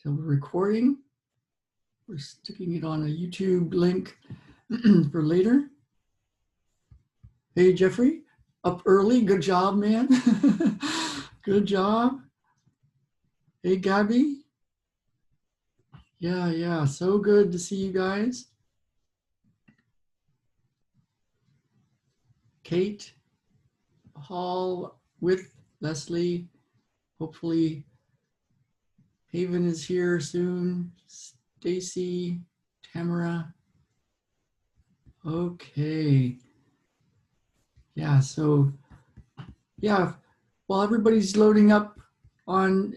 So we're recording. We're sticking it on a YouTube link for later. Hey, Jeffrey, up early. Good job, man. Good job. Hey, Gabby. Yeah. So good to see you guys. Kate, Hall with Leslie. Hopefully Haven is here soon. Stacy, Tamara. Okay. Yeah, so yeah, while everybody's loading up on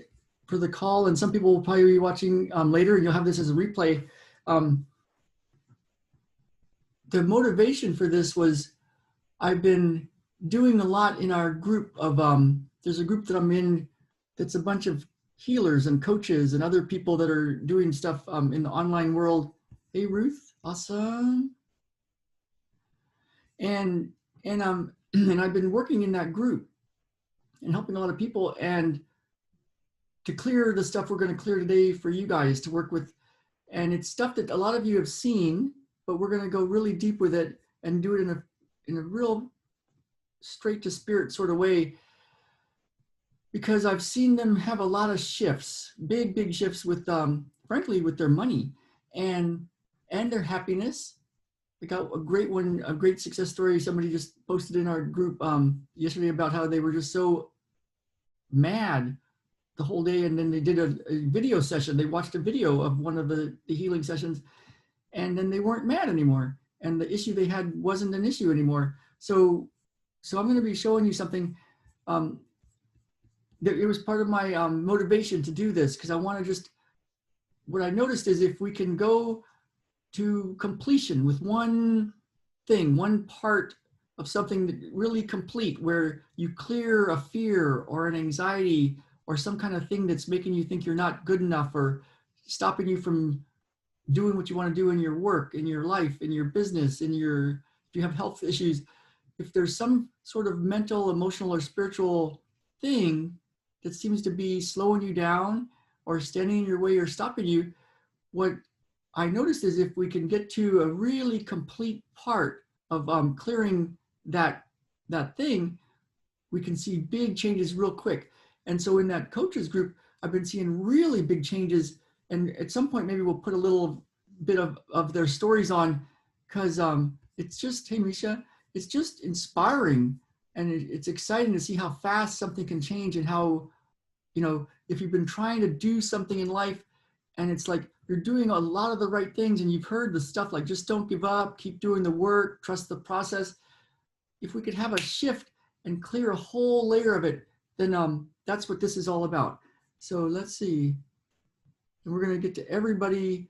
for the call, and some people will probably be watching later, and you'll have this as a replay. The motivation for this was I've been doing a lot in our group of, there's a group that I'm in that's a bunch of healers and coaches and other people that are doing stuff in the online world. Hey, Ruth, awesome. And I've been working in that group and helping a lot of people, and to clear the stuff we're going to clear today for you guys to work with. And it's stuff that a lot of you have seen, but we're going to go really deep with it and do it in a real straight to spirit sort of way, because I've seen them have a lot of shifts, big shifts with, frankly, with their money and their happiness. I got a great one, a great success story. Somebody just posted in our group yesterday about how they were just so mad the whole day, and then they did a video session. They watched a video of one of the healing sessions, and then they weren't mad anymore, and the issue they had wasn't an issue anymore. So I'm going to be showing you something that it was part of my motivation to do this, because I want to just, what I noticed is if we can go to completion with one thing, one part of something that really complete, where you clear a fear or an anxiety or some kind of thing that's making you think you're not good enough or stopping you from doing what you want to do in your work, in your life, in your business, if you have health issues, if there's some sort of mental, emotional, or spiritual thing that seems to be slowing you down or standing in your way or stopping you, what I noticed is if we can get to a really complete part of clearing that thing, we can see big changes real quick. And so in that coaches group, I've been seeing really big changes. And at some point, maybe we'll put a little bit of their stories on, because it's just, hey, Misha, it's just inspiring. And it's exciting to see how fast something can change, and how, if you've been trying to do something in life and it's like you're doing a lot of the right things, and you've heard the stuff like just don't give up, keep doing the work, trust the process. If we could have a shift and clear a whole layer of it, then that's what this is all about. So let's see. And we're going to get to everybody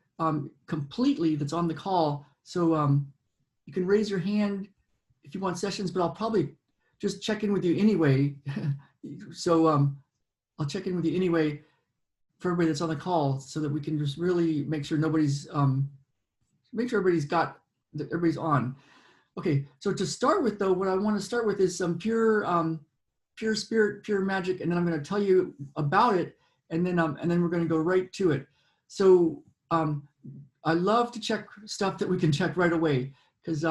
completely that's on the call. So you can raise your hand if you want sessions, but I'll probably just check in with you anyway. So I'll check in with you anyway for everybody that's on the call, so that we can just really make sure everybody's everybody's on. Okay, so to start with though, what I want to start with is some pure spirit, pure magic, and then I'm going to tell you about it, and then we're going to go right to it. So I love to check stuff that we can check right away, because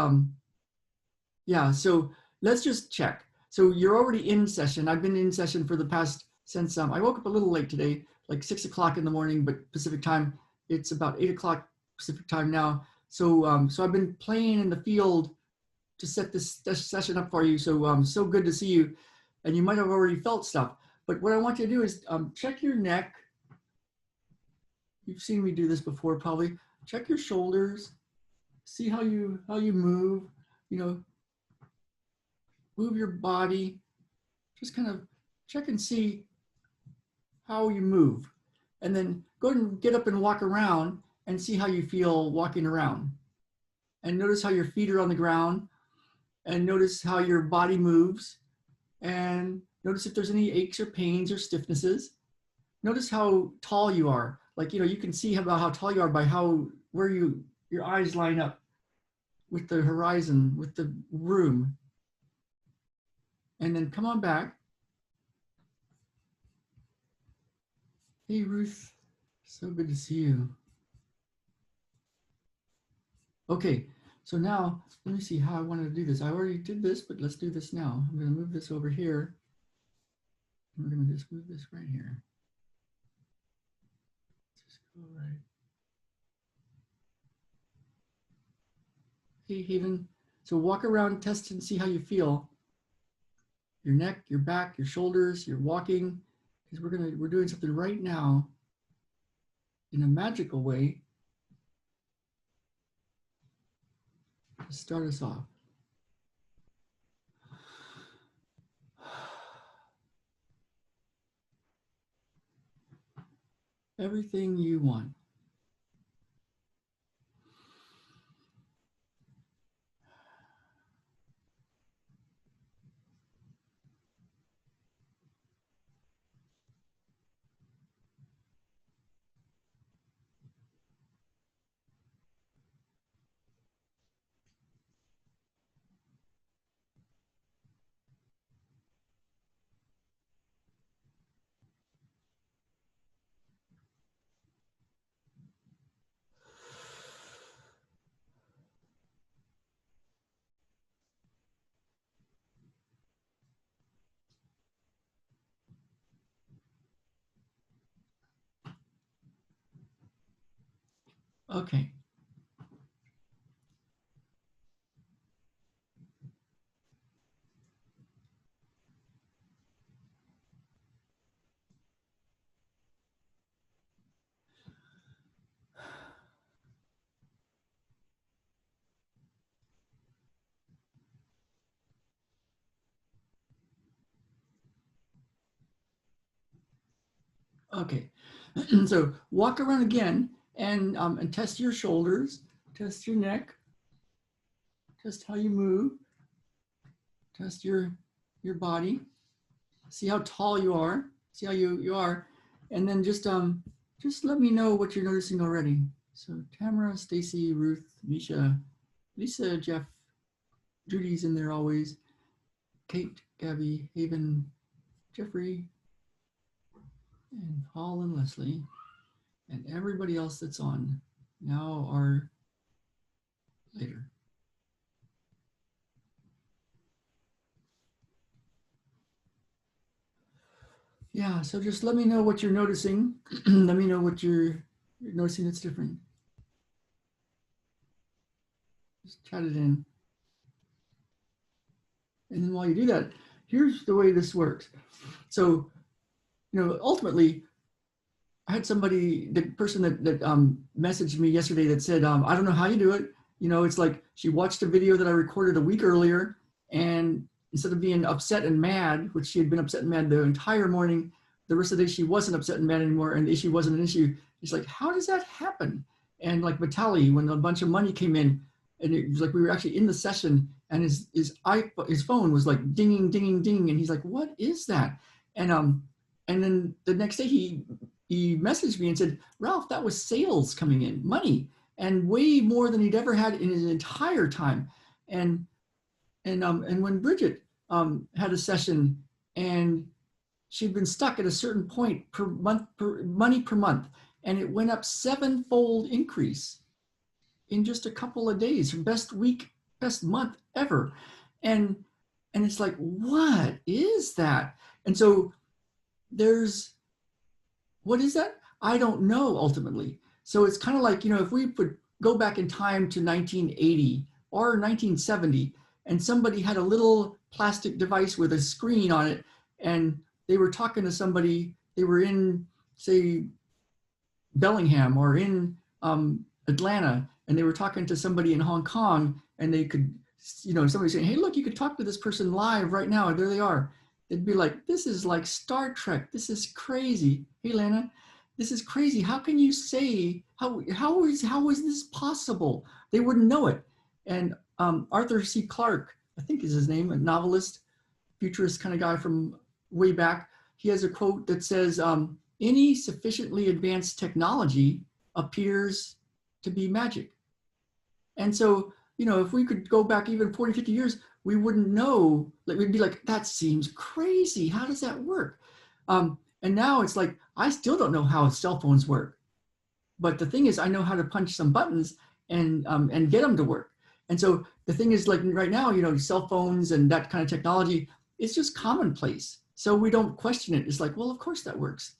yeah, so let's just check. So you're already in session. I've been in session for the past, since I woke up a little late today, like 6 o'clock in the morning, but Pacific time. It's about 8 o'clock Pacific time now. So so I've been playing in the field to set this session up for you. So so good to see you. And you might have already felt stuff. But what I want you to do is check your neck. You've seen me do this before probably. Check your shoulders. See how you move. Move your body. Just kind of check and see how you move. And then go ahead and get up and walk around and see how you feel walking around. And notice how your feet are on the ground. And notice how your body moves. And notice if there's any aches or pains or stiffnesses. Notice how tall you are. Like, you can see about how tall you are by where your eyes line up with the horizon, with the room. And then come on back. Hey, Ruth, So good to see you. Okay, so now let me see how I wanted to do this. I already did this, but let's do this now. I'm going to move this over here. We're going to just move this right here. Let's just go right. Hey, Haven. So walk around, test and see how you feel. Your neck, your back, your shoulders, you're walking, because we're doing something right now in a magical way to start us off. Everything you want. Okay. Okay. So walk around again and test your shoulders, test your neck, test how you move, test your body, see how tall you are, see how you are, and then just let me know what you're noticing already. So Tamara, Stacy, Ruth, Misha, Lisa, Jeff, Judy's in there always, Kate, Gabby, Haven, Jeffrey, and Paul and Leslie, and everybody else that's on now or later. Yeah, so just let me know what you're noticing. Let me know what you're noticing that's different. Just chat it in. And then while you do that, here's the way this works. So, ultimately, I had somebody, the person that messaged me yesterday that said, I don't know how you do it. It's like she watched a video that I recorded a week earlier, and instead of being upset and mad, which she had been upset and mad the entire morning, the rest of the day she wasn't upset and mad anymore, and the issue wasn't an issue. It's like, how does that happen? And like Vitaly, when a bunch of money came in, and it was like we were actually in the session, and his phone was like dinging, dinging, dinging, and he's like, "What is that?" And then the next day he messaged me and said, "Ralph, that was sales coming in, money, and way more than he'd ever had in his entire time." And when Bridget had a session, and she'd been stuck at a certain point per month, money per month, and it went up 7-fold increase in just a couple of days, best week, best month ever. And it's like, what is that? And so what is that? I don't know ultimately. So it's kind of like, if we would go back in time to 1980 or 1970, and somebody had a little plastic device with a screen on it, and they were talking to somebody, they were in, say, Bellingham or in Atlanta, and they were talking to somebody in Hong Kong, and they could, somebody saying, "Hey, look, you could talk to this person live right now," and there they are. They'd be like, "This is like Star Trek. This is crazy. Hey, Lana, this is crazy. How can you say, how is this possible?" They wouldn't know it. And Arthur C. Clarke, I think is his name, a novelist, futurist kind of guy from way back. He has a quote that says, "Any sufficiently advanced technology appears to be magic." And so, if we could go back even 40, 50 years, we wouldn't know, like, we'd be like, that seems crazy. How does that work? And now it's like, I still don't know how cell phones work. But the thing is, I know how to punch some buttons and get them to work. And so the thing is, like right now, you know, cell phones and that kind of technology, it's just commonplace. So we don't question it. It's like, well, of course that works.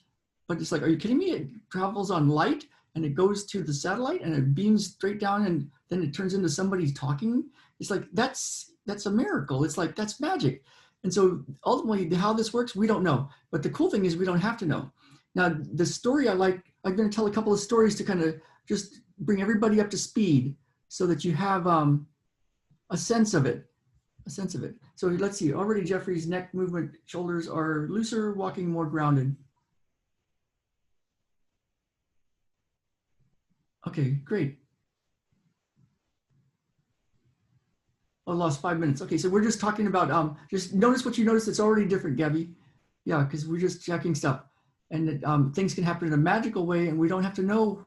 But it's like, are you kidding me? It travels on light and it goes to the satellite and it beams straight down and then it turns into somebody talking. It's like, that's a miracle. It's like, that's magic. And so ultimately how this works, we don't know. But the cool thing is we don't have to know. Now, the story I'm going to tell a couple of stories to kind of just bring everybody up to speed so that you have a sense of it. So let's see, already Jeffrey's neck movement, shoulders are looser, walking more grounded. Okay, great. I lost 5 minutes. Okay, so we're just talking about, just notice what you notice that's already different, Gabby. Yeah, because we're just checking stuff. And that, things can happen in a magical way and we don't have to know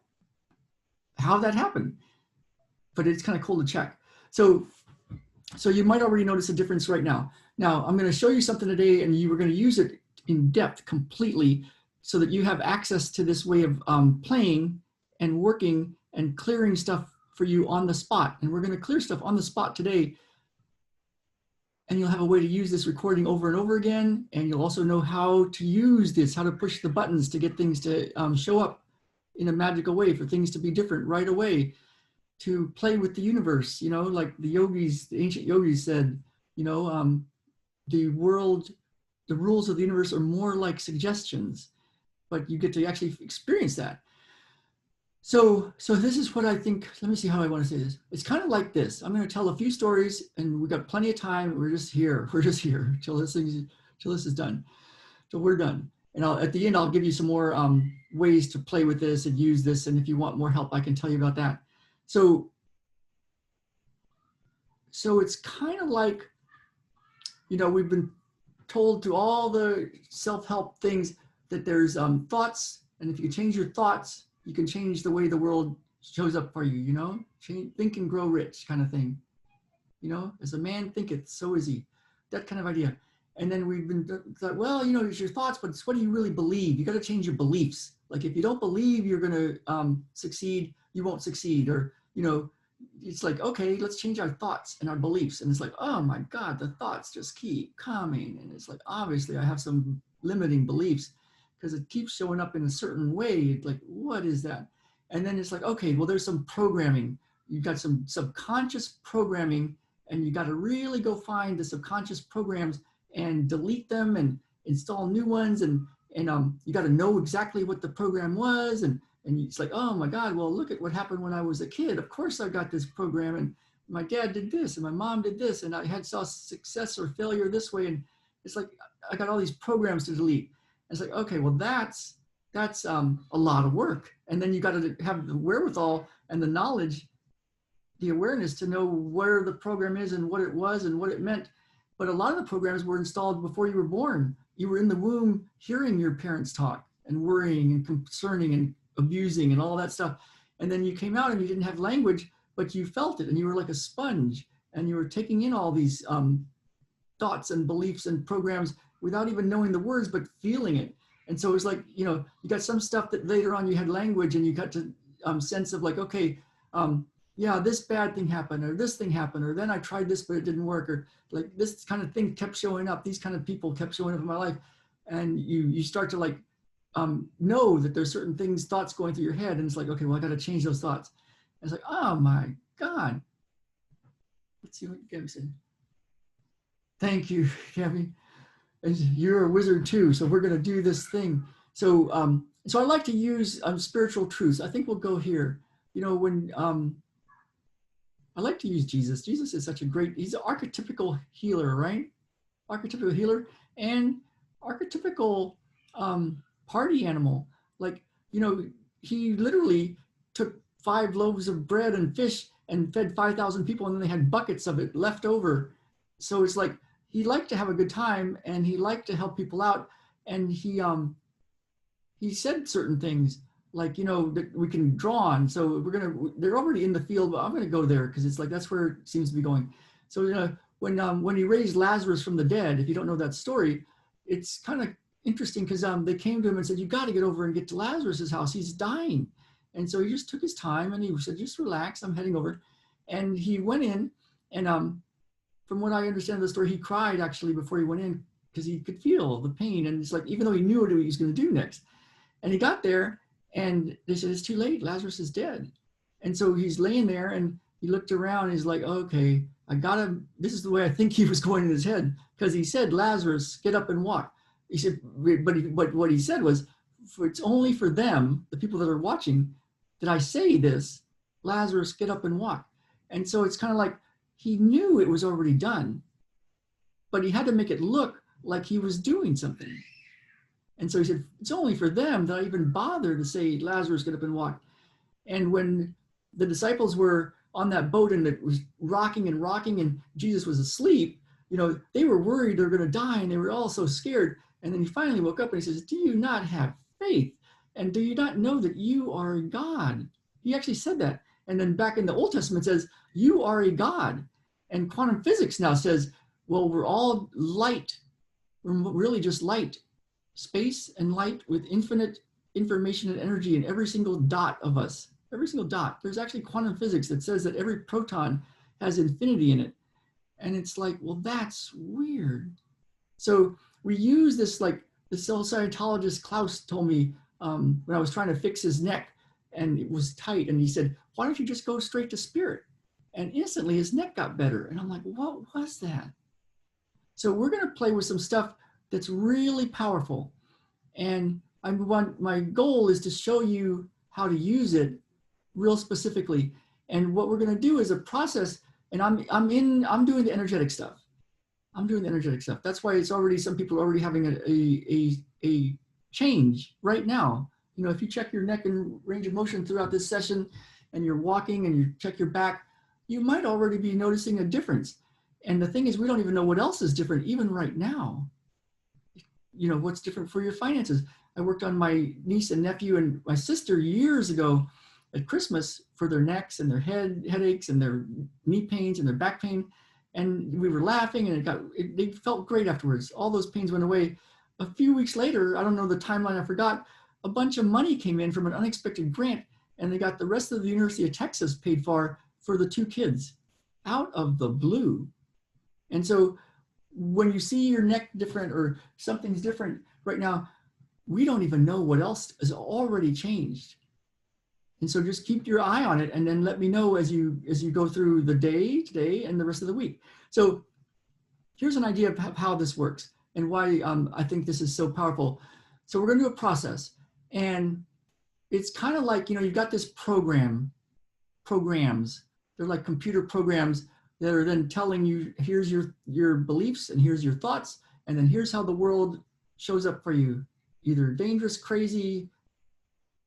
how that happened. But it's kind of cool to check. So you might already notice a difference right now. Now, I'm going to show you something today and you were going to use it in depth completely so that you have access to this way of playing and working and clearing stuff for you on the spot. And we're going to clear stuff on the spot today. And you'll have a way to use this recording over and over again. And you'll also know how to use this, how to push the buttons to get things to show up in a magical way, for things to be different right away, to play with the universe, you know, like the yogis, the ancient yogis said, you know, the rules of the universe are more like suggestions, but you get to actually experience that. So this is what I think, let me see how I want to say this. It's kind of like this. I'm going to tell a few stories and we've got plenty of time. We're just here till this is done, till we're done. And at the end, I'll give you some more ways to play with this and use this. And if you want more help, I can tell you about that. So it's kind of like, you know, we've been told through all the self-help things that there's thoughts. And if you change your thoughts, you can change the way the world shows up for you, you know, think and grow rich kind of thing. You know, as a man thinketh, so is he, that kind of idea. And then we've been thought, well, you know, it's your thoughts, but it's what do you really believe? You got to change your beliefs. Like if you don't believe you're going to succeed, you won't succeed. Or, you know, it's like, okay, let's change our thoughts and our beliefs. And it's like, oh my God, the thoughts just keep coming. And it's like, obviously I have some limiting beliefs because it keeps showing up in a certain way. Like, what is that? And then it's like, okay, well, there's some programming. You've got some subconscious programming and you got to really go find the subconscious programs and delete them and install new ones. And you got to know exactly what the program was. And it's like, oh my God, well, look at what happened when I was a kid. Of course I got this program and my dad did this and my mom did this and I saw success or failure this way. And it's like, I got all these programs to delete. It's like, okay, well, that's a lot of work. And then you got to have the wherewithal and the knowledge, the awareness to know where the program is and what it was and what it meant. But a lot of the programs were installed before you were born. You were in the womb hearing your parents talk and worrying and concerning and abusing and all that stuff. And then you came out and you didn't have language, but you felt it and you were like a sponge and you were taking in all these thoughts and beliefs and programs without even knowing the words, but feeling it. And so it was like, you know, you got some stuff that later on you had language and you got to sense of like, okay, yeah, this bad thing happened or this thing happened, or then I tried this, but it didn't work. Or like this kind of thing kept showing up. These kind of people kept showing up in my life. And you start to like, know that there's certain things, thoughts going through your head. And it's like, okay, well, I got to change those thoughts. And it's like, oh my God. Let's see what Gabby said. Thank you, Gabby. And you're a wizard too. So we're going to do this thing. So I like to use spiritual truths. I think we'll go here. You know, when I like to use Jesus. Jesus is such a great, he's an archetypical healer, right? Archetypical healer and archetypical party animal. Like, you know, he literally took 5 loaves of bread and fish and fed 5,000 people and then they had buckets of it left over. So it's like, he liked to have a good time and he liked to help people out. And he said certain things like, you know, that we can draw on. So they're already in the field, but I'm going to go there because it's like, that's where it seems to be going. So, you know, when he raised Lazarus from the dead, if you don't know that story, it's kind of interesting because they came to him and said, you got to get over and get to Lazarus's house. He's dying. And so he just took his time and he said, just relax, I'm heading over. And he went in, and from what I understand of the story, he cried actually before he went in because he could feel the pain. And it's like, even though he knew what he was going to do next. And he got there and they said, it's too late, Lazarus is dead. And so he's laying there and he looked around and he's like, okay, I gotta, this is the way I think he was going in his head, because he said, Lazarus, get up and walk. He said, but what he said was, it's only for them, the people that are watching, that I say this, Lazarus, get up and walk. And so it's kind of like he knew it was already done, but he had to make it look like he was doing something. And so he said, it's only for them that I even bother to say, Lazarus, get up and walk. And when the disciples were on that boat and it was rocking and Jesus was asleep, you know, they were worried they're going to die and they were all so scared. And then he finally woke up and he says, do you not have faith? And do you not know that you are God? He actually said that. And then back in the Old Testament says, you are a God. And quantum physics now says, well, we're all light. We're really just light. Space and light with infinite information and energy in every single dot of us. Every single dot. There's actually quantum physics that says that every proton has infinity in it. And it's like, well, that's weird. So we use this, like the cell Scientologist Klaus told me when I was trying to fix his neck and it was tight. And he said, why don't you just go straight to spirit? And instantly his neck got better. And I'm like, what was that? So we're going to play with some stuff that's really powerful. And my goal is to show you how to use it real specifically. And what we're going to do is a process. And I'm doing the energetic stuff. I'm doing the energetic stuff. That's why it's already, some people are already having a change right now. You know, if you check your neck and range of motion throughout this session and you're walking and you check your back, you might already be noticing a difference. And the thing is, we don't even know what else is different, even right now. You know, what's different for your finances. I worked on my niece and nephew and my sister years ago at Christmas for their necks and their headaches and their knee pains and their back pain. And we were laughing and they felt great afterwards. All those pains went away. A few weeks later, I don't know the timeline, I forgot, a bunch of money came in from an unexpected grant and they got the rest of the University of Texas paid for the two kids out of the blue. And so when you see your neck different or something's different right now, we don't even know what else has already changed. And so just keep your eye on it and then let me know as you go through the day today and the rest of the week. So here's an idea of how this works and why I think this is so powerful. So we're going to do a process, and it's kind of like, you know, you've got this programs. They're like computer programs that are then telling you, here's your beliefs and here's your thoughts, and then here's how the world shows up for you. Either dangerous, crazy,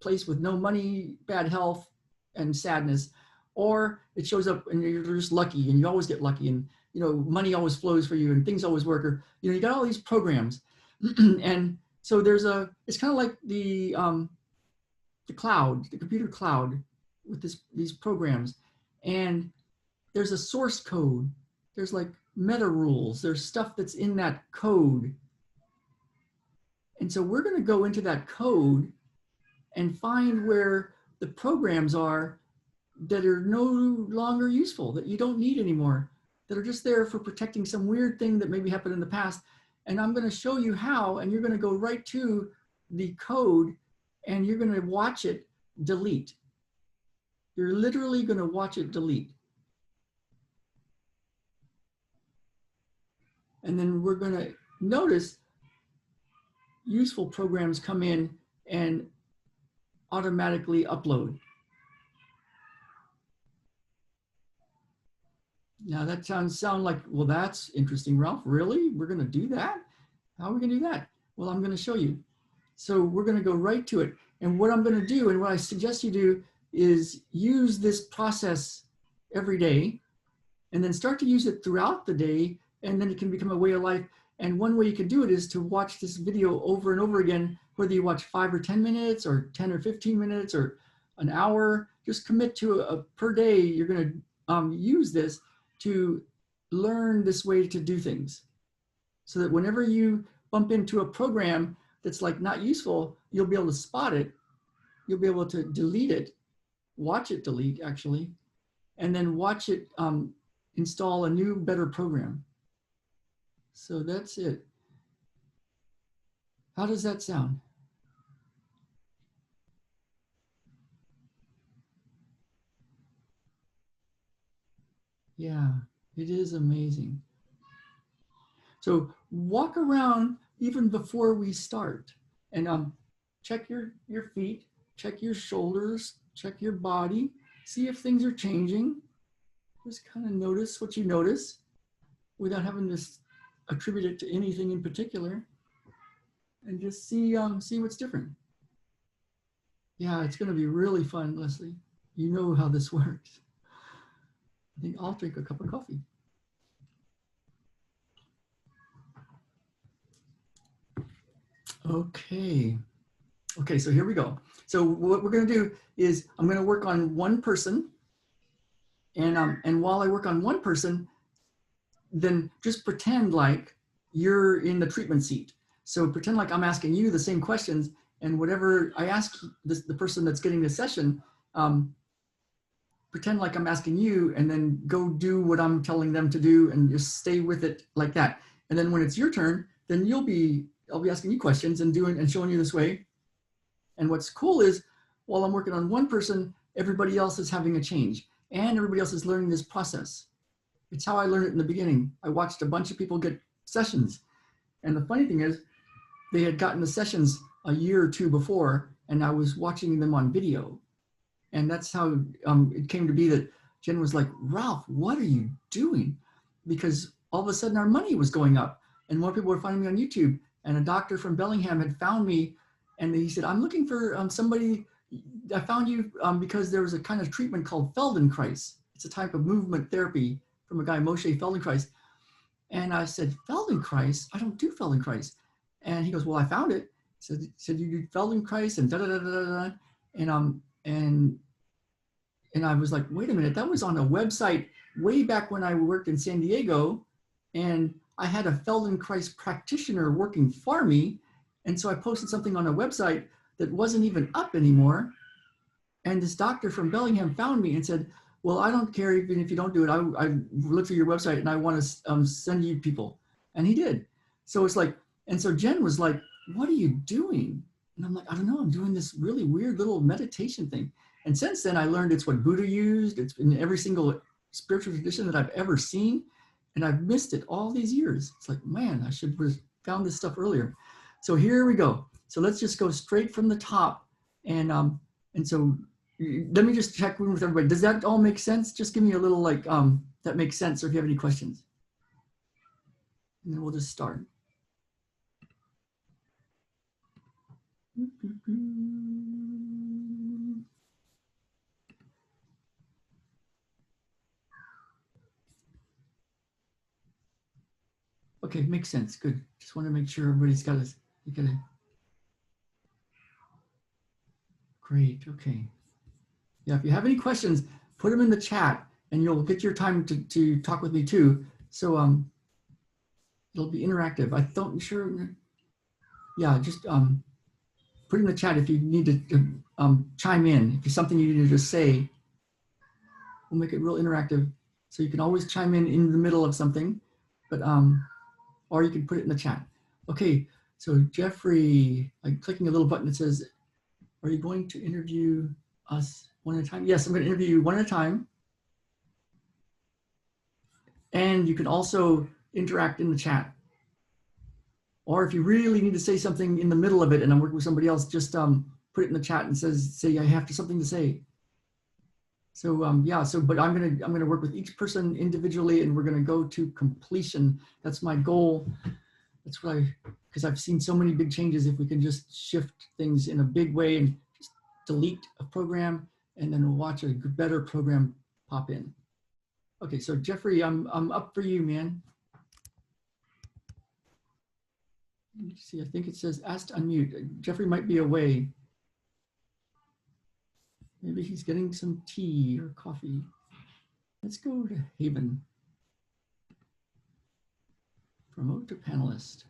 place with no money, bad health, and sadness, or it shows up and you're just lucky and you always get lucky and, you know, money always flows for you and things always work, or, you know, you got all these programs. And so it's kind of like the cloud, the computer cloud with these programs. And there's a source code. There's like meta rules. There's stuff that's in that code. And so we're going to go into that code and find where the programs are that are no longer useful, that you don't need anymore, that are just there for protecting some weird thing that maybe happened in the past. And I'm going to show you how, and you're going to go right to the code and you're going to watch it delete. You're literally going to watch it delete. And then we're going to notice useful programs come in and automatically upload. Now that sound like, well, that's interesting, Ralph. Really? We're going to do that? How are we going to do that? Well, I'm going to show you. So we're going to go right to it. And what I'm going to do, and what I suggest you do, is use this process every day and then start to use it throughout the day. And then it can become a way of life. And one way you can do it is to watch this video over and over again, whether you watch 5 or 10 minutes or 10 or 15 minutes or an hour. Just commit to a per day. You're going to use this to learn this way to do things, so that whenever you bump into a program that's like not useful, you'll be able to spot it. You'll be able to delete it watch it delete actually, and then watch it install a new, better program. So that's it. How does that sound? Yeah, it is amazing. So walk around even before we start and check your feet, check your shoulders, check your body, see if things are changing. Just kind of notice what you notice without having to attribute it to anything in particular, and just see what's different. Yeah, it's going to be really fun, Leslie. You know how this works. I think I'll drink a cup of coffee. Okay. Okay, so here we go. So what we're going to do is I'm going to work on one person, and while I work on one person, then just pretend like you're in the treatment seat. So pretend like I'm asking you the same questions, and whatever I ask the person that's getting the session, pretend like I'm asking you, and then go do what I'm telling them to do, and just stay with it like that. And then when it's your turn, then I'll be asking you questions and doing and showing you this way. And what's cool is while I'm working on one person, everybody else is having a change, and everybody else is learning this process. It's how I learned it in the beginning. I watched a bunch of people get sessions. And the funny thing is, they had gotten the sessions a year or two before, and I was watching them on video. And that's how it came to be that Jen was like, Ralph, what are you doing? Because all of a sudden our money was going up, and more people were finding me on YouTube. And a doctor from Bellingham had found me, and he said, I'm looking for somebody. I found you because there was a kind of treatment called Feldenkrais. It's a type of movement therapy from a guy, Moshe Feldenkrais. And I said, Feldenkrais? I don't do Feldenkrais. And he goes, well, I found it. Said you do Feldenkrais and da da da da da. And I was like, wait a minute, that was on a website way back when I worked in San Diego, and I had a Feldenkrais practitioner working for me. And so I posted something on a website that wasn't even up anymore. And this doctor from Bellingham found me and said, well, I don't care even if you don't do it. I looked through your website and I want to send you people. And he did. So it's like, and so Jen was like, what are you doing? And I'm like, I don't know. I'm doing this really weird little meditation thing. And since then, I learned it's what Buddha used. It's in every single spiritual tradition that I've ever seen. And I've missed it all these years. It's like, man, I should have found this stuff earlier. So here we go. So let's just go straight from the top. And so let me just check in with everybody. Does that all make sense? Just give me a little like, that makes sense, or if you have any questions. And then we'll just start. Okay, makes sense. Good. Just want to make sure everybody's got it. Great. Okay. Yeah, if you have any questions, put them in the chat, and you'll get your time to talk with me too. So it'll be interactive. I don't sure. Yeah, just put in the chat if you need to chime in. If it's something you need to just say, we'll make it real interactive. So you can always chime in the middle of something, but or you can put it in the chat. Okay, so Jeffrey, I'm clicking a little button that says, are you going to interview us one at a time? Yes, I'm going to interview you one at a time. And you can also interact in the chat. Or if you really need to say something in the middle of it and I'm working with somebody else, just put it in the chat and say I have something to say. So yeah, but I'm gonna work with each person individually, and we're gonna go to completion. That's my goal. That's what because I've seen so many big changes. If we can just shift things in a big way and just delete a program and then watch a better program pop in. Okay, so Jeffrey, I'm up for you, man. Let's see, I think it says asked to unmute. Jeffrey might be away. Maybe he's getting some tea or coffee. Let's go to Haven. Promote to panelist.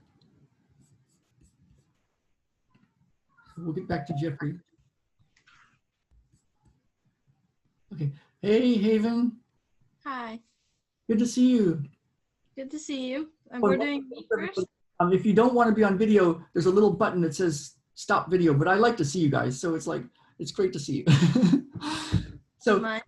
So we'll get back to Jeffrey. Okay. Hey, Haven. Hi, Good to see you. good to see you. And Oh, we're and one doing thing me for everybody, first. if you don't want to be on video, there's a little button that says stop video, but I like to see you guys. So it's like, it's great to see you. Don't So mind.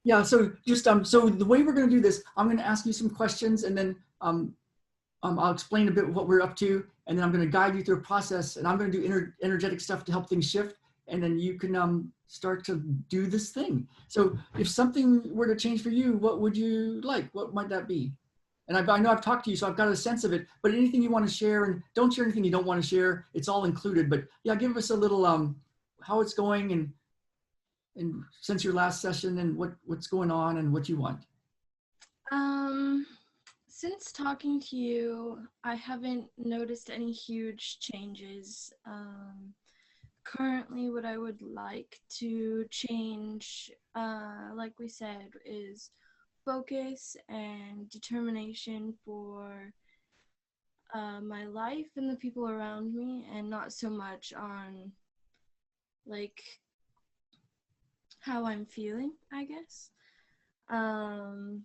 yeah, so just, so the way we're going to do this, I'm going to ask you some questions and then I'll explain a bit what we're up to, and then I'm going to guide you through a process, and I'm going to do energetic stuff to help things shift, and then you can start to do this thing. So if something were to change for you, what would you like? What might that be? And I know I've talked to you, so I've got a sense of it, but anything you want to share, and don't share anything you don't want to share. It's all included, but yeah, give us a little how it's going and since your last session and what's going on and what you want. Um, since talking to you, I haven't noticed any huge changes. Currently, what I would like to change, like we said, is focus and determination for my life and the people around me, and not so much on like how I'm feeling, I guess. Um,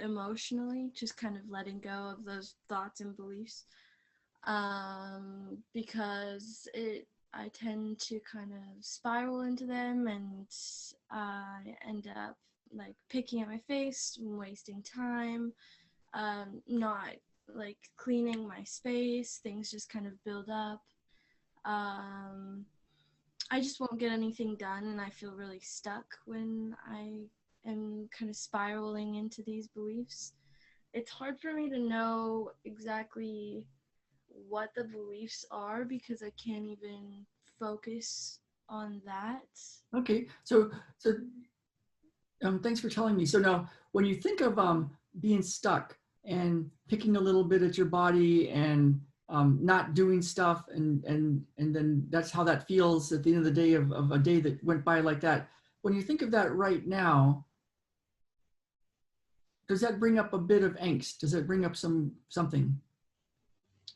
Emotionally, just kind of letting go of those thoughts and beliefs, because I tend to kind of spiral into them, and I end up like picking at my face, wasting time, not like cleaning my space. Things just kind of build up. um, I just won't get anything done, and I feel really stuck when I am kind of spiraling into these beliefs. It's hard for me to know exactly what the beliefs are because I can't even focus on that. Okay, so thanks for telling me. So now, when you think of being stuck and picking a little bit at your body and not doing stuff, and then that's how that feels at the end of the day of a day that went by like that. When you think of that right now, does that bring up a bit of angst? Does it bring up something?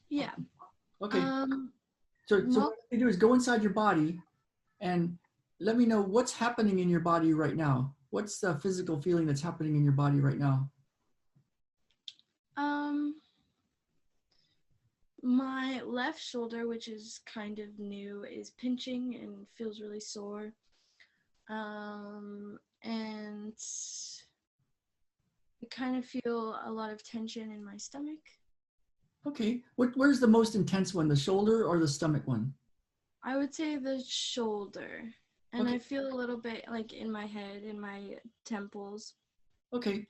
Yeah. Okay, Um, so mo- what you do is go inside your body and let me know what's happening in your body right now. What's the physical feeling that's happening in your body right now? um, my left shoulder, which is kind of new, is pinching and feels really sore. And I kind of feel a lot of tension in my stomach. Okay, where's the most intense one, the shoulder or the stomach one? I would say the shoulder. And Okay, I feel a little bit like in my head, in my temples. okay,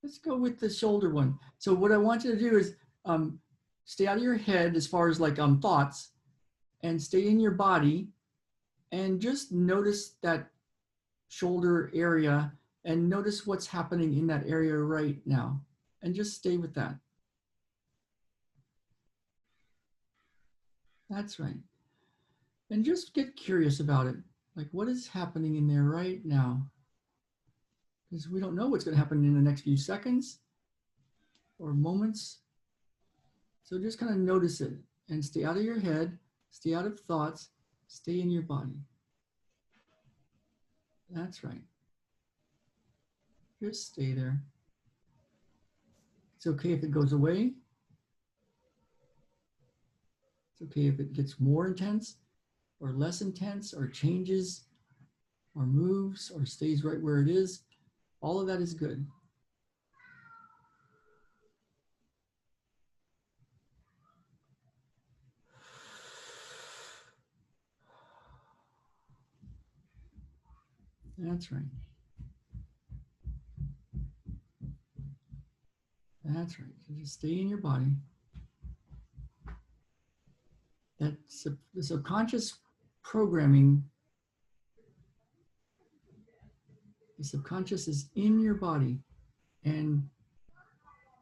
let's go with the shoulder one. So what I want you to do is um, stay out of your head as far as like thoughts, and stay in your body, and just notice that shoulder area and notice what's happening in that area right now, and just stay with that. That's right. And just get curious about it. Like, what is happening in there right now? Because we don't know what's going to happen in the next few seconds or moments. So just kind of notice it and stay out of your head, stay out of thoughts, stay in your body. That's right. Just stay there. It's okay if it goes away. It's okay if it gets more intense or less intense or changes or moves or stays right where it is. All of that is good. That's right. That's right. So just stay in your body. That's the subconscious programming. The subconscious is in your body. And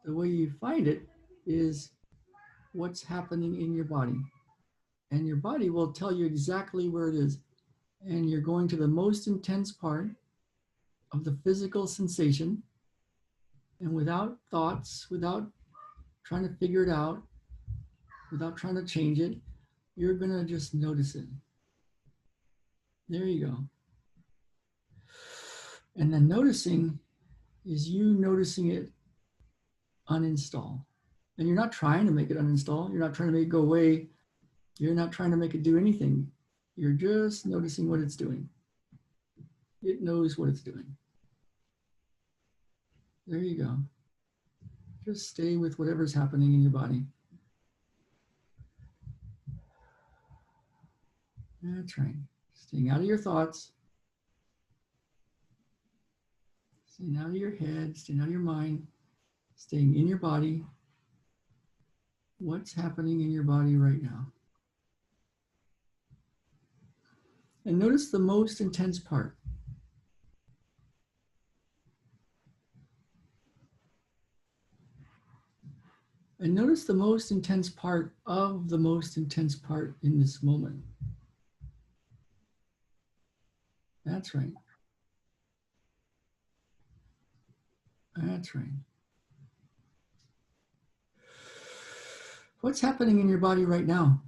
the way you find it is what's happening in your body. And your body will tell you exactly where it is. And you're going to the most intense part of the physical sensation. And without thoughts, without trying to figure it out, without trying to change it, you're going to just notice it. There you go. And then noticing is you noticing it uninstall. And you're not trying to make it uninstall. You're not trying to make it go away. You're not trying to make it do anything. You're just noticing what it's doing. It knows what it's doing. There you go. Just stay with whatever's happening in your body. That's right. Staying out of your thoughts. Staying out of your head. Staying out of your mind. Staying in your body. What's happening in your body right now? And notice the most intense part. And notice the most intense part of the most intense part in this moment. That's right. That's right. What's happening in your body right now?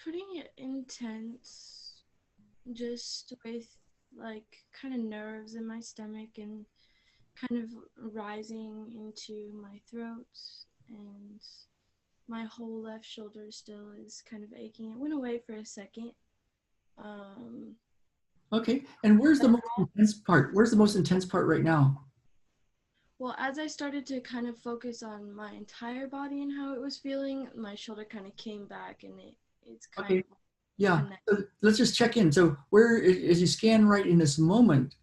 Pretty intense, just with like kind of nerves in my stomach and kind of rising into my throat, and my whole left shoulder still is kind of aching. It went away for a second. Okay, and where's the most intense part? Where's the most intense part right now? Well, as I started to kind of focus on my entire body and how it was feeling, my shoulder kind of came back, and it's kind Okay. of Yeah, so let's just check in. So where, as you scan right in this moment,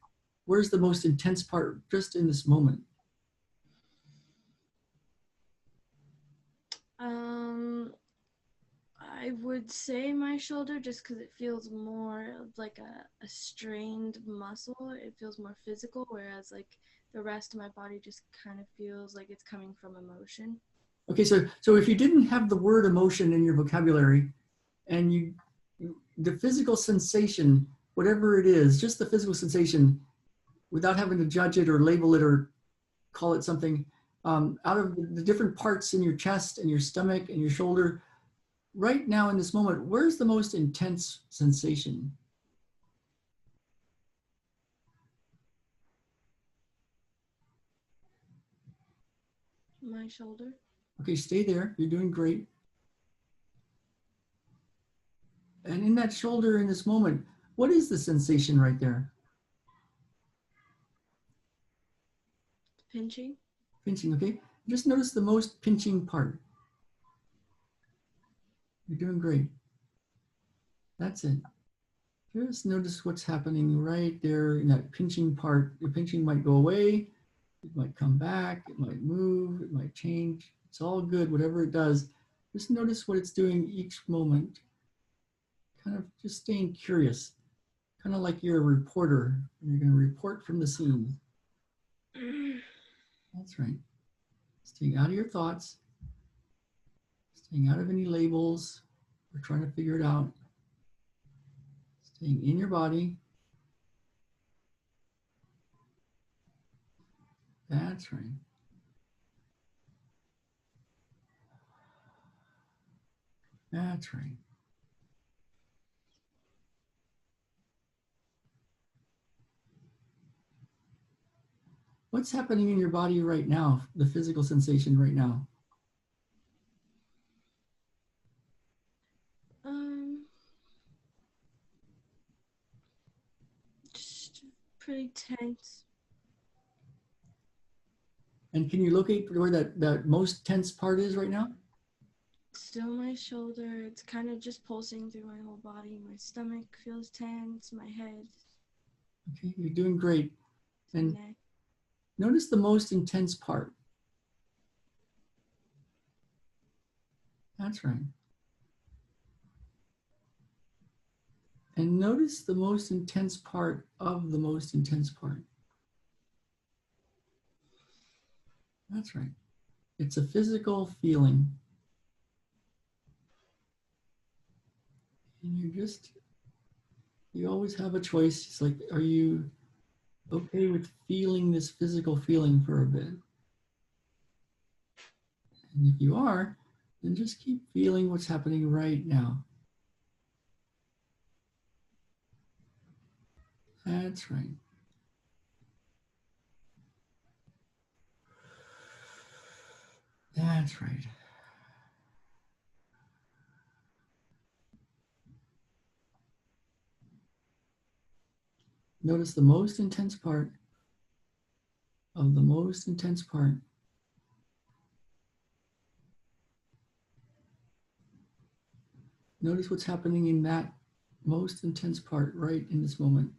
where's the most intense part just in this moment? I would say my shoulder, just because it feels more of like a strained muscle. It feels more physical, whereas like the rest of my body just kind of feels like it's coming from emotion. Okay, so if you didn't have the word emotion in your vocabulary, and the physical sensation, whatever it is, just the physical sensation, without having to judge it or label it or call it something, out of the different parts in your chest and your stomach and your shoulder, right now in this moment, where's the most intense sensation? My shoulder. Okay, stay there. You're doing great. And in that shoulder in this moment, what is the sensation right there? Pinching. Pinching, okay? Just notice the most pinching part. You're doing great. That's it. Just notice what's happening right there in that pinching part. The pinching might go away, it might come back, it might move, it might change. It's all good, whatever it does. Just notice what it's doing each moment. Kind of just staying curious, kind of like you're a reporter and you're going to report from the scene. That's right. Staying out of your thoughts, staying out of any labels. We're trying to figure it out. Staying in your body. That's right. That's right. What's happening in your body right now? The physical sensation right now? Just pretty tense. And can you locate where that most tense part is right now? Still my shoulder. It's kind of just pulsing through my whole body. My stomach feels tense. My head. Okay, you're doing great. And neck. notice the most intense part. That's right. And notice the most intense part of the most intense part. That's right. It's a physical feeling. And you always have a choice. It's like, are you okay with feeling this physical feeling for a bit? And if you are, And just keep feeling what's happening right now. That's right. That's right. Notice the most intense part of the most intense part. Notice what's happening in that most intense part right in this moment.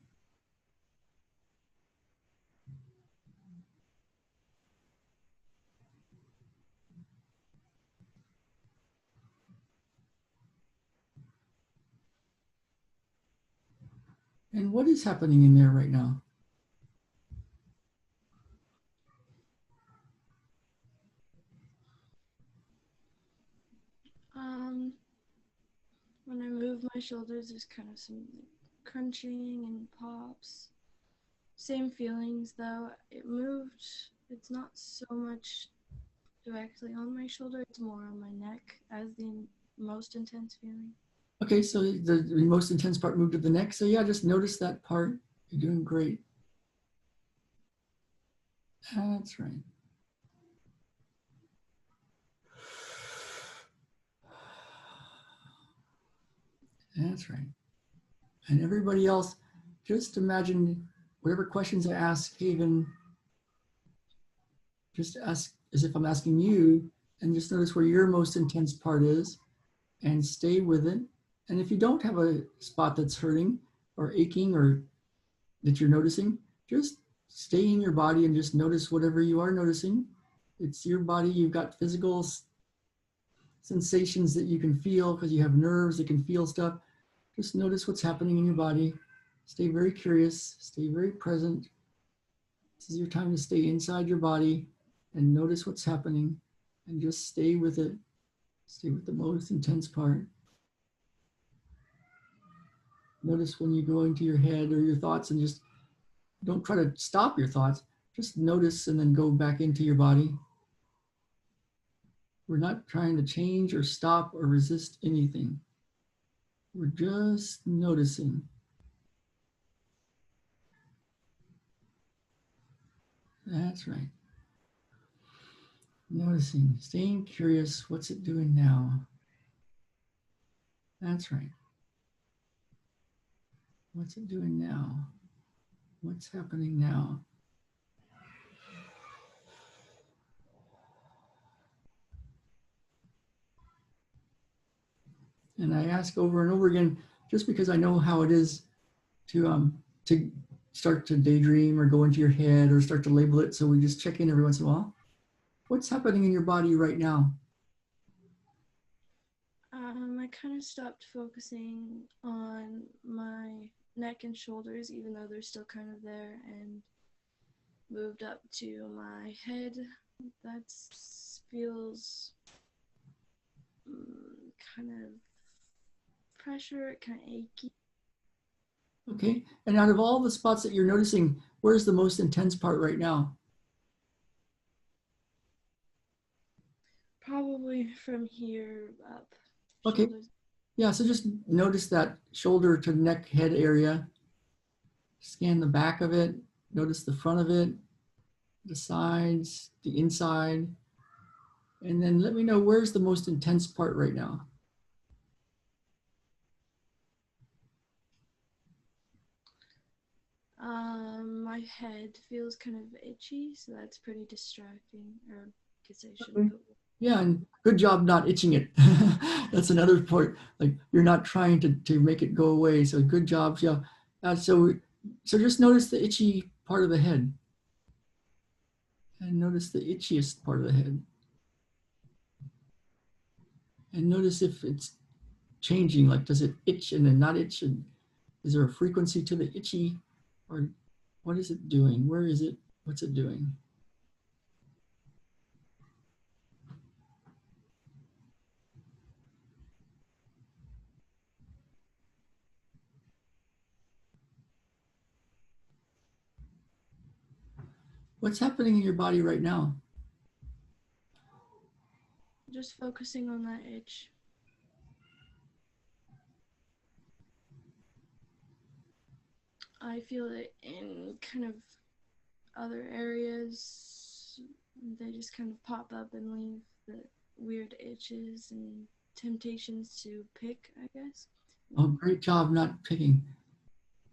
And what is happening in there right now? When I move my shoulders, there's kind of some like, crunching and pops. Same feelings though. It moved. It's not so much directly on my shoulder, it's more on my neck as the most intense feeling. Okay, so the most intense part moved to the neck. So yeah, just notice that part. You're doing great. That's right. That's right. And everybody else, just imagine whatever questions I ask Haven, just ask as if I'm asking you, and just notice where your most intense part is and stay with it. And if you don't have a spot that's hurting or aching or that you're noticing, just stay in your body and just notice whatever you are noticing. It's your body. You've got physical sensations that you can feel because you have nerves that can feel stuff. Just notice what's happening in your body. Stay very curious, stay very present. This is your time to stay inside your body and notice what's happening and just stay with it. Stay with the most intense part. Notice when you go into your head or your thoughts and just don't try to stop your thoughts. Just notice and then go back into your body. We're not trying to change or stop or resist anything. We're just noticing. That's right. Noticing, staying curious. What's it doing now? That's right. What's it doing now? What's happening now? And I ask over and over again, just because I know how it is to start to daydream or go into your head or start to label it. So we just check in every once in a while. What's happening in your body right now? I kind of stopped focusing on my neck and shoulders, even though they're still kind of there, and moved up to my head. That feels kind of pressure, kind of achy. Okay. And out of all the spots that you're noticing, where's the most intense part right now? Probably from here up, Okay. shoulders. Yeah. So just notice that shoulder to neck head area. Scan the back of it. Notice the front of it, the sides, the inside. And then let me know where's the most intense part right now. My head feels kind of itchy, so that's pretty distracting. Or I guess I should Okay. put. Yeah, and good job not itching it. That's another part. Like you're not trying to make it go away. So good job. Yeah. So just notice the itchy part of the head and notice the itchiest part of the head. And notice if it's changing, like does it itch and then not itch? And is there a frequency to the itchy or what is it doing? Where is it? What's it doing? What's happening in your body right now? just focusing on that itch. I feel it in kind of other areas. They just kind of pop up and leave the weird itches and temptations to pick, I guess. Oh, great job not picking.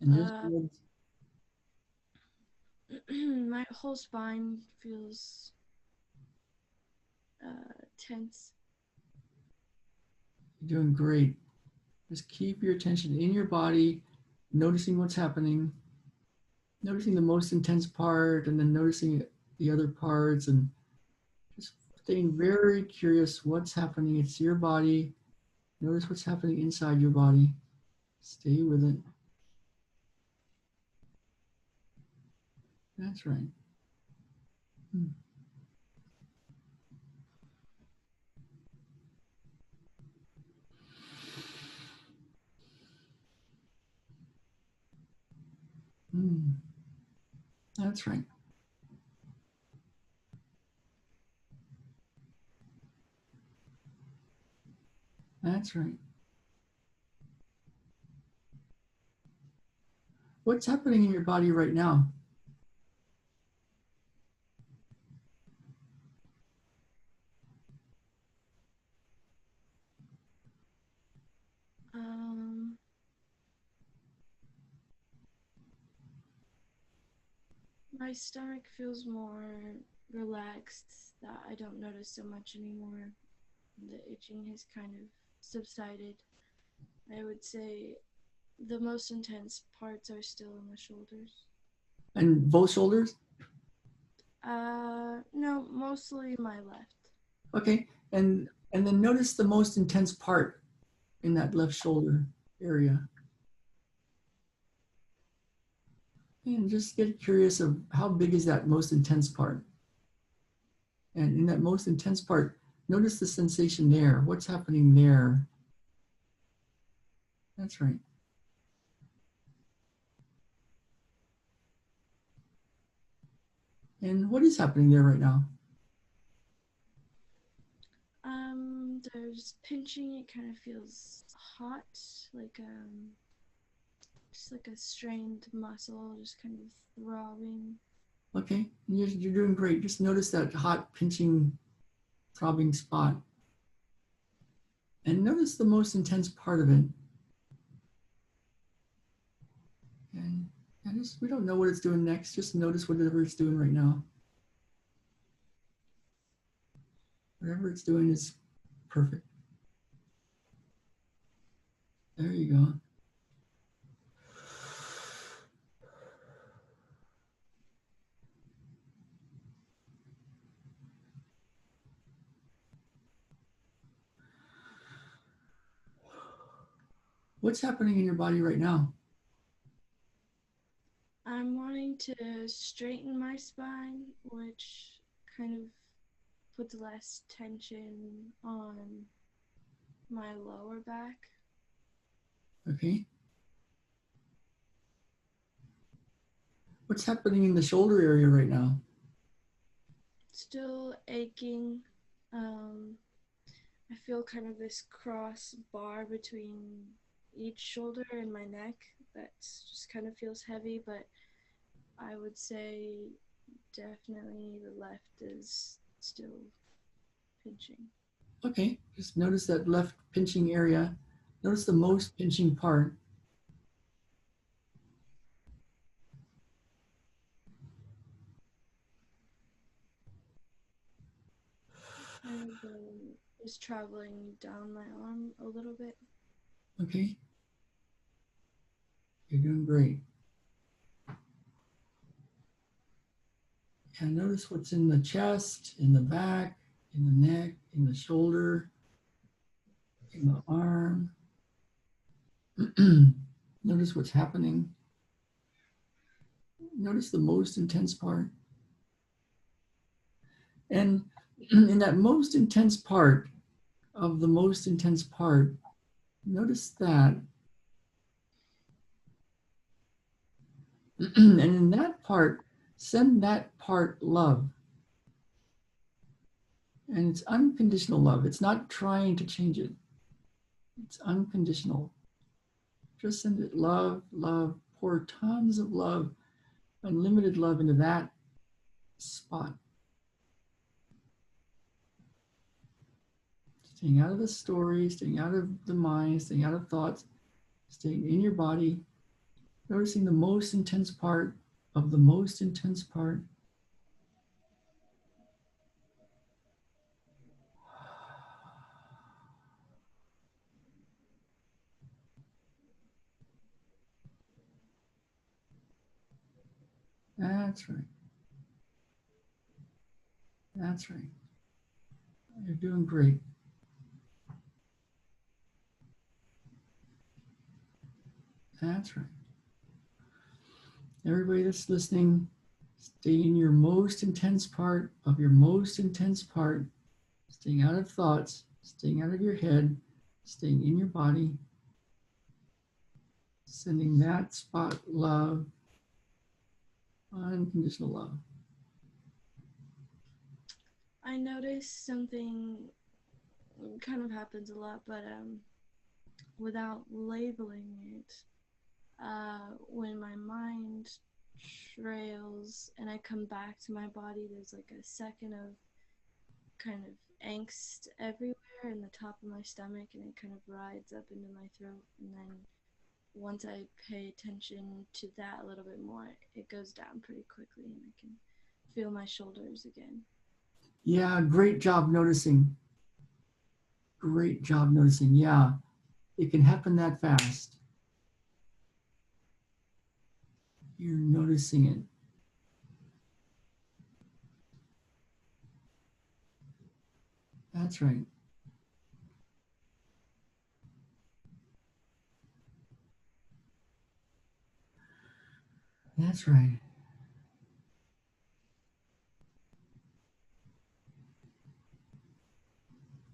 And just My whole spine feels tense. you're doing great. Just keep your attention in your body, noticing what's happening, noticing the most intense part, and then noticing the other parts, and just staying very curious what's happening. It's your body. Notice what's happening inside your body. Stay with it. That's right. That's right. That's right. What's happening in your body right now? My stomach feels more relaxed, that I don't notice so much anymore. The itching has kind of subsided. I would say the most intense parts are still in the shoulders. And both shoulders? No, mostly my left. Okay. And then notice the most intense part in that left shoulder area. And just get curious of how big is that most intense part. And in that most intense part, notice the sensation there. What's happening there? That's right. And what is happening there right now? There's pinching. It kind of feels hot, like just like a strained muscle, just kind of throbbing. Okay, you're doing great. Just notice that hot, pinching, throbbing spot. And notice the most intense part of it. And we don't know what it's doing next. Just notice whatever it's doing right now. Whatever it's doing is perfect. There you go. What's happening in your body right now? I'm wanting to straighten my spine, which kind of puts less tension on my lower back. Okay. What's happening in the shoulder area right now? Still aching. I feel kind of this cross bar between each shoulder and my neck that just kind of feels heavy, but I would say definitely the left is still pinching. Okay, just notice that left pinching area. Notice the most pinching part. Kind of is traveling down my arm a little bit. Okay. You're doing great. And notice what's in the chest, in the back, in the neck, in the shoulder, in the arm. Notice what's happening. Notice the most intense part. And in that most intense part of the most intense part, notice that. And in that part, send that part love. And it's unconditional love. It's not trying to change it. It's unconditional. Just send it love, love, pour tons of love, unlimited love into that spot. Staying out of the story, staying out of the mind, staying out of thoughts, staying in your body, noticing the most intense part of the most intense part. That's right. That's right. You're doing great. That's right. Everybody that's listening, stay in your most intense part of your most intense part, staying out of thoughts, staying out of your head, staying in your body, sending that spot love, unconditional love. I noticed something kind of happens a lot, but without labeling it, when my mind trails and I come back to my body, there's like a second of kind of angst everywhere in the top of my stomach, and it kind of rides up into my throat. And then once I pay attention to that a little bit more, it goes down pretty quickly, and I can feel my shoulders again. Yeah, great job noticing. Great job noticing. Yeah, it can happen that fast. You're noticing it. That's right. That's right.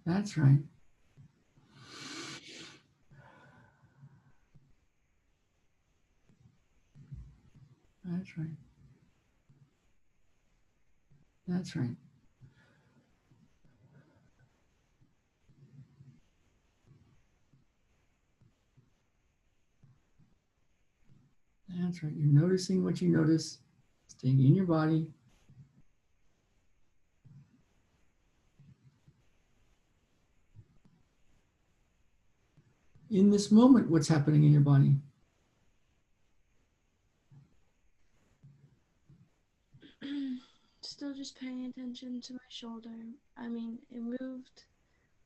That's right. That's right. That's right. That's right. You're noticing what you notice, staying in your body. In this moment, what's happening in your body? Still just paying attention to my shoulder. I mean, it moved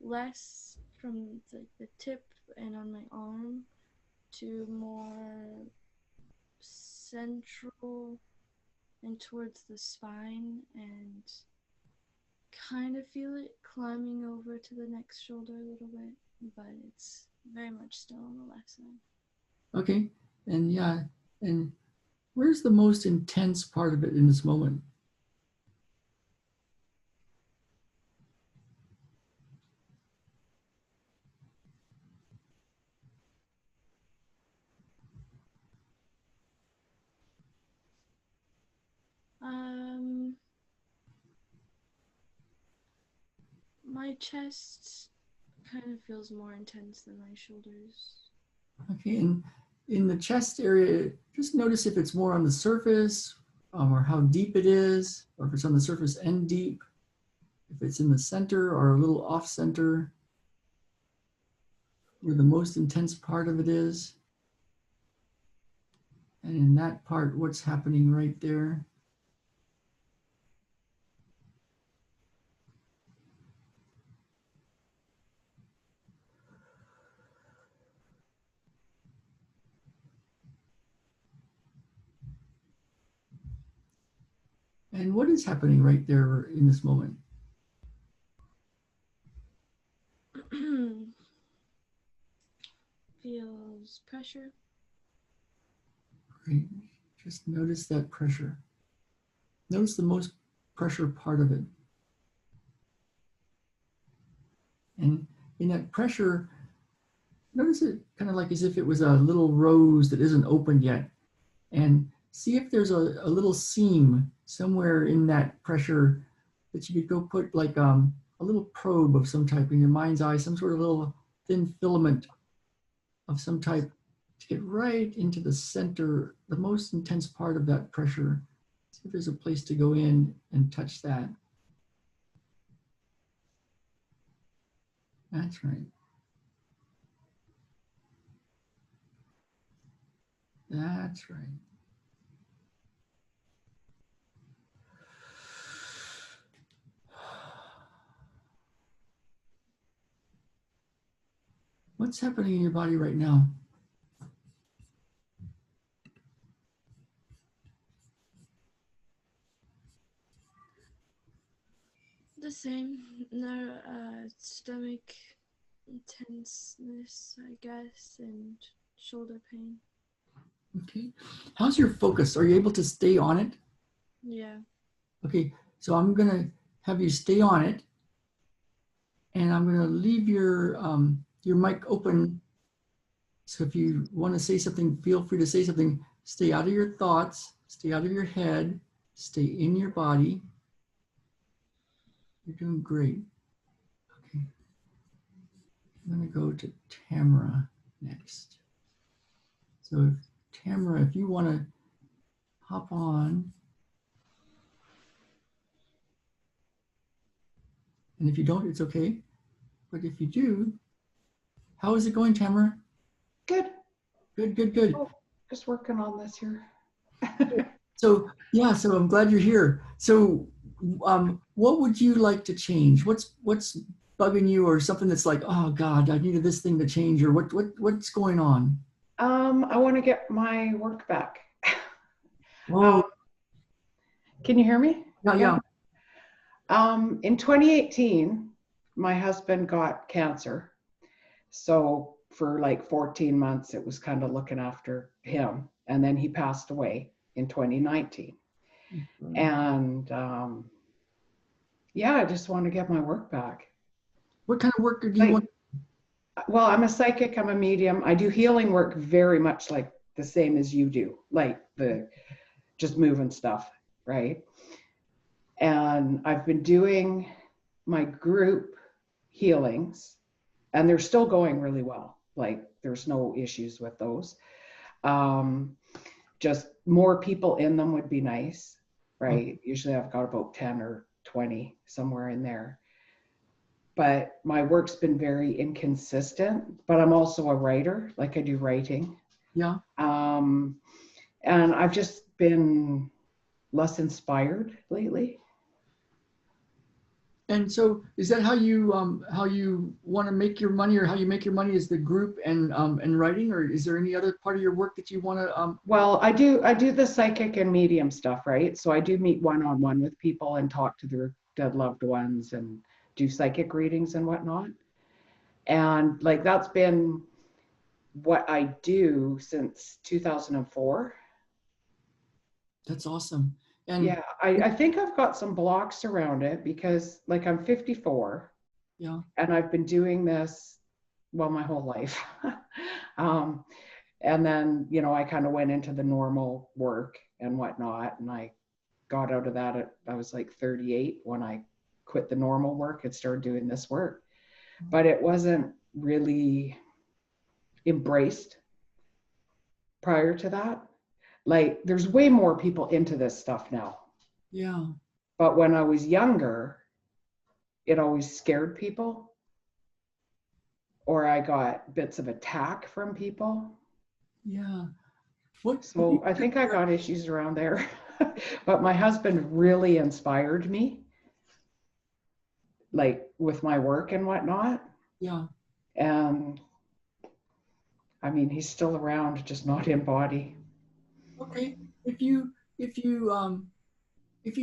less from the tip and on my arm to more central and towards the spine, and kind of feel it climbing over to the next shoulder a little bit, but it's very much still on the left side. Okay. And yeah, and where's the most intense part of it in this moment? Um, my chest kind of feels more intense than my shoulders. Okay. And in the chest area, just notice if it's more on the surface or how deep it is, or if it's on the surface and deep, if it's in the center or a little off center, where the most intense part of it is. And in that part, what's happening right there? And what is happening right there in this moment? Feels pressure. Great. Just notice that pressure. Notice the most pressure part of it. And in that pressure, notice it kind of like as if it was a little rose that isn't opened yet. And see if there's a little seam somewhere in that pressure that you could go put like a little probe of some type in your mind's eye, some sort of little thin filament of some type to get right into the center, the most intense part of that pressure. See if there's a place to go in and touch that. That's right. That's right. What's happening in your body right now? The same. No, stomach tenseness, I guess, and shoulder pain. Okay. How's your focus? Are you able to stay on it? Yeah. Okay. So I'm going to have you stay on it. And I'm going to leave your mic open. So if you want to say something, feel free to say something. Stay out of your thoughts. Stay out of your head. Stay in your body. You're doing great. Okay. I'm going to go to Tamara next. So Tamara, if you want to hop on. And if you don't, it's okay. But if you do, how is it going, Tamara? Good. Good, good, good. Oh, just working on this here. So yeah, so I'm glad you're here. So what would you like to change? What's bugging you, or something that's like, oh God, I needed this thing to change, or what's going on? I want to get my work back. Oh, Can you hear me? yeah. In 2018, my husband got cancer. So for like 14 months, it was kind of looking after him. And then he passed away in 2019. And yeah, I just want to get my work back. What kind of work do you want? Well, I'm a psychic, I'm a medium. I do healing work very much like the same as you do, like the just moving stuff, right? And I've been doing my group healings, and they're still going really well. Like there's no issues with those. Just more people in them would be nice, right? Usually I've got about 10 or 20, somewhere in there. But my work's been very inconsistent, but I'm also a writer, like I do writing. Yeah. And I've just been less inspired lately. And so is that how you want to make your money, or how you make your money is the group and writing, or is there any other part of your work that you want to Well, I do the psychic and medium stuff, right? So I do meet one-on-one with people and talk to their dead loved ones and do psychic readings and whatnot. And like that's been what I do since 2004. That's awesome. And yeah, I think I've got some blocks around it because like I'm 54. Yeah. And I've been doing this, well, my whole life. And then, you know, I kind of went into the normal work and whatnot. And I got out of that I was like 38 when I quit the normal work and started doing this work. But it wasn't really embraced prior to that. Like there's way more people into this stuff now. Yeah. But when I was younger, it always scared people, or I got bits of attack from people. Yeah. So I think I got issues around there. But my husband really inspired me, like with my work and whatnot. Yeah. And I mean, he's still around, just not in body. Okay. If you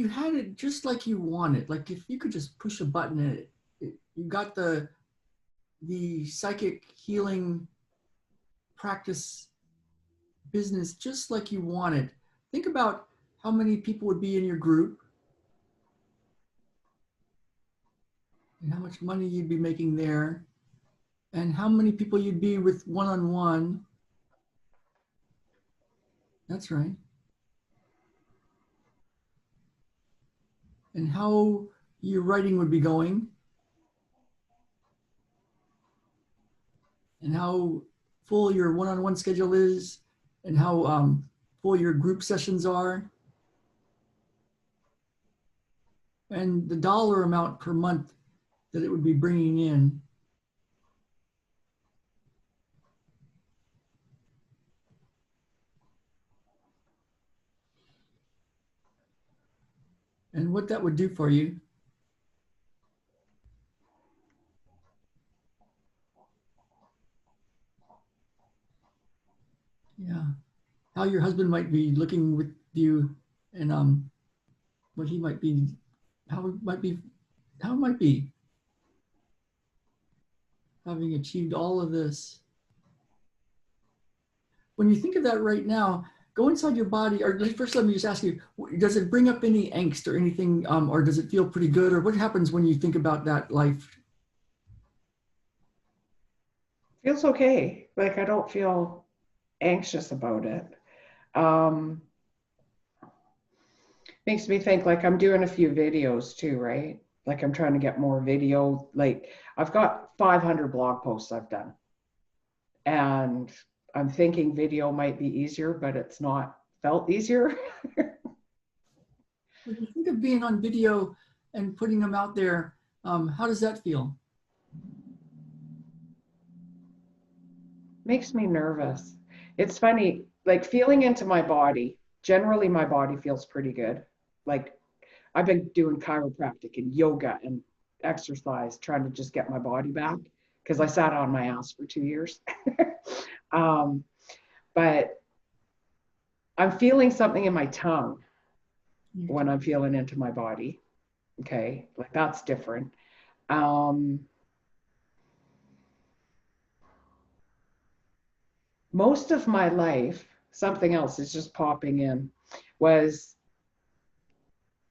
had it just like you wanted, like if you could just push a button and you got the psychic healing practice business just like you wanted, think about how many people would be in your group and how much money you'd be making there, and how many people you'd be with one-on-one. That's right. And how your writing would be going. and how full your one-on-one schedule is and how full your group sessions are. And the dollar amount per month that it would be bringing in. And what that would do for you. Yeah. How your husband might be looking with you, and what he might be, how it might be, having achieved all of this. When you think of that right now, go inside your body, or first let me just ask you, does it bring up any angst or anything, or does it feel pretty good, or what happens when you think about that life? Feels okay. Like I don't feel anxious about it. Makes me think like I'm doing a few videos too, right? Like I'm trying to get more video. Like I've got 500 blog posts I've done. And I'm thinking video might be easier, but it's not felt easier. When you think of being on video and putting them out there, how does that feel? Makes me nervous. It's funny, like feeling into my body. Generally, my body feels pretty good. Like I've been doing chiropractic and yoga and exercise, trying to just get my body back because I sat on my ass for 2 years. But I'm feeling something in my tongue when I'm feeling into my body. Okay, like that's different. Most of my life, something else is just popping in, was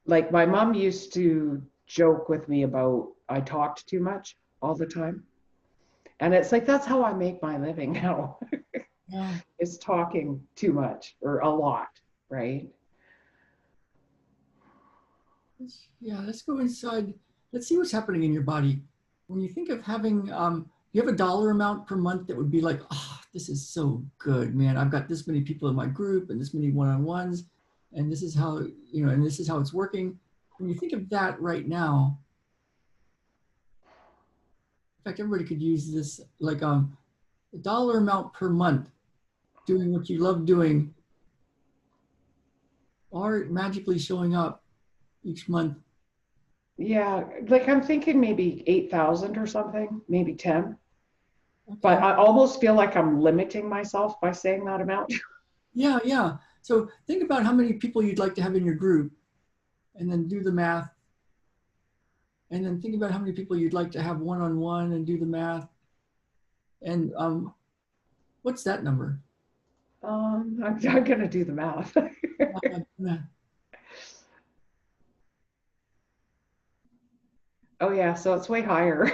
like my mom used to joke with me about I talked too much all the time. And it's like, that's how I make my living now. Yeah. Is talking too much or a lot, right? Yeah, let's go inside. Let's see what's happening in your body. When you think of having, you have a dollar amount per month that would be like, oh, this is so good, man. I've got this many people in my group and this many one-on-ones, and this is how, and this is how it's working. When you think of that right now, in fact, everybody could use this, like a dollar amount per month, doing what you love doing, or magically showing up each month. Yeah, like I'm thinking maybe 8,000 or something, maybe 10. Okay. But I almost feel like I'm limiting myself by saying that amount. Yeah, yeah. So think about how many people you'd like to have in your group, and then do the math. And then think about how many people you'd like to have one-on-one, and do the math. And what's that number? I'm going to do the math. Oh yeah, so it's way higher.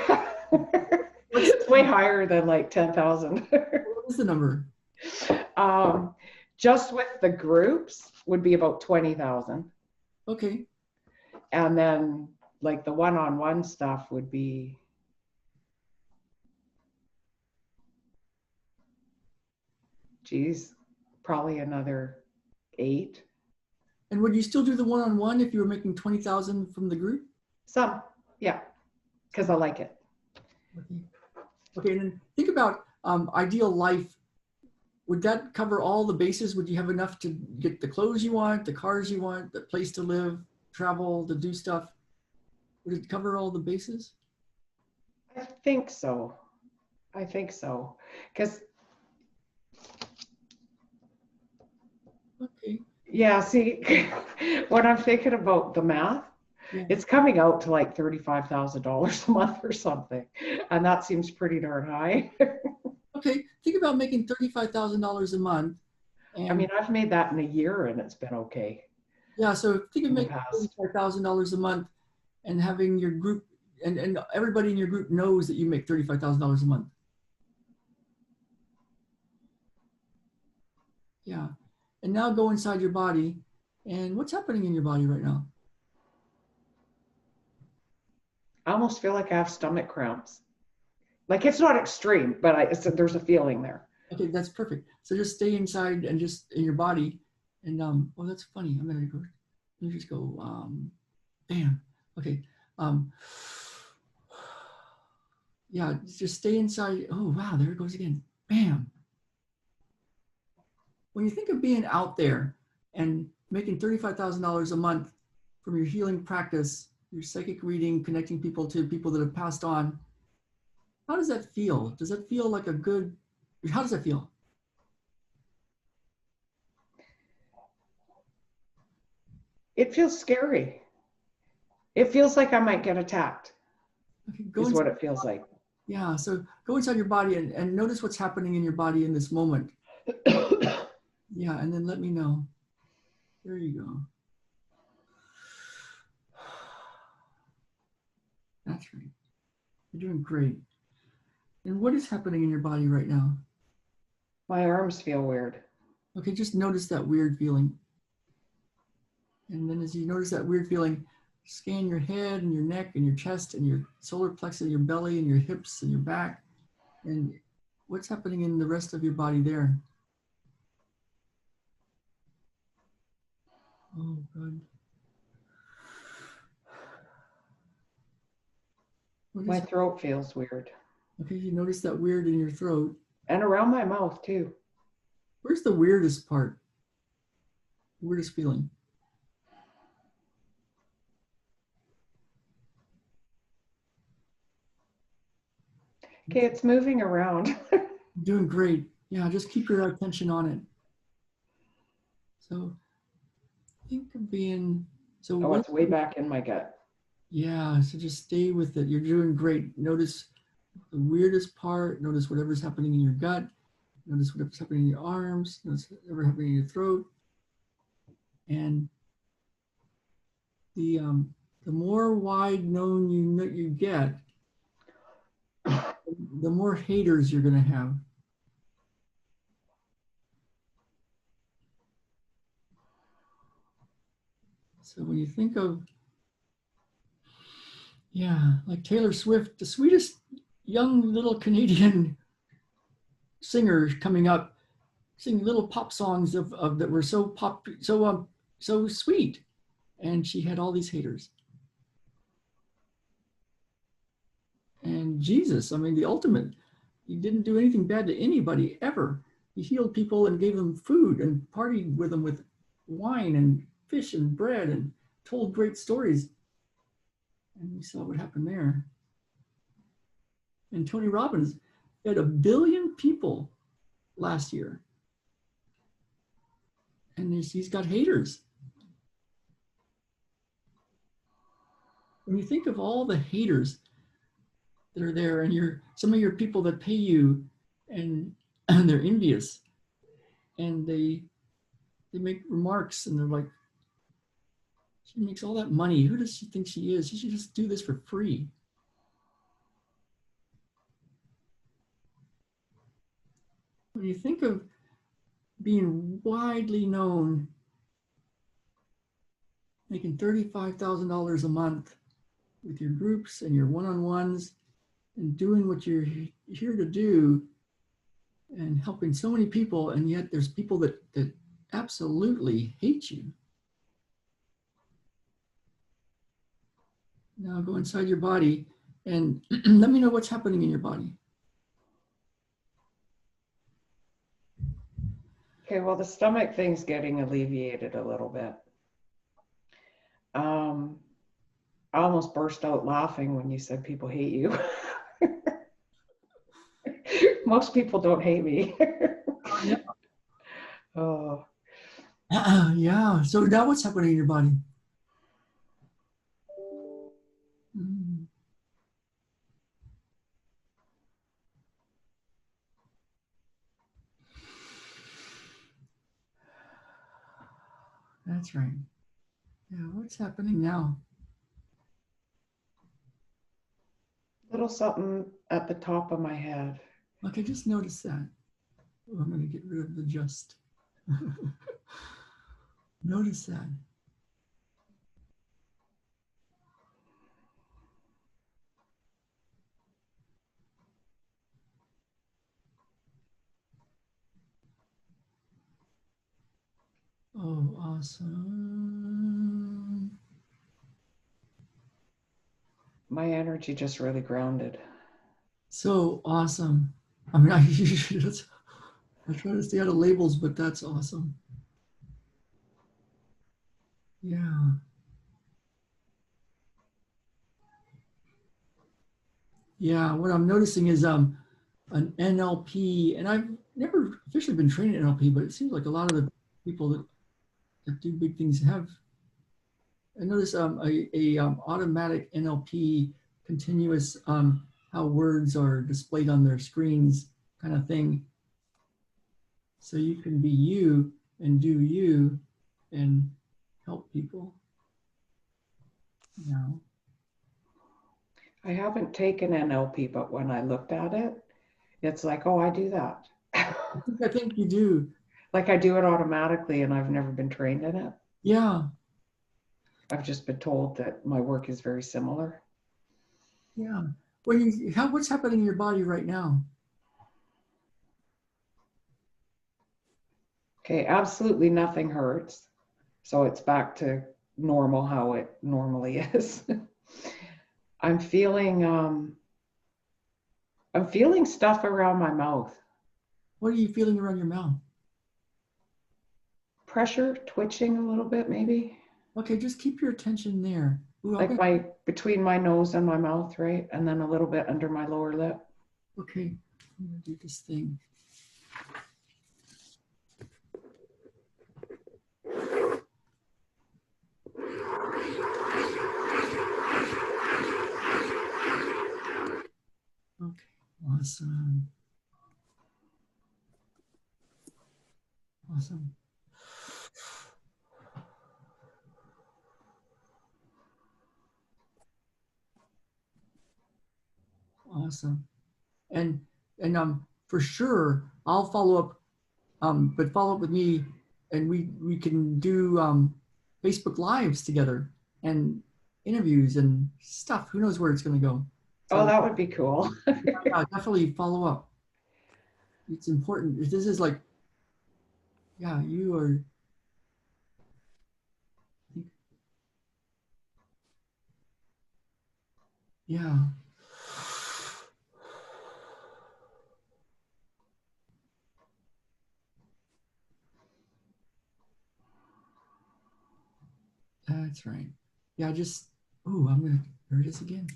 It's way higher than like 10,000. What is the number? Just with the groups would be about 20,000. Okay. And then like the one-on-one stuff would be, geez, probably another 8. And would you still do the one-on-one if you were making 20,000 from the group? Some, yeah, because I like it. Okay. Okay, and then think about ideal life. Would that cover all the bases? Would you have enough to get the clothes you want, the cars you want, the place to live, travel, to do stuff? Would it cover all the bases? I think so. I think so. Because, okay. Yeah, see, when I'm thinking about the math, Yeah. it's coming out to like $35,000 a month or something. And that seems pretty darn high. Okay, think about making $35,000 a month. And I mean, I've made that in a year and it's been okay. yeah, so think of In the making past. $35,000 a month and having your group, and everybody in your group knows that you make $35,000 a month. Yeah. And now go inside your body. And what's happening in your body right now? I almost feel like I have stomach cramps. Like it's not extreme, but there's a feeling there. Okay, that's perfect. So just stay inside and just in your body. And oh, that's funny. I'm gonna go. Let me just go. Bam. Okay. Yeah, just stay inside. Oh wow, there it goes again. Bam. When you think of being out there and making $35,000 a month from your healing practice, your psychic reading, connecting people to people that have passed on, how does that feel? Does that feel like a good? How does that feel? It feels scary. It feels like I might get attacked. Okay, Is what it feels like. Yeah, so go inside your body and notice what's happening in your body in this moment. Yeah, and then let me know. There you go. That's right. You're doing great. And what is happening in your body right now? My arms feel weird. Okay, just notice that weird feeling. And then as you notice that weird feeling, scan your head and your neck and your chest and your solar plexus, your belly and your hips and your back. And what's happening in the rest of your body there? Oh, good. My throat feels weird. Okay, you notice that weird in your throat. And around my mouth too. Where's the weirdest part? Weirdest feeling? Okay, it's moving around. Doing great. Yeah, just keep your attention on it. So think of being, so Oh, it's way back in my gut. Yeah, so just stay with it. You're doing great. Notice the weirdest part. Notice whatever's happening in your gut. Notice whatever's happening in your arms. Notice whatever's happening in your throat. And the more wide known you get, the more haters you're going to have. So when you think of, yeah, like Taylor Swift, the sweetest young little Canadian singer coming up, singing little pop songs of that were so pop, so sweet, and she had all these haters. And Jesus, I mean, the ultimate, he didn't do anything bad to anybody ever. He healed people and gave them food and partied with them with wine and fish and bread and told great stories. And we saw what happened there. And Tony Robbins had 1 billion people last year. And he's got haters. When you think of all the haters that are there and some of your people that pay you and they're envious and they make remarks and they're like, she makes all that money. Who does she think she is? She should just do this for free. When you think of being widely known, making $35,000 a month with your groups and your one-on-ones and doing what you're here to do and helping so many people, and yet there's people that absolutely hate you. Now go inside your body and let me know what's happening in your body. Okay, well, the stomach thing's getting alleviated a little bit. I almost burst out laughing when you said people hate you. Most people don't hate me. Yeah. Oh. Yeah. So now what's happening in your body? That's right. Yeah, what's happening now? Little something at the top of my head. Okay, just notice that. Oh, I'm going to get rid of the just. Notice that. Oh, awesome. My energy just really grounded. So awesome. I mean, I try to stay out of labels, but that's awesome. Yeah. Yeah. What I'm noticing is an NLP, and I've never officially been trained in NLP, but it seems like a lot of the people that do big things have. I notice a automatic NLP continuous how words are displayed on their screens kind of thing. So you can be you and do you and help people. You know. I haven't taken NLP, but when I looked at it, it's like, oh, I do that. I think you do. Like I do it automatically and I've never been trained in it. Yeah. I've just been told that my work is very similar. Yeah. What's happening in your body right now? Okay, absolutely nothing hurts. So it's back to normal, how it normally is. I'm feeling stuff around my mouth. What are you feeling around your mouth? Pressure, twitching a little bit maybe. Okay, just keep your attention there. Ooh, Like between my nose and my mouth, right? And then a little bit under my lower lip. Okay, I'm gonna do this thing. Okay, awesome. Awesome. Awesome. And for sure I'll follow up, but follow up with me and we can do Facebook Lives together and interviews and stuff. Who knows where it's gonna go. Oh, So that would be cool. yeah, definitely follow up. It's important. This is like, yeah, you are. Yeah. That's right. Yeah, just, oh, there it is again.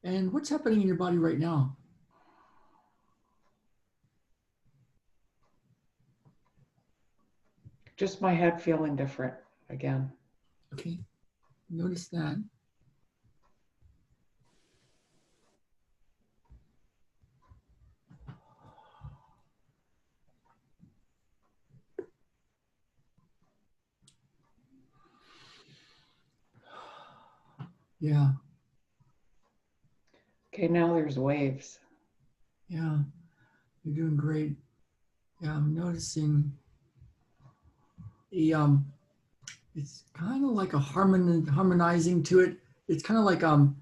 And what's happening in your body right now? Just my head feeling different again. Okay, notice that. Yeah, Okay, now there's waves. yeah, you're doing great. Yeah, I'm noticing the it's kind of like a harmonizing to it. It's kind of like um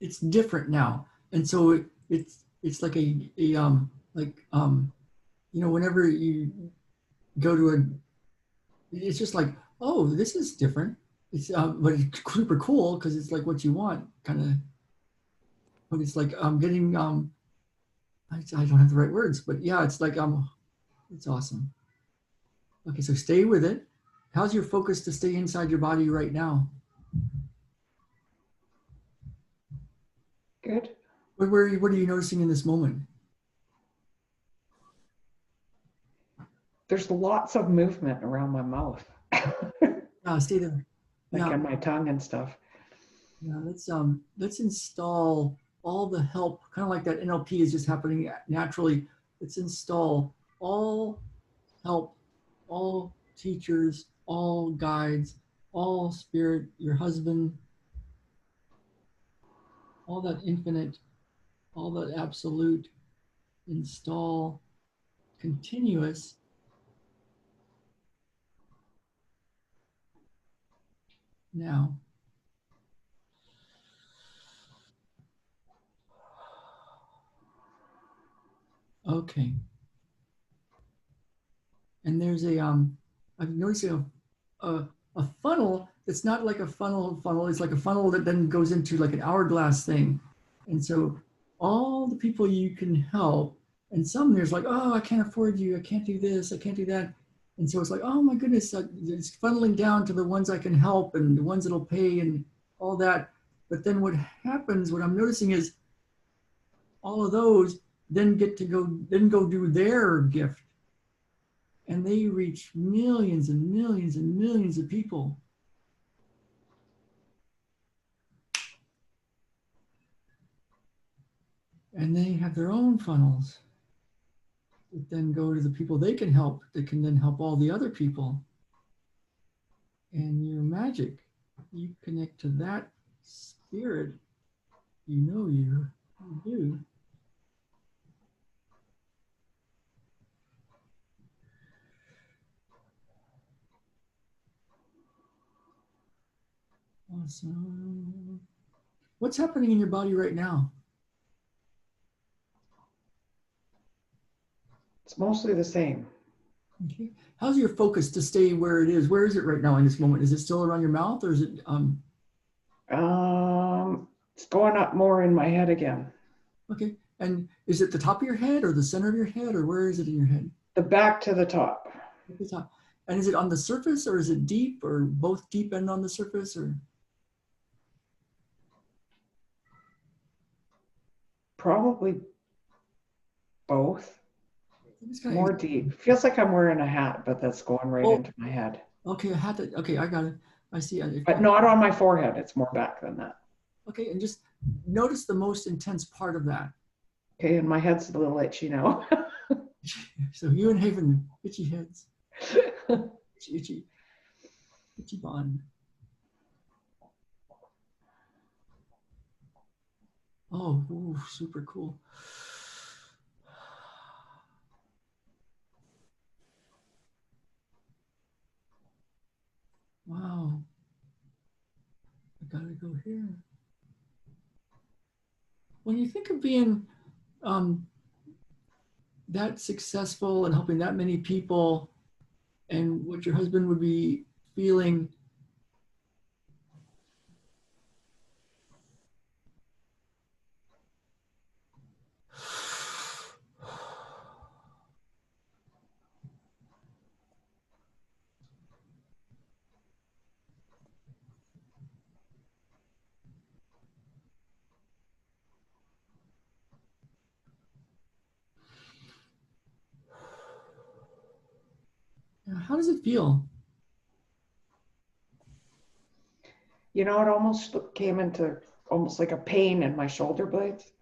it's different now. And so it's like a like whenever you go to it's just like, oh, this is different. It's but it's super cool because it's like what you want, kind of. But it's like getting I don't have the right words, but yeah, it's like it's awesome. Okay, so stay with it. How's your focus to stay inside your body right now? Good. What are you noticing in this moment? There's lots of movement around my mouth. Stay there. Like Yeah, on my tongue and stuff. yeah. Let's install all the help, kind of like that NLP is just happening naturally. Let's install all help, all teachers, all guides, all spirit, your husband, all that infinite, all that absolute, install continuous now. Okay. And there's I'm noticing a funnel that's not like a funnel. It's like a funnel that then goes into like an hourglass thing. And so all the people you can help, and some there's like, oh, I can't afford you. I can't do this. I can't do that. And so it's like, oh my goodness, it's funneling down to the ones I can help and the ones that'll pay and all that. But then what happens, what I'm noticing is all of those then get to go do their gift. And they reach millions and millions and millions of people. And they have their own funnels that then go to the people they can help, that can then help all the other people. And you're magic. You connect to that spirit, you do. Awesome. What's happening in your body right now? It's mostly the same. Okay. How's your focus to stay where it is? Where is it right now in this moment? Is it still around your mouth, or is it It's going up more in my head again. okay. And is it the top of your head or the center of your head, or where is it in your head? The back to the top. At the top. And is it on the surface, or is it deep, or both deep and on the surface, or? Probably both. Kinda More deep. Feels like I'm wearing a hat, but that's going right into my head. Okay, I had to. Okay, I got it. I see. But not on my forehead. It's more back than that. Okay, and just notice the most intense part of that. Okay, and my head's a little itchy now. So you and Haven, itchy heads, itchy bond. Oh, ooh, super cool. Wow. I gotta go here. When you think of being that successful and helping that many people, and what your husband would be feeling, how does it feel? You know, it almost came into almost like a pain in my shoulder blades.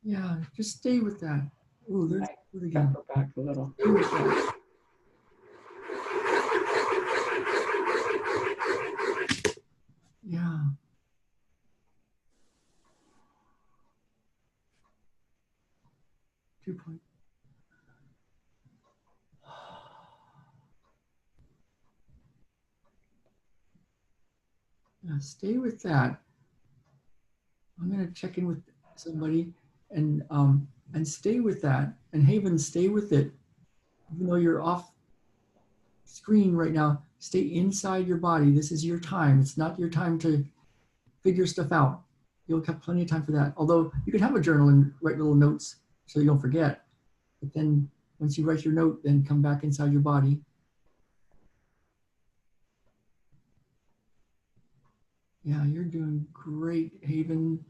Yeah, just stay with that. Oh, there's it again. Go back a little. Stay with that. Yeah. Point. Yeah, stay with that. I'm gonna check in with somebody and stay with that. And Haven, stay with it. Even though you're off screen right now, stay inside your body. This is your time. It's not your time to figure stuff out. You'll have plenty of time for that. Although you can have a journal and write little notes so you don't forget. But then once you write your note, then come back inside your body. Yeah, you're doing great, Haven.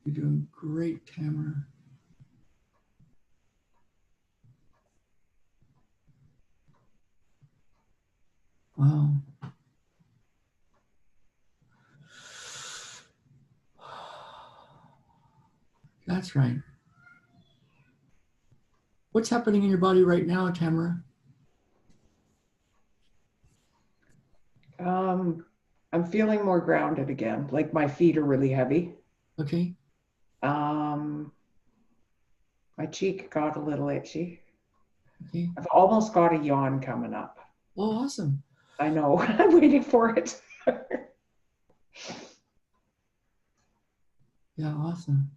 You're doing great, Tamara. Wow. That's right. What's happening in your body right now, Tamara? I'm feeling more grounded again. Like my feet are really heavy. Okay. My cheek got a little itchy. Okay. I've almost got a yawn coming up. Oh, awesome. I know. I'm waiting for it. Yeah, awesome.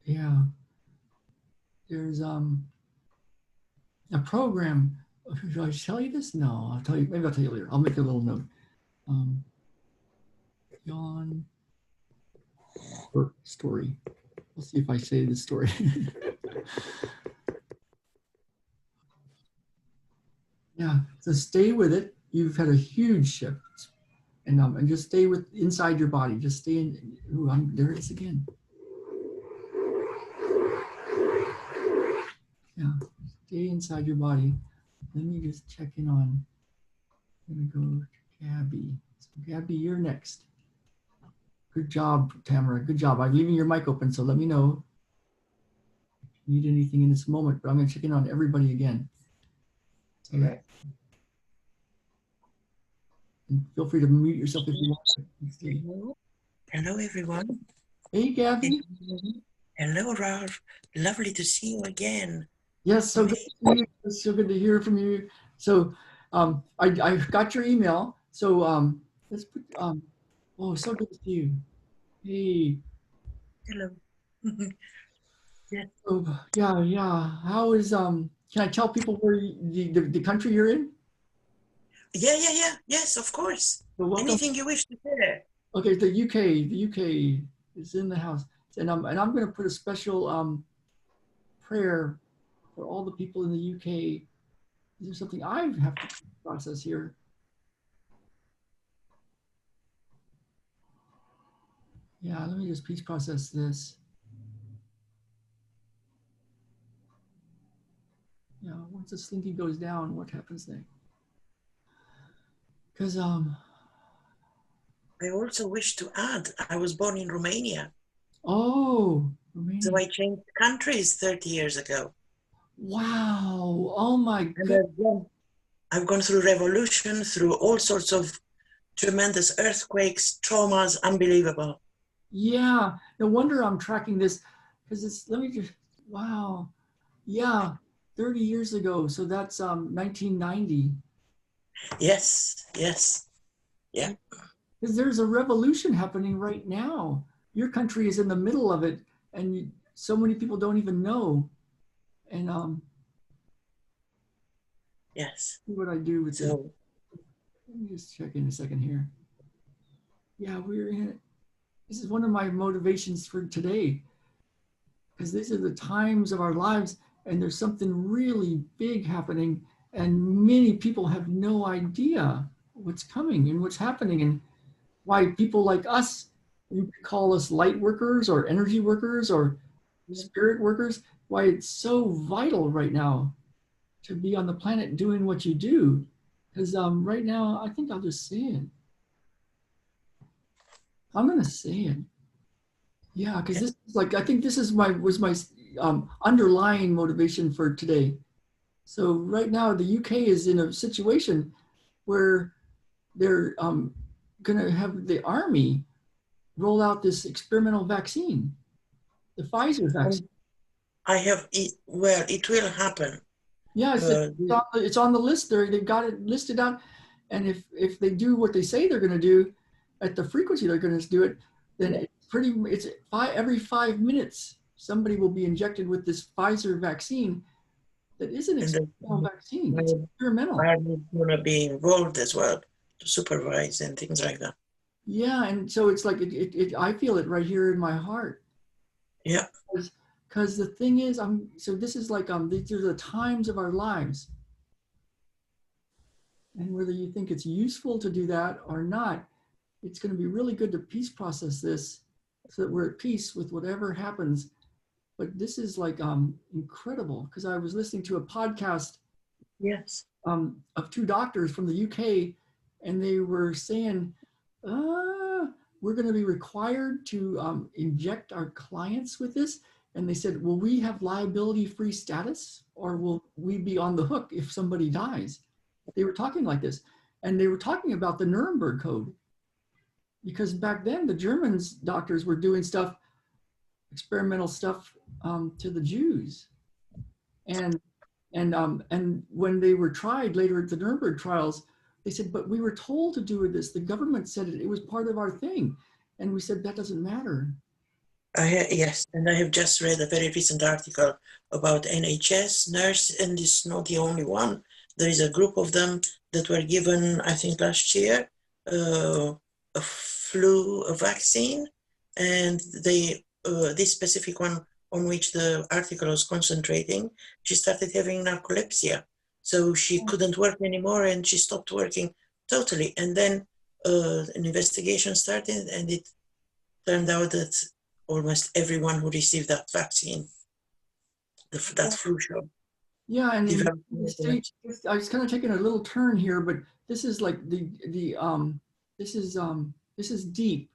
Yeah, there's a program. Should I tell you this? No, I'll tell you. Maybe I'll tell you later. I'll make a little note. Yawn story. We'll see if I say the story. Yeah, so stay with it. You've had a huge shift, and just stay with inside your body. Just stay in. Ooh, there it is again. Yeah, stay inside your body. Let me just check in on. I'm gonna go to Gabby. So Gabby, you're next. Good job, Tamara. Good job. I'm leaving your mic open, so let me know if you need anything in this moment. But I'm gonna check in on everybody again. So Okay. and feel free to mute yourself if you want. Hello. Hello, everyone. Hey, Gabby. Hello, Ralph. Lovely to see you again. Yes, so good to see you. It's so good to hear from you. So I got your email. So let's put oh, so good to see you. Hey. Hello. Yes. Oh, yeah. How is can I tell people where the country you're in? Yeah. Yes, of course. So welcome. Anything you wish to share. Okay, the UK is in the house. And I'm gonna put a special prayer for all the people in the UK. Is there something I have to process here? Yeah, let me just peace process this. Yeah, once the slinky goes down, what happens next? Because I also wish to add, I was born in Romania. oh, Romania. So I changed countries 30 years ago. Wow. Oh my And God. I've gone through revolution, through all sorts of tremendous earthquakes, traumas, unbelievable. Yeah. No wonder I'm tracking this because it's, let me just, wow. Yeah. 30 years ago. So that's 1990. Yes. Yeah. Because there's a revolution happening right now. Your country is in the middle of it, and so many people don't even know. And Yes. see what I do with this. So Let me just check in a second here. Yeah, we're in it. This is one of my motivations for today, because these are the times of our lives, and there's something really big happening, and many people have no idea what's coming and what's happening, and why people like us, you could call us light workers or energy workers or spirit workers, why it's so vital right now to be on the planet doing what you do. Because right now, I think I'll just say it. I'm gonna say it. Yeah, because this is like, I think this is was my underlying motivation for today. So right now, the UK is in a situation where they're gonna have the army roll out this experimental vaccine, the Pfizer vaccine. I have it. Well, it will happen. Yeah, it's on the list there. They've got it listed out. And if they do what they say they're going to do at the frequency they're going to do it, then it's every 5 minutes, somebody will be injected with this Pfizer vaccine that is an experimental vaccine. It's experimental. Army is going to be involved as well to supervise and things like that. Yeah, and so it's like, I feel it right here in my heart. Yeah. Because the thing is, so this is like, these are the times of our lives. And whether you think it's useful to do that or not, it's going to be really good to peace process this so that we're at peace with whatever happens. But this is like incredible, because I was listening to a podcast of two doctors from the UK, and they were saying, we're going to be required to inject our clients with this. And they said, will we have liability-free status, or will we be on the hook if somebody dies? They were talking like this. And they were talking about the Nuremberg Code. Because back then, the Germans doctors were doing stuff, experimental stuff to the Jews. And And when they were tried later at the Nuremberg trials, they said, but we were told to do this. The government said it was part of our thing. And we said, that doesn't matter. Yes, and I have just read a very recent article about NHS nurse, and it's not the only one. There is a group of them that were given, I think last year, a flu vaccine, and they this specific one on which the article was concentrating, she started having narcolepsia, so she couldn't work anymore, and she stopped working totally. And then an investigation started, and it turned out that almost everyone who received that vaccine, that flu shot. Yeah, and in developed the States, I was kind of taking a little turn here, but this is like this is deep.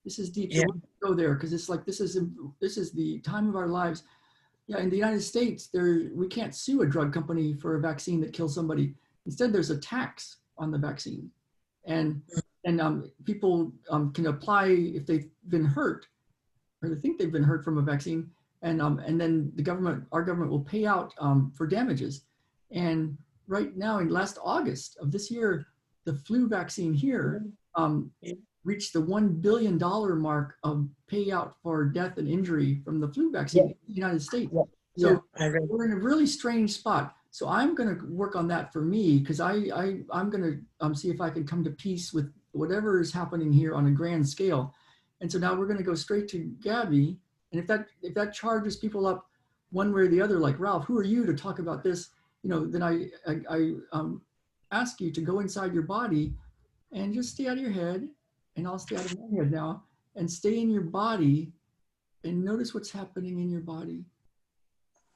This is deep. So Yeah. we'll go there because it's like this is the time of our lives. Yeah, in the United States, we can't sue a drug company for a vaccine that kills somebody. Instead, there's a tax on the vaccine, and people can apply if they've been hurt or they think they've been hurt from a vaccine, and then our government will pay out for damages. And right now, in last August of this year, the flu vaccine here reached the $1 billion mark of payout for death and injury from the flu vaccine in the United States. So we're in a really strange spot. So I'm going to work on that for me, because I'm going to see if I can come to peace with whatever is happening here on a grand scale. And so now we're going to go straight to Gabby. And if that charges people up one way or the other, like, Ralph, who are you to talk about this? Then I ask you to go inside your body and just stay out of your head, and I'll stay out of my head now, and stay in your body and notice what's happening in your body.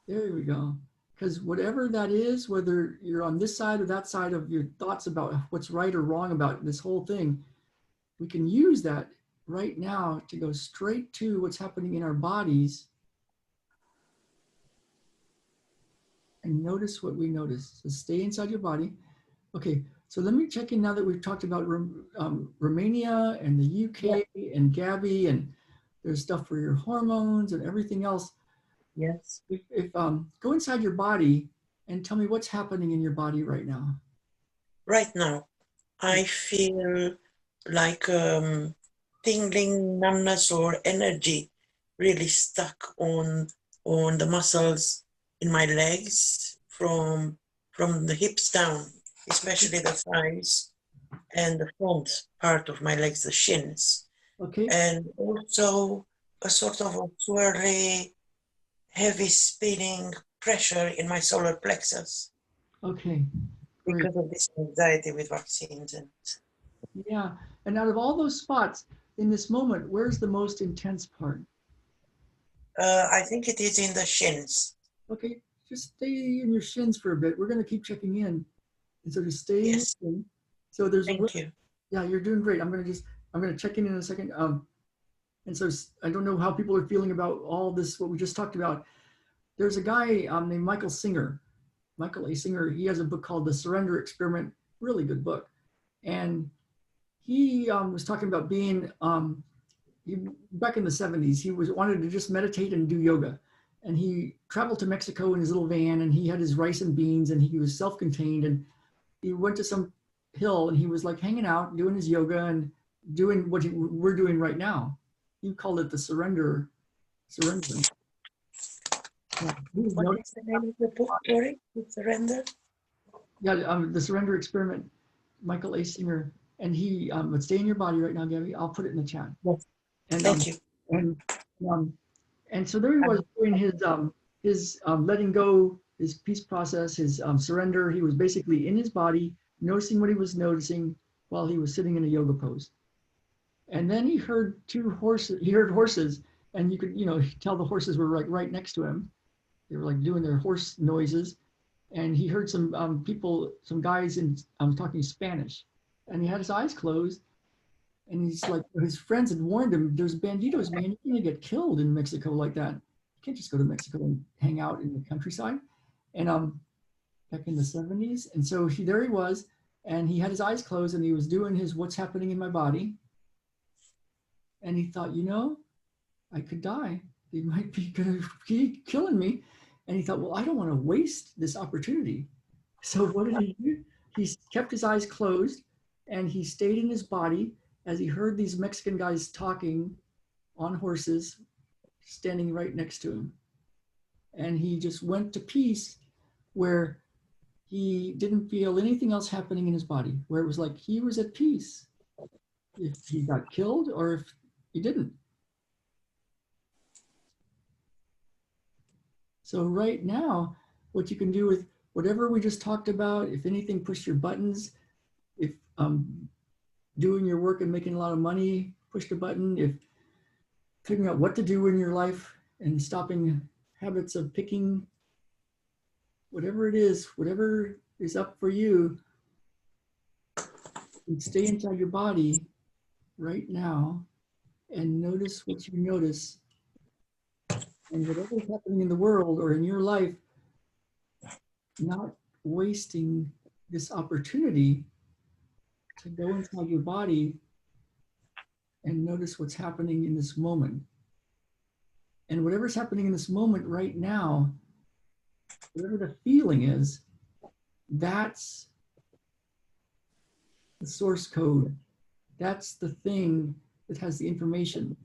There we go. Because whatever that is, whether you're on this side or that side of your thoughts about what's right or wrong about this whole thing, we can use that right now to go straight to what's happening in our bodies and notice what we notice. So stay inside your body. Okay, so let me check in now that we've talked about Romania and the UK and Gabby, and there's stuff for your hormones and everything else. Yes. If go inside your body and tell me what's happening in your body right now. Right now, I feel like tingling, numbness, or energy really stuck on the muscles in my legs from the hips down, especially the thighs and the front part of my legs, the shins. Okay. And also a sort of a swirly, heavy spinning pressure in my solar plexus. Okay. Great. Because of this anxiety with vaccines. And yeah, and out of all those spots in this moment, where's the most intense part? I think it is in the shins. Okay, just stay in your shins for a bit. We're going to keep checking in. And so just stay in your shin. So there's Thank you. Yeah, you're doing great. I'm going to check in a second. And so I don't know how people are feeling about all this, what we just talked about. There's a guy named Michael Singer. Michael A. Singer, he has a book called The Surrender Experiment, really good book. And he was talking about being, back in the 70s, he wanted to just meditate and do yoga. And he traveled to Mexico in his little van, and he had his rice and beans, and he was self-contained, and he went to some hill, and he was like hanging out, doing his yoga and doing what we're doing right now. He called it the surrender. Yeah, what is the name of the book, Corey? The Surrender? Yeah, The Surrender Experiment, Michael A. Singer. And he would stay in your body right now, Gabby. I'll put it in the chat. Yes. And, Thank you. And so there he was doing his letting go, his peace process, his surrender. He was basically in his body, noticing what he was noticing while he was sitting in a yoga pose. And then he heard horses, and you could, tell the horses were like right next to him. They were like doing their horse noises. And he heard some people, some guys talking Spanish, and he had his eyes closed. And he's like, his friends had warned him, there's banditos, man, you're gonna get killed in Mexico like that. You can't just go to Mexico and hang out in the countryside. And back in the 70s. And so there he was, and he had his eyes closed, and he was doing his what's happening in my body. And he thought, I could die. They might be gonna keep killing me. And he thought, well, I don't want to waste this opportunity. So what did he do? He kept his eyes closed and he stayed in his body as he heard these Mexican guys talking on horses, standing right next to him. And he just went to peace where he didn't feel anything else happening in his body, where it was like he was at peace if he got killed or if he didn't. So right now, what you can do with whatever we just talked about, if anything, push your buttons. If doing your work and making a lot of money, push the button. If figuring out what to do in your life and stopping habits of picking, whatever it is, whatever is up for you, and stay inside your body right now and notice what you notice. And whatever's happening in the world or in your life, not wasting this opportunity to go inside your body and notice what's happening in this moment. And whatever's happening in this moment right now, whatever the feeling is, that's the source code. That's the thing that has the information.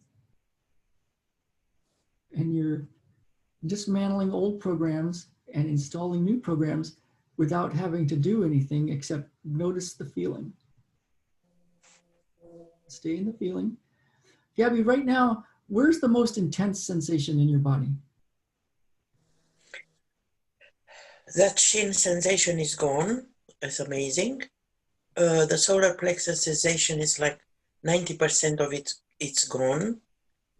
And you're dismantling old programs and installing new programs without having to do anything except notice the feeling. Stay in the feeling. Gabby, right now, where's the most intense sensation in your body? That shin sensation is gone. It's amazing. The solar plexus sensation is like 90% of it, it's gone.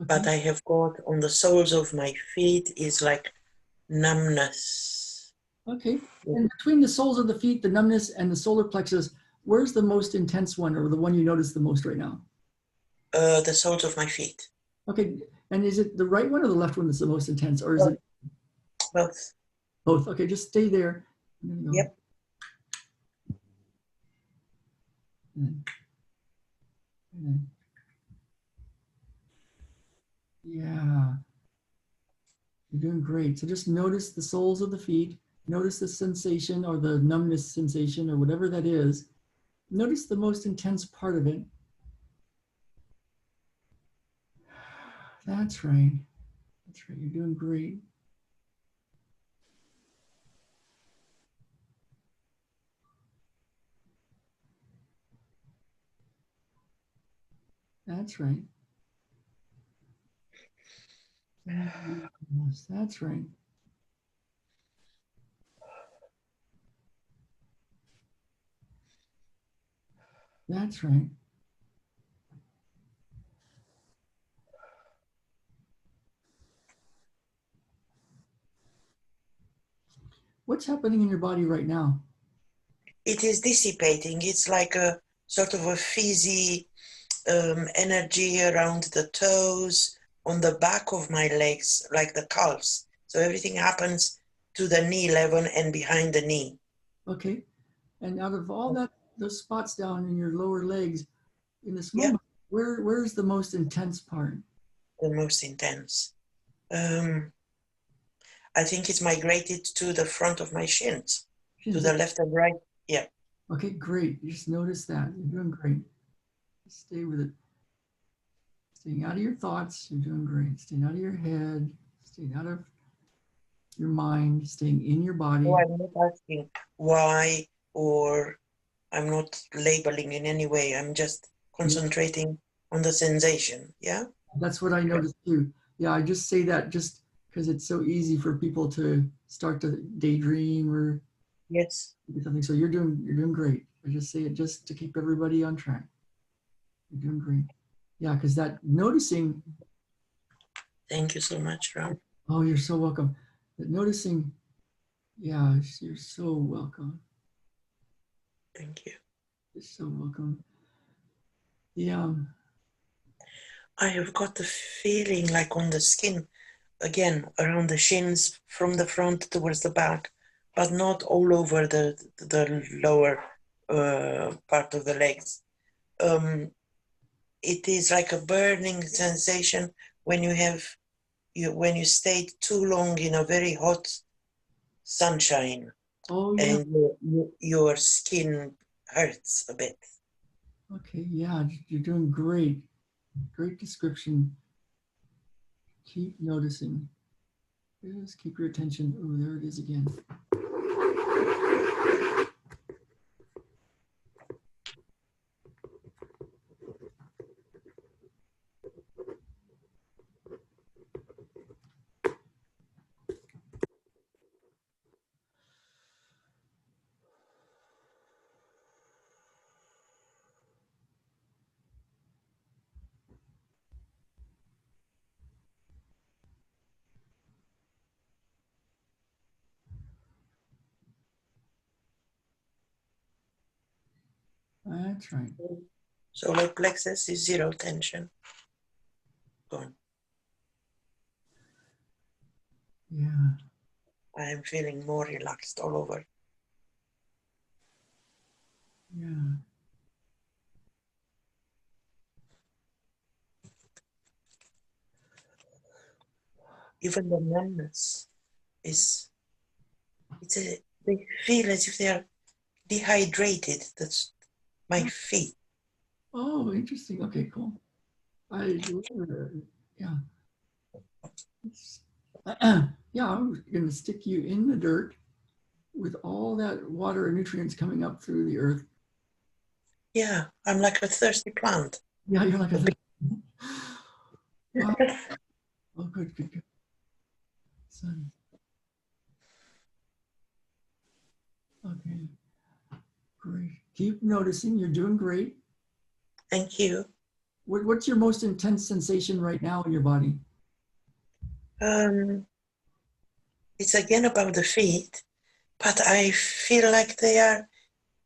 Okay. But I have got on the soles of my feet is like numbness. Okay. And between the soles of the feet, the numbness, and the solar plexus, where's the most intense one or the one you notice the most right now? The soles of my feet. Okay. And is it the right one or the left one that's the most intense, or is it both? Both. Okay, just stay there. Go. Yep. Yeah. You're doing great. So just notice the soles of the feet. Notice the sensation or the numbness sensation or whatever that is. Notice the most intense part of it. That's right. That's right. You're doing great. That's right. Yes, that's right. That's right. What's happening in your body right now? It is dissipating. It's like a sort of a fizzy energy around the toes, on the back of my legs, like the calves. So everything happens to the knee level and behind the knee. Okay. And out of all that, those spots down in your lower legs, in this moment, where's the most intense part? The most intense. I think it's migrated to the front of my shins, to the left and right. Yeah. Okay, great. You just notice that. You're doing great. Stay with it. Staying out of your thoughts. You're doing great. Staying out of your head. Staying out of your mind. Staying in your body. So I'm not asking why, or I'm not labeling in any way. I'm just concentrating on the sensation. Yeah. That's what I noticed too. Yeah, I just say that just because it's so easy for people to start to daydream or do something. So you're doing great. I just say it just to keep everybody on track. You're doing great. Yeah, because that noticing. Thank you so much, Ram. Oh, you're so welcome. That noticing, yeah, you're so welcome. Thank you. You're so welcome. Yeah. I have got the feeling like on the skin, again, around the shins, from the front towards the back, but not all over the lower part of the legs. It is like a burning sensation when you stayed too long in a very hot sunshine, Oh, yeah. and your skin hurts a bit. Okay, yeah, you're doing great. Great description. Keep noticing. Just keep your attention. Oh, there it is again. That's right. Solar plexus is zero tension. Gone. Yeah. I am feeling more relaxed all over. Yeah. Even the numbness they feel as if they are dehydrated. That's my feet. Oh, interesting. Okay, cool. Yeah. Yeah, I'm going to stick you in the dirt with all that water and nutrients coming up through the earth. Yeah, I'm like a thirsty plant. Yeah, you're like a. Wow. Oh, good, good, good. Sun. Okay. Great. Keep noticing. You're doing great. Thank you. What's your most intense sensation right now in your body? It's again about the feet, but I feel like they are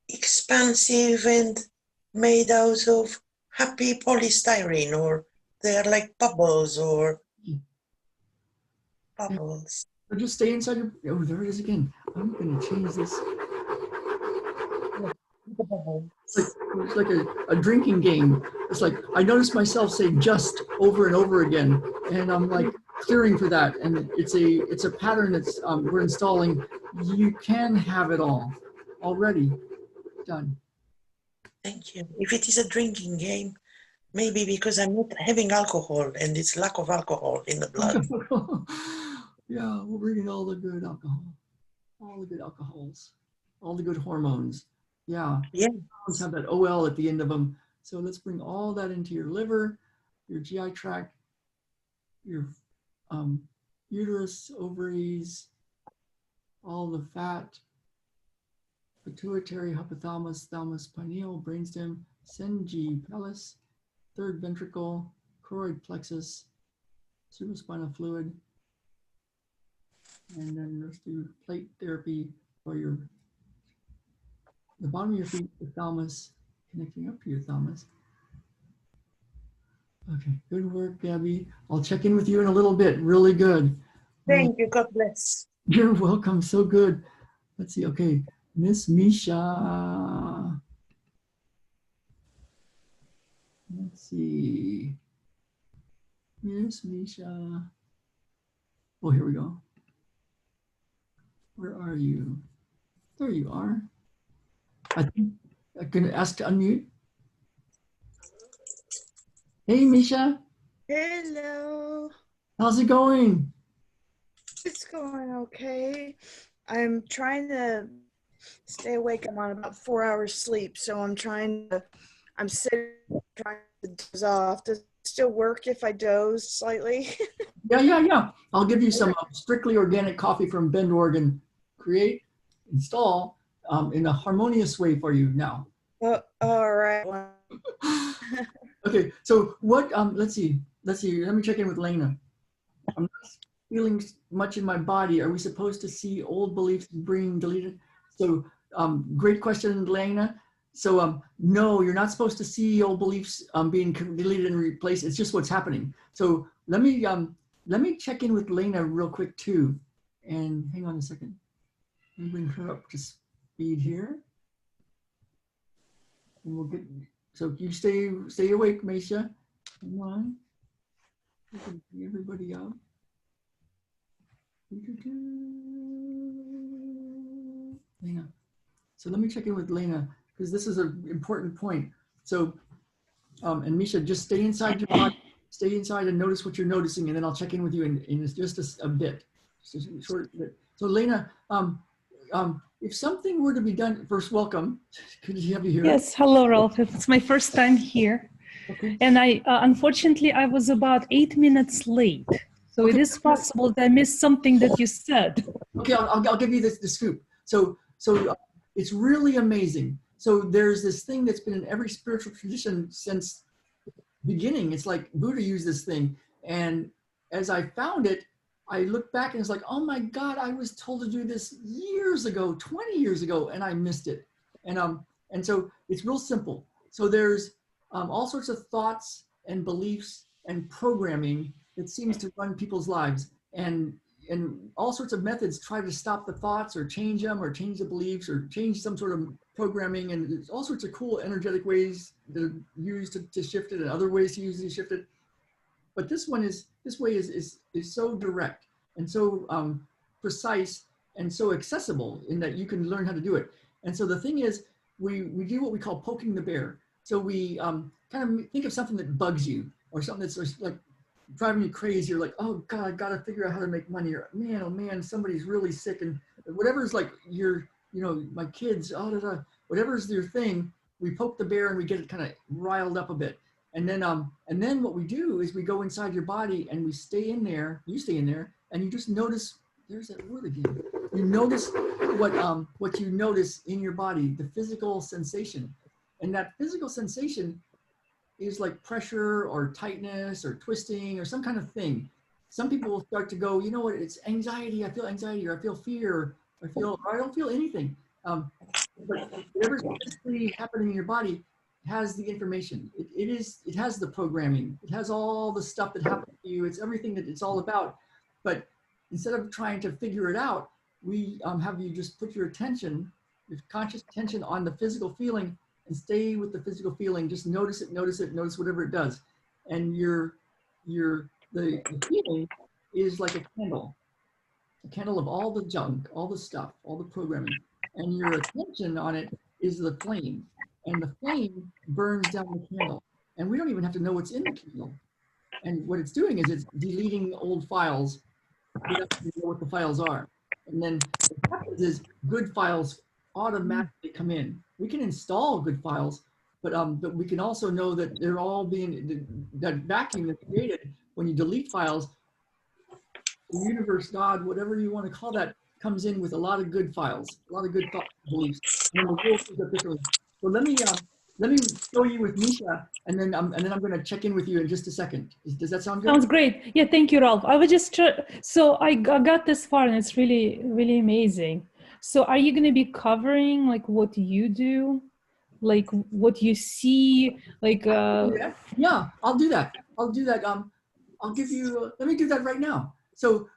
expansive and made out of happy polystyrene, or they are like bubbles or bubbles. So just stay inside your. Oh, there it is again. I'm going to change this. It's like a drinking game. It's like I notice myself say just over and over again, and I'm like clearing for that. And it's a pattern that's we're installing. You can have it all already done. Thank you. If it is a drinking game, maybe because I'm not having alcohol and it's lack of alcohol in the blood. Yeah, we'll bring in all the good alcohol, all the good alcohols, all the good hormones. Yeah. Yeah. Hormones have that OL at the end of them. So let's bring all that into your liver, your GI tract, your uterus, ovaries, all the fat, pituitary, hypothalamus, thalamus, pineal, brainstem, Senji, pelvis, third ventricle, choroid plexus, cerebrospinal fluid, and then let's do plate therapy for the bottom of your feet, the thalamus, connecting up to your thalamus. Okay, good work, Gabby. I'll check in with you in a little bit. Really good. Thank you. God bless. You're welcome. So good. Let's see. Okay, Miss Misha. Let's see. Miss Misha. Oh, here we go. Where are you? There you are. I think I'm going to ask to unmute. Hey, Misha. Hello. How's it going? It's going okay. I'm trying to stay awake. I'm on about 4 hours sleep, so I'm sitting trying to doze off. Does it still work if I doze slightly? Yeah. I'll give you some strictly organic coffee from Bend, Oregon. Create, install in a harmonious way for you now. All right. Okay, so what, let's see. Let me check in with Lena. I'm not feeling much in my body. Are we supposed to see old beliefs being deleted? So great question, Lena. So no, you're not supposed to see old beliefs being deleted and replaced. It's just what's happening. So let me check in with Lena real quick too. And hang on a second. Let me bring her up to speed here. And we'll get, so you stay awake, Misha. Come on. We can bring everybody out. Lena. So let me check in with Lena, because this is an important point. So, and Misha, just stay inside your body, stay inside and notice what you're noticing, and then I'll check in with you in just a bit, just a short bit. So Lena, if something were to be done, first, welcome. Could you have you here? Yes, hello, Ralph. It's my first time here. Okay. And I, unfortunately, I was about 8 minutes late. So Okay. it is possible that I missed something that you said. Okay, I'll give you the scoop. So it's really amazing. So there's this thing that's been in every spiritual tradition since beginning. It's like Buddha used this thing. And as I found it, I looked back and it's like, oh my God, I was told to do this years ago, 20 years ago, and I missed it. And so it's real simple. So there's all sorts of thoughts and beliefs and programming that seems to run people's lives. And all sorts of methods try to stop the thoughts or change them or change the beliefs or change some sort of programming. And there's all sorts of cool energetic ways that are used to shift it and other ways to use to shift it. But this way is so direct and so precise and so accessible in that you can learn how to do it. And so the thing is, we do what we call poking the bear. So we kind of think of something that bugs you or something that's like driving you crazy. You're like, oh God, I got to figure out how to make money. Or man, oh man, somebody's really sick. And whatever's like my kids, whatever's your thing, we poke the bear and we get it kind of riled up a bit. And then what we do is we go inside your body and we stay in there, you stay in there, and you just notice, there's that word again. You notice what you notice in your body, the physical sensation. And that physical sensation is like pressure or tightness or twisting or some kind of thing. Some people will start to go, you know what, it's anxiety, I feel anxiety, or I feel fear, or I don't feel anything. But whatever's physically happening in your body has the information. It has the programming. It has all the stuff that happens to you. It's everything that it's all about. But instead of trying to figure it out, we have you just put your attention, your conscious attention on the physical feeling and stay with the physical feeling. Just notice it, notice whatever it does. And the feeling is like a candle of all the junk, all the stuff, all the programming. And your attention on it is the flame. And the flame burns down the candle. And we don't even have to know what's in the candle. And what it's doing is it's deleting old files. We don't even know what the files are. And then what happens is good files automatically come in. We can install good files, but we can also know that they're all being, that vacuum that's created when you delete files, the universe, God, whatever you want to call that, comes in with a lot of good files, a lot of good thoughts, beliefs. And the world is differently. So let me show you with Misha, and then I'm going to check in with you in just a second. Does that sound good? Sounds great. Yeah, thank you, Ralph. I was just so I got this far, and it's really, really amazing. So are you going to be covering like what you do, like what you see, like? Yeah, I'll do that. I'll do that. I'll give you. Let me do that right now. So.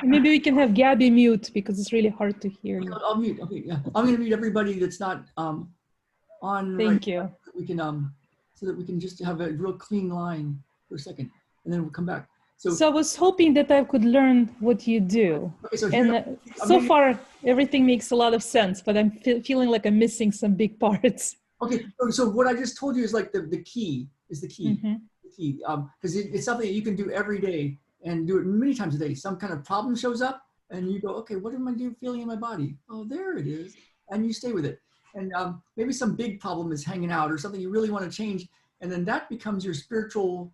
Maybe we can have Gabby mute because it's really hard to hear you. I'll mute. Okay, yeah. I'm going to mute everybody that's not on. Thank you. We can so that we can just have a real clean line for a second, and then we'll come back. So I was hoping that I could learn what you do, okay, so and so far everything makes a lot of sense. But I'm feeling like I'm missing some big parts. Okay, so what I just told you is like the key is the key. Mm-hmm. The key, because it's something that you can do every day. And do it many times a day. Some kind of problem shows up and you go, okay, what am I feeling in my body? Oh, there it is. And you stay with it. And maybe some big problem is hanging out or something you really want to change. And then that becomes your spiritual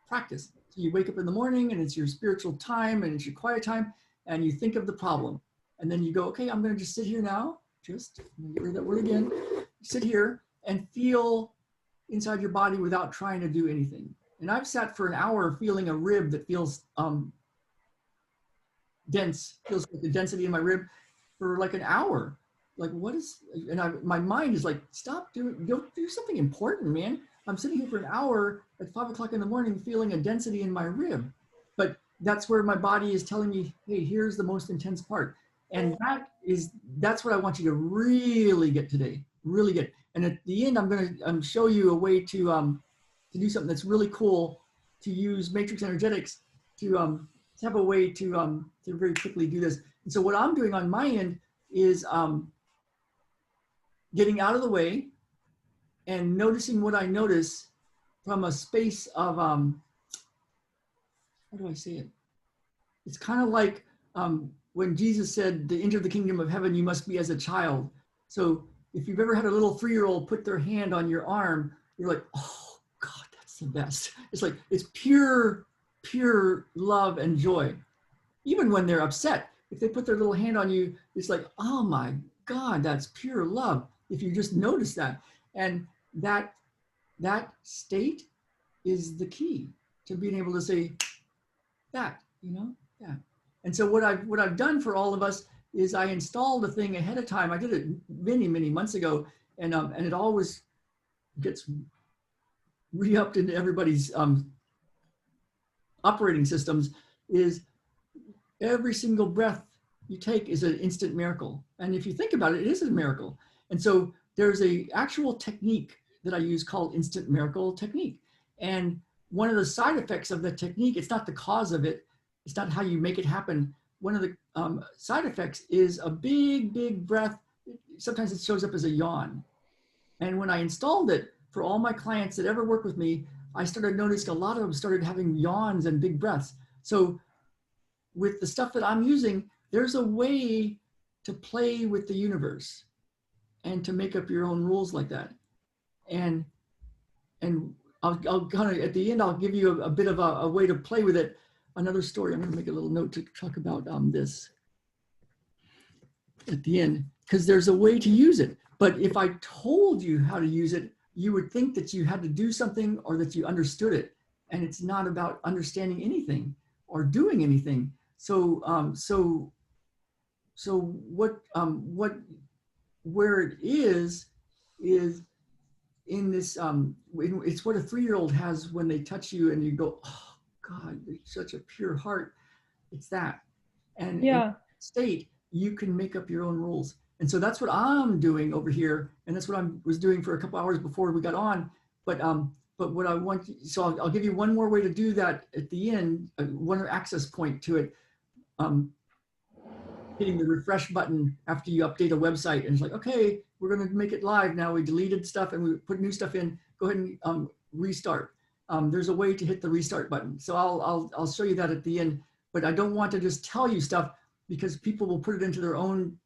practice. So you wake up in the morning and it's your spiritual time and it's your quiet time and you think of the problem. And then you go, okay, I'm going to just sit here now. Just get rid of that word again. Sit here and feel inside your body without trying to do anything. And I've sat for an hour feeling a rib that feels dense, feels like the density in my rib for like an hour. Like what is, and my mind is like, stop, don't do something important, man. I'm sitting here for an hour at 5 o'clock in the morning feeling a density in my rib. But that's where my body is telling me, hey, here's the most intense part. And that's what I want you to really get today, really get. And at the end, I'm going to show you a way to do something that's really cool, to use matrix energetics to have a way to very quickly do this. And so what I'm doing on my end is getting out of the way and noticing what I notice from a space of, how do I say it? It's kind of like when Jesus said, to enter the kingdom of heaven, you must be as a child. So if you've ever had a little 3-year-old put their hand on your arm, you're like, oh God, that's the best. It's like, it's pure, pure love and joy. Even when they're upset, if they put their little hand on you, it's like, oh my God, that's pure love. If you just notice that. And that state is the key to being able to say that, you know, yeah. And so what I've done for all of us is I installed a thing ahead of time. I did it many, many months ago, and it always gets re-upped into everybody's operating systems. Is every single breath you take is an instant miracle. And if you think about it, it is a miracle. And so there's a actual technique that I use called instant miracle technique. And one of the side effects of the technique, it's not the cause of it, it's not how you make it happen. One of the side effects is a big, big breath. Sometimes it shows up as a yawn. And when I installed it for all my clients that ever work with me, I started noticing a lot of them started having yawns and big breaths. So with the stuff that I'm using, there's a way to play with the universe and to make up your own rules like that. And I'll kind of, at the end, I'll give you a bit of a way to play with it. Another story, I'm gonna make a little note to talk about this at the end, because there's a way to use it. But if I told you how to use it, you would think that you had to do something or that you understood it. And it's not about understanding anything or doing anything. So, where it is in this, it's what a 3-year-old has when they touch you and you go, oh God, such a pure heart. It's that. And Yeah. in that state, you can make up your own rules. And so that's what I'm doing over here. And that's what I was doing for a couple hours before we got on. But what I want, so I'll give you one more way to do that at the end, one access point to it. Hitting the refresh button after you update a website, and it's like, okay, we're going to make it live now. We deleted stuff and we put new stuff in. Go ahead and restart. There's a way to hit the restart button. So I'll show you that at the end. But I don't want to just tell you stuff, because people will put it into their own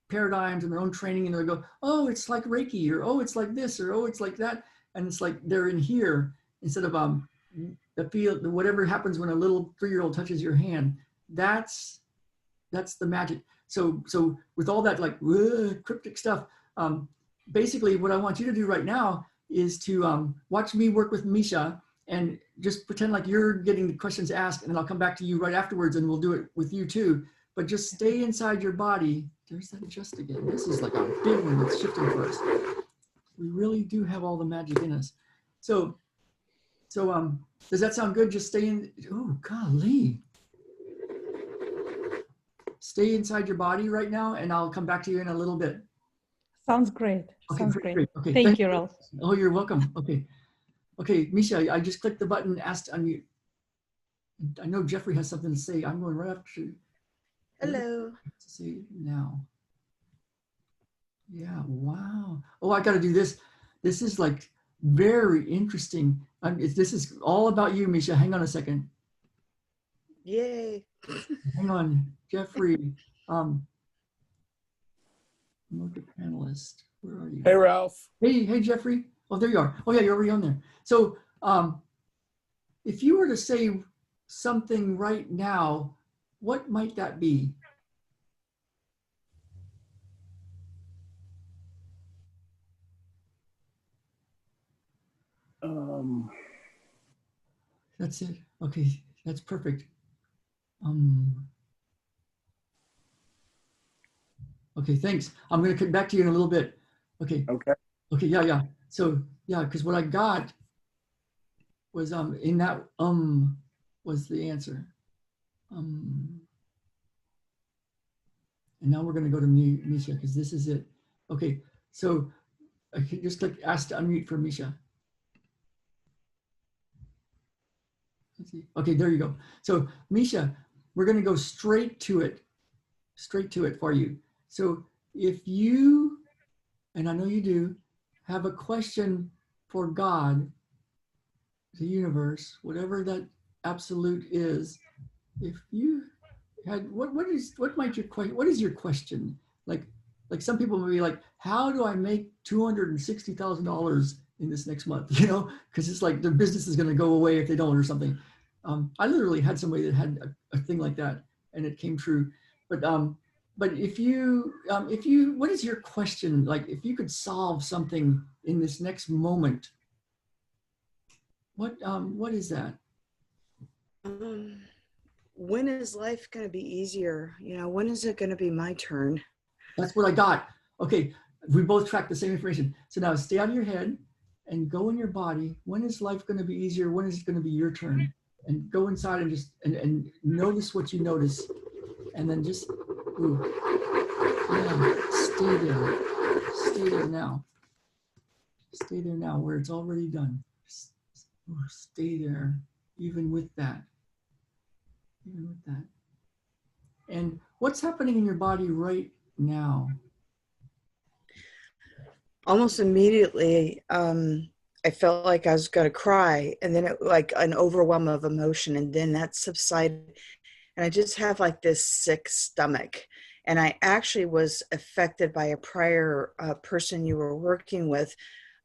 paradigms and their own training, and they'll go, oh, it's like Reiki, or oh, it's like this, or oh, it's like that, and it's like they're in here instead of the feel, whatever happens when a little 3-year-old touches your hand. That's the magic. So with all that like cryptic stuff, basically what I want you to do right now is to watch me work with Misha and just pretend like you're getting the questions asked, and then I'll come back to you right afterwards and we'll do it with you too. But just stay inside your body. There's that adjust again. This is like a big one that's shifting for us. We really do have all the magic in us. So does that sound good? Just stay in, oh golly. Stay inside your body right now, and I'll come back to you in a little bit. Sounds great. Okay, Sounds great. Okay, Thank you, Ralph. Oh, you're welcome. Okay, Misha, I just clicked the button, asked to unmute. I know Jeffrey has something to say. I'm going right after you. Hello. To say now. Yeah, wow. Oh, I got to do this. This is like very interesting. This is all about you, Misha. Hang on a second. Yay. Hang on, Jeffrey. Multi-panelist. Where are you? Hey, Ralph. Hey, Jeffrey. Oh, there you are. Oh, yeah, you're already on there. So, if you were to say something right now, what might that be? That's it. Okay, that's perfect. Okay, thanks. I'm going to come back to you in a little bit. Okay. Okay. Okay, yeah. So, yeah, because what I got was in that was the answer. And now we're going to go to Misha, because this is it. Okay, so I can just click ask to unmute for Misha. let's see. Okay, there you go. So Misha, we're going to go straight to it for you. So if you, and I know you do, have a question for God, the universe, whatever that absolute is, if you had, what is your question? Like some people may be like, how do I make $260,000 in this next month? You know, because it's like their business is going to go away if they don't or something. I literally had somebody that had a thing like that and it came true. But if you, what is your question? Like if you could solve something in this next moment, what is that? When is life going to be easier? You know, when is it going to be my turn? That's what I got. Okay, we both track the same information. So now stay out of your head and go in your body. When is life going to be easier? When is it going to be your turn? And go inside and just and notice what you notice, and then just yeah, stay there now. Stay there now, where it's already done. Stay there, even with that. Even with that. And what's happening in your body right now? Almost immediately, I felt like I was going to cry, and then it like an overwhelm of emotion, and then that subsided, and I just have like this sick stomach. And I actually was affected by a prior person you were working with.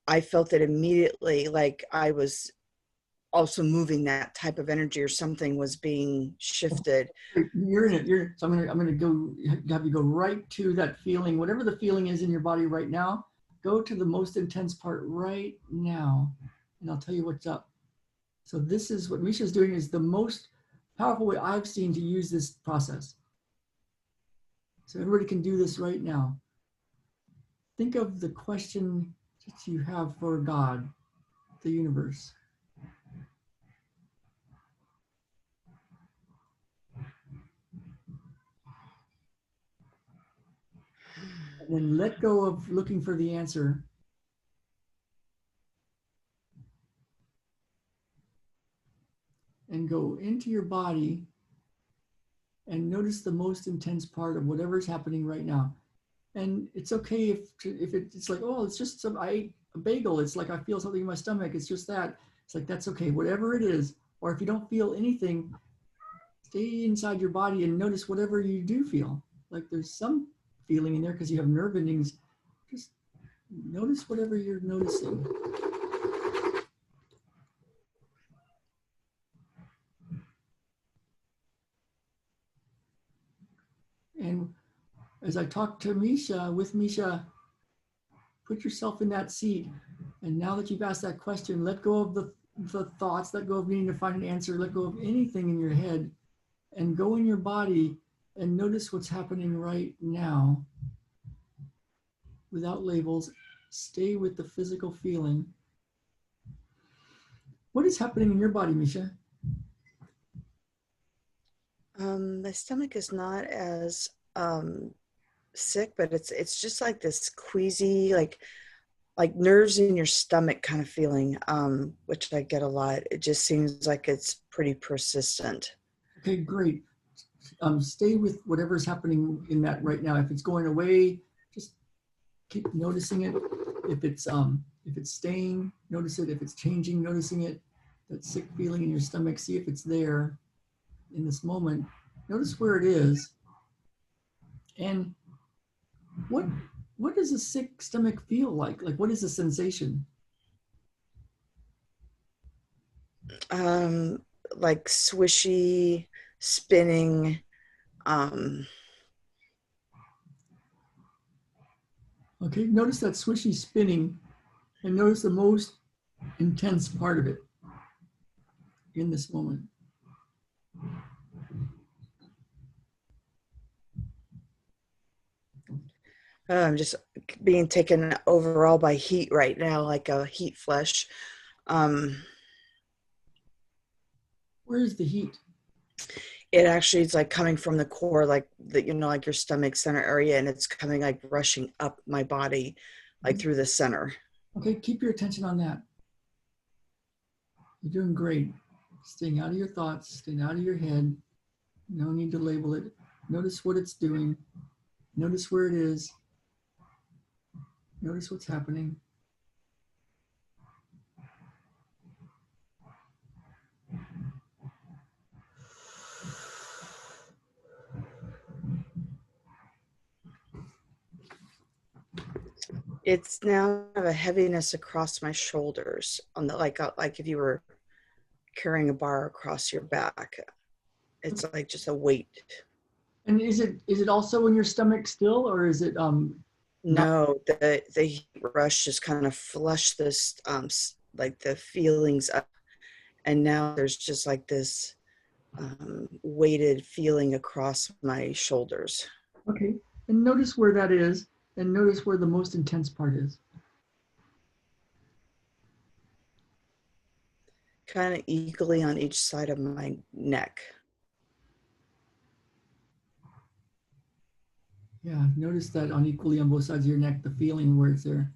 I felt it immediately, like I was also moving that type of energy, or something was being shifted. You're in it. So I'm gonna go have you go right to that feeling, whatever the feeling is in your body right now. Go to the most intense part right now, and I'll tell you what's up. So this is what Misha's doing, is the most powerful way I've seen to use this process. So everybody can do this right now. Think of the question that you have for God, the universe. And then let go of looking for the answer. And go into your body and notice the most intense part of whatever's happening right now. And it's okay if it's like, oh, it's just I ate a bagel. It's like I feel something in my stomach. It's just that. It's like, that's okay, whatever it is. Or if you don't feel anything, stay inside your body and notice whatever you do feel. Like there's some feeling in there because you have nerve endings. Just notice whatever you're noticing. And as I talk to Misha, with Misha, put yourself in that seat. And now that you've asked that question, let go of the thoughts, let go of needing to find an answer, let go of anything in your head, and go in your body and notice what's happening right now without labels. Stay with the physical feeling. What is happening in your body, Misha? My stomach is not as sick, but it's just like this queasy, like nerves in your stomach kind of feeling, which I get a lot. It just seems like it's pretty persistent. Okay, great. Stay with whatever's happening in that right now. If it's going away, just keep noticing it. If it's staying, notice it. If it's changing, noticing it. That sick feeling in your stomach, see if it's there in this moment. Notice where it is. And what does a sick stomach feel like? Like, what is the sensation? Like swishy, spinning. Okay, notice that swishy spinning and notice the most intense part of it in this moment. I'm just being taken overall by heat right now, like a heat flush. Where's the heat? It actually is like coming from the core, like the, you know, like your stomach center area, and it's coming like rushing up my body, like through the center. Okay, keep your attention on that. You're doing great. Staying out of your thoughts, staying out of your head. No need to label it. Notice what it's doing. Notice where it is. Notice what's happening. It's now have a heaviness across my shoulders on the like if you were carrying a bar across your back. It's like just a weight. And is it also in your stomach still, or is it No, the heat rush just kind of flushed this like the feelings up, and now there's just like this weighted feeling across my shoulders. okay? And notice where that is, and notice where the most intense part is. Kind of equally on each side of my neck. Yeah, notice that unequally on both sides of your neck, the feeling where it's there.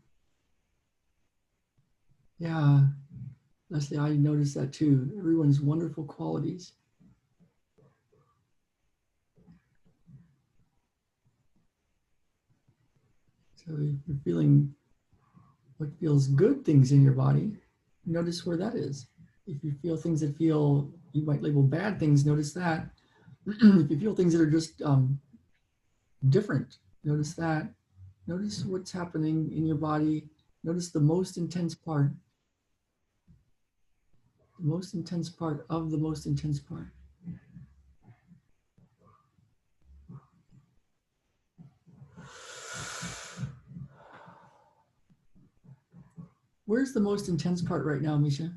Yeah, Leslie, I noticed that too. Everyone's wonderful qualities. So if you're feeling what feels good things in your body, notice where that is. If you feel things that feel, you might label bad things, notice that. If you feel things that are just different, notice that. Notice what's happening in your body. Notice the most intense part. The most intense part of the most intense part. Where's the most intense part right now, Misha?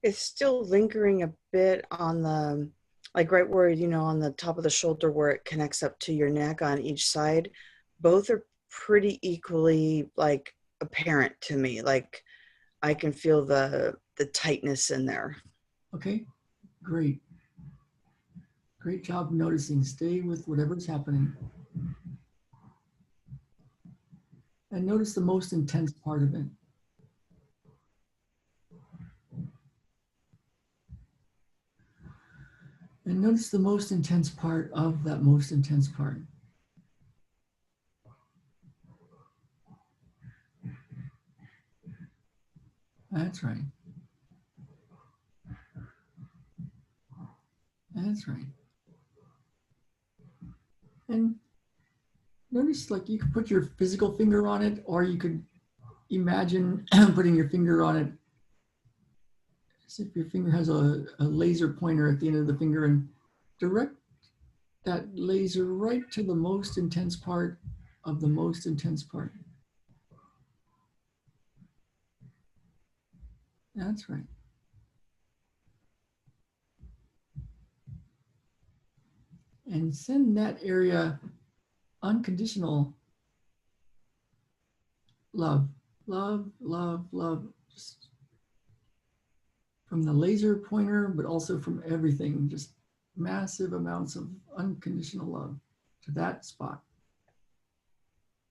It's still lingering a bit on the, like right where, on the top of the shoulder where it connects up to your neck on each side. Both are pretty equally like apparent to me. Like I can feel the tightness in there. Okay, great. Great job noticing. Stay with whatever's happening. And notice the most intense part of it. And notice the most intense part of that most intense part. That's right. That's right. And notice like you could put your physical finger on it, or you could imagine putting your finger on it as if your finger has a laser pointer at the end of the finger, and direct that laser right to the most intense part of the most intense part. That's right. And send that area unconditional love, love, love, love, just from the laser pointer, but also from everything, just massive amounts of unconditional love to that spot.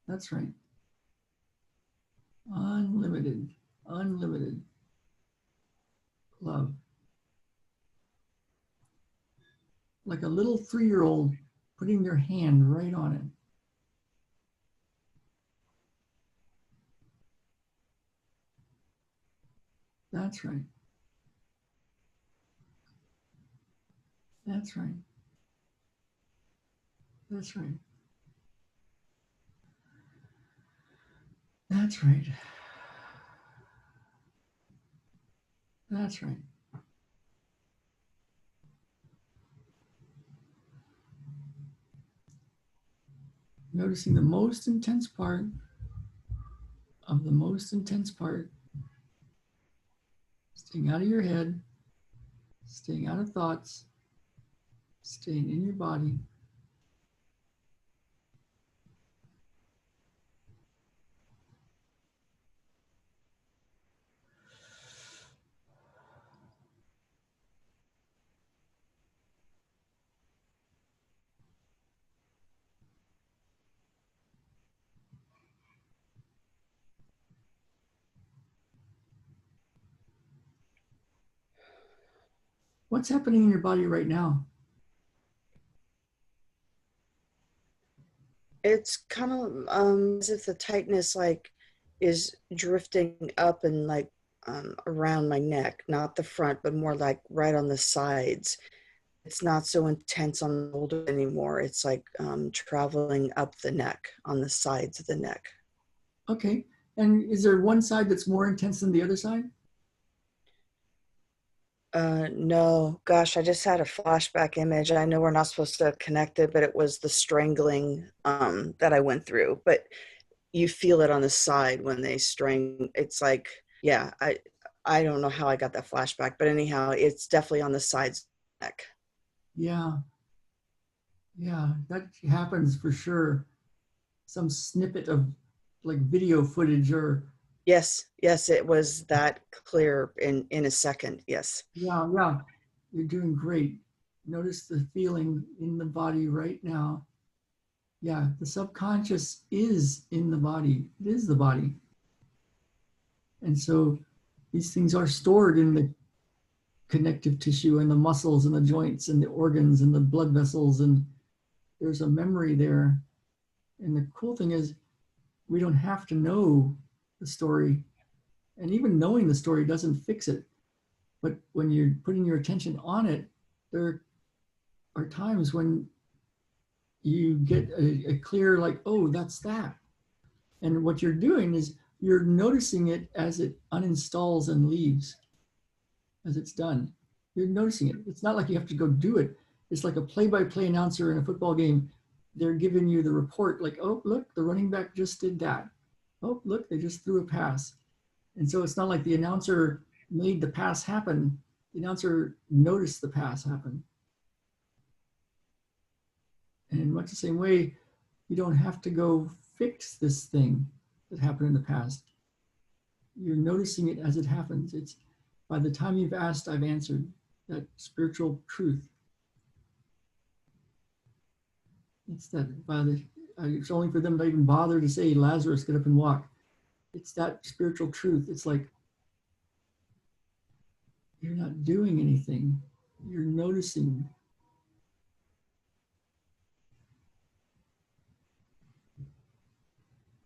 That's right. Unlimited, unlimited love. Like a little 3-year-old putting their hand right on it. That's right. That's right. That's right. That's right. That's right. Noticing the most intense part of the most intense part. Staying out of your head, staying out of thoughts, staying in your body. What's happening in your body right now? It's kind of as if the tightness like is drifting up and like around my neck, not the front, but more like right on the sides. It's not so intense on the shoulder anymore. It's like traveling up the neck on the sides of the neck. Okay. And is there one side that's more intense than the other side? No, gosh, I just had a flashback image. I know we're not supposed to connect it, but it was the strangling that I went through. But you feel it on the side when they string. It's like, yeah, I don't know how I got that flashback, but anyhow, it's definitely on the sides of the neck. Yeah. Yeah, that happens for sure. Some snippet of like video footage or Yes, it was that clear in a second. Yes. yeah, you're doing great. Notice the feeling in the body right now. Yeah, the subconscious is in the body. It is the body. And so these things are stored in the connective tissue and the muscles and the joints and the organs and the blood vessels. And there's a memory there. And the cool thing is, we don't have to know the story. And even knowing the story doesn't fix it. But when you're putting your attention on it, there are times when you get a clear, like, oh, that's that. And what you're doing is you're noticing it as it uninstalls and leaves, as it's done. You're noticing it. It's not like you have to go do it. It's like a play-by-play announcer in a football game. They're giving you the report, like, oh, look, the running back just did that. Oh, look, they just threw a pass. And so it's not like the announcer made the pass happen. The announcer noticed the pass happen. And in much the same way, you don't have to go fix this thing that happened in the past. You're noticing it as it happens. It's by the time you've asked, I've answered. That spiritual truth. It's that by the, it's only for them to even bother to say, Lazarus, get up and walk. It's that spiritual truth. It's like, you're not doing anything. You're noticing.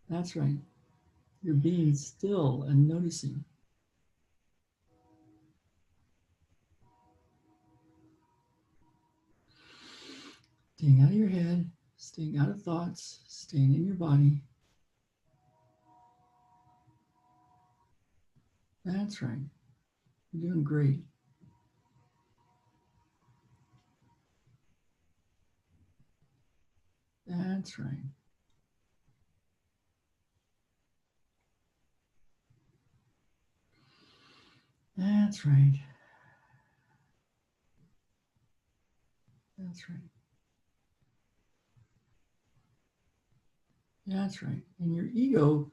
That's right. You're being still and noticing. Staying out of your head, staying out of thoughts, staying in your body. That's right. You're doing great. That's right. That's right. That's right. That's right. And your ego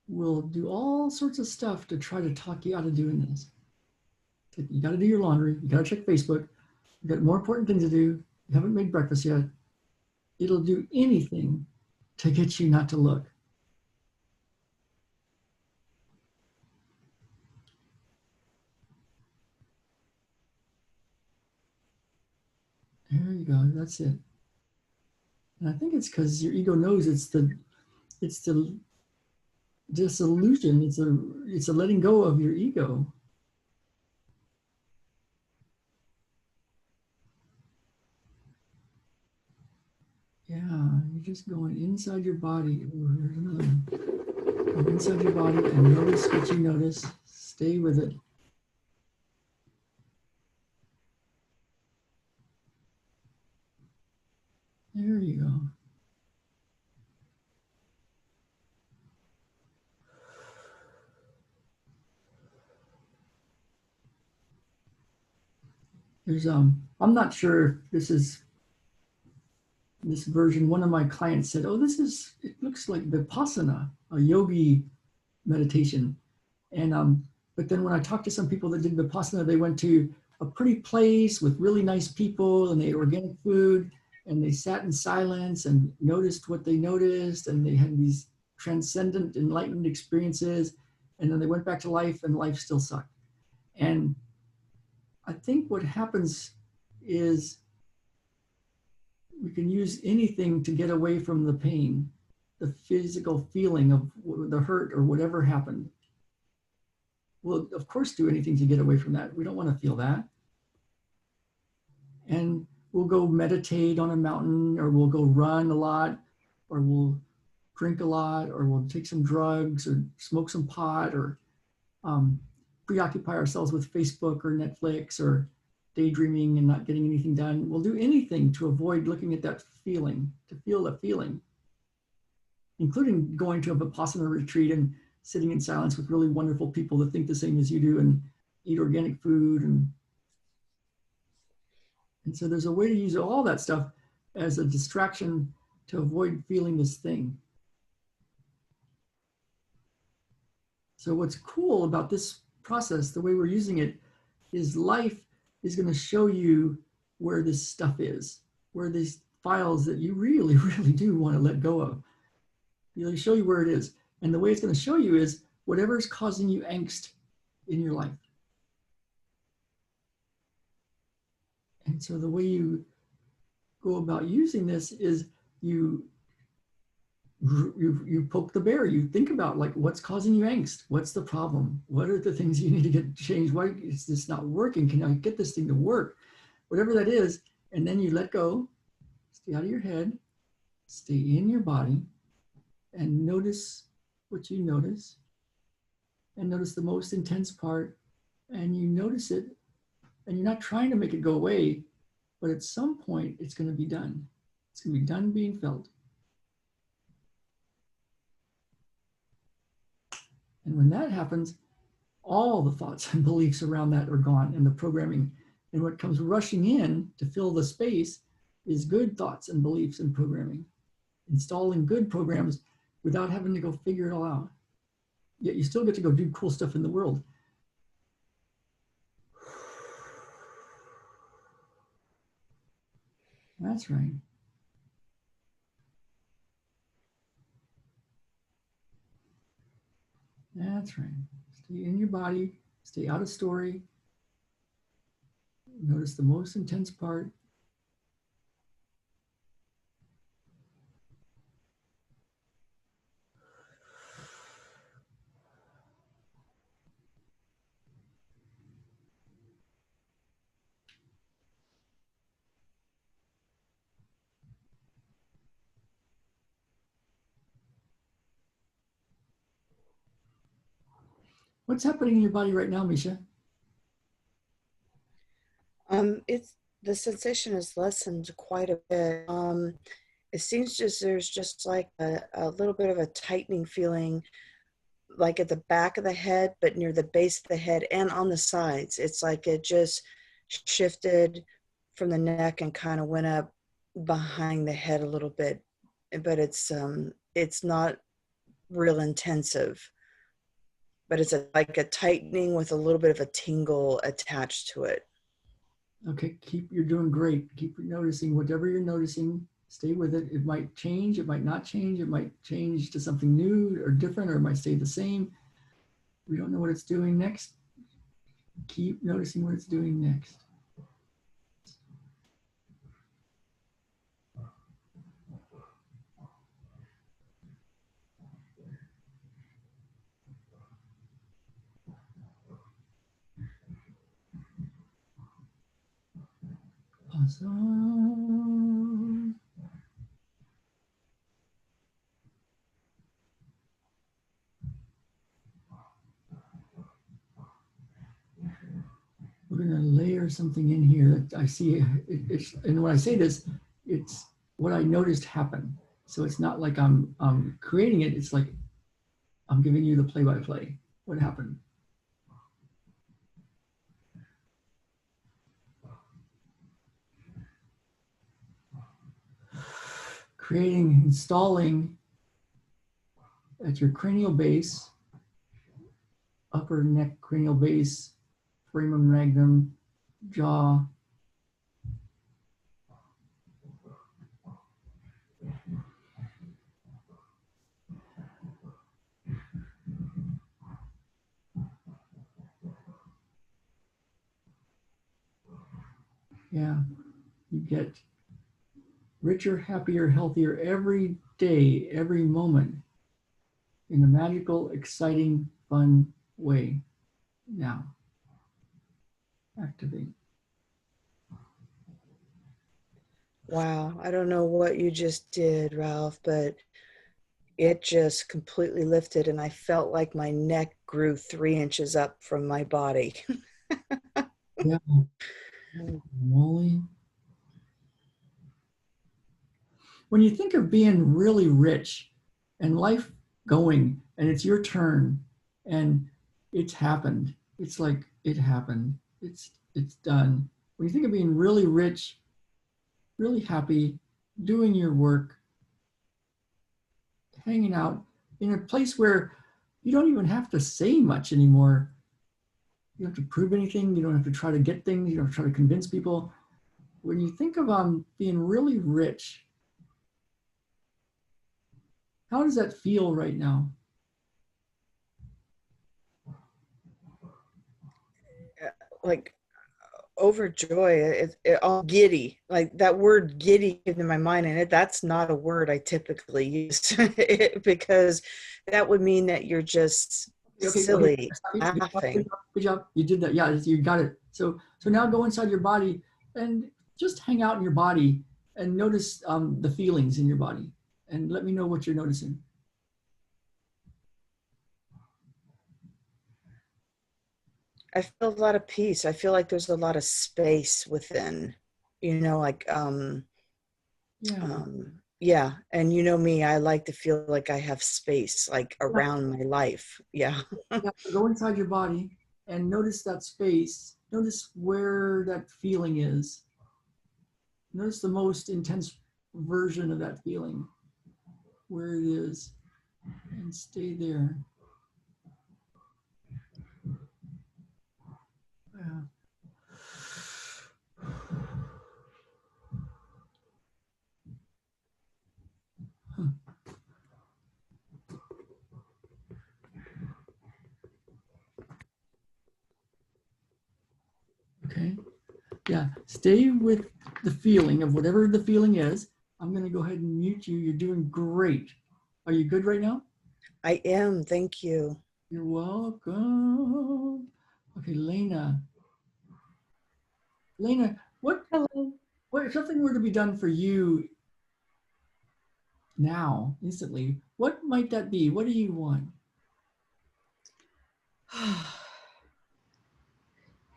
will do all sorts of stuff to try to talk you out of doing this. You got to do your laundry. You got to check Facebook. You got more important things to do. You haven't made breakfast yet. It'll do anything to get you not to look. There you go. That's it. And I think it's because your ego knows it's the disillusion. It's a letting go of your ego. Yeah, you're just going inside your body. Oh, here's another one. Go inside your body and notice what you notice. Stay with it. There you go. There's I'm not sure if this version. One of my clients said, "Oh, it looks like Vipassana, a yogi meditation." And but then when I talked to some people that did Vipassana, they went to a pretty place with really nice people and they ate organic food and they sat in silence and noticed what they noticed and they had these transcendent enlightened experiences, and then they went back to life and life still sucked. And I think what happens is we can use anything to get away from the pain, the physical feeling of the hurt or whatever happened. We'll, of course, do anything to get away from that. We don't want to feel that. And we'll go meditate on a mountain, or we'll go run a lot, or we'll drink a lot, or we'll take some drugs or smoke some pot, or preoccupy ourselves with Facebook or Netflix or daydreaming and not getting anything done. We'll do anything to avoid looking at that feeling, to feel the feeling, including going to a Vipassana retreat and sitting in silence with really wonderful people that think the same as you do and eat organic food. And so there's a way to use all that stuff as a distraction to avoid feeling this thing. So what's cool about this process, the way we're using it, is life is going to show you where this stuff is, where these files that you really, really do want to let go of. It'll show you where it is. And the way it's going to show you is whatever is causing you angst in your life. And so the way you go about using this is you poke the bear. You think about, like, what's causing you angst? What's the problem? What are the things you need to get changed? Why is this not working? Can I get this thing to work? Whatever that is. And then you let go, stay out of your head, stay in your body, and notice what you notice. And notice the most intense part. And you notice it. And you're not trying to make it go away, but at some point it's going to be done. It's going to be done being felt. And when that happens, all the thoughts and beliefs around that are gone, and the programming. And what comes rushing in to fill the space is good thoughts and beliefs and programming. Installing good programs without having to go figure it all out. Yet you still get to go do cool stuff in the world. That's right. That's right. Stay in your body, stay out of story. Notice the most intense part. What's happening in your body right now, Misha? It's the sensation has lessened quite a bit. It seems there's just like a little bit of a tightening feeling, like at the back of the head, but near the base of the head and on the sides. It's like it just shifted from the neck and kind of went up behind the head a little bit, but it's not real intensive, but it's like a tightening with a little bit of a tingle attached to it. Okay, you're doing great. Keep noticing whatever you're noticing. Stay with it. It might change, it might not change, it might change to something new or different, or it might stay the same. We don't know what it's doing next. Keep noticing what it's doing next. Awesome. We're going to layer something in here that I see. And when I say this, it's what I noticed happen. So it's not like I'm creating it. It's like I'm giving you the play-by-play. What happened? Installing at your cranial base, upper neck cranial base, foramen magnum, jaw. Yeah, you get richer, happier, healthier every day, every moment in a magical, exciting, fun way. Now, activate. Wow. I don't know what you just did, Ralph, but it just completely lifted and I felt like my neck grew 3 inches up from my body. Yeah. Holy moly. When you think of being really rich and life going and it's your turn and it's happened, it's like it happened. It's done. When you think of being really rich, really happy, doing your work, hanging out in a place where you don't even have to say much anymore. You don't have to prove anything. You don't have to try to get things. You don't have to try to convince people. When you think of being really rich, how does that feel right now? Like overjoy, all giddy, like that word giddy came to my mind, and that's not a word I typically use because that would mean that you're just silly, laughing. Good job. You did that. Yeah, you got it. So now go inside your body and just hang out in your body and notice the feelings in your body and let me know what you're noticing. I feel a lot of peace. I feel like there's a lot of space within, like Yeah. yeah. And you know me, I like to feel like I have space like around my life. Yeah. Yeah, go inside your body and notice that space. Notice where that feeling is. Notice the most intense version of that feeling, where it is, and stay there. Yeah. Huh. Okay. Yeah. Stay with the feeling of whatever the feeling is. I'm going to go ahead and mute you. You're doing great. Are you good right now? I am. Thank you. You're welcome. Okay, Lena. Lena, Hello. what if something were to be done for you now, instantly? What might that be? What do you want?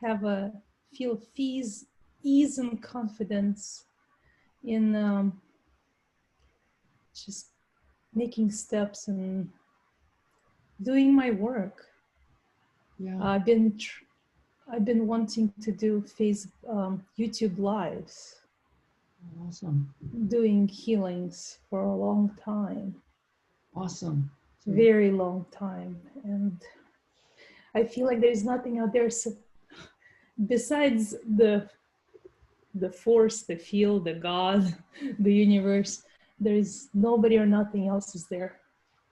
Have a feel ease and confidence in just making steps and doing my work. Yeah. I've been wanting to do YouTube lives, Awesome. doing healings for a long time, Awesome. very long time, and I feel like there's nothing out there besides the force, the field, the God, the universe. There is nobody or nothing else is there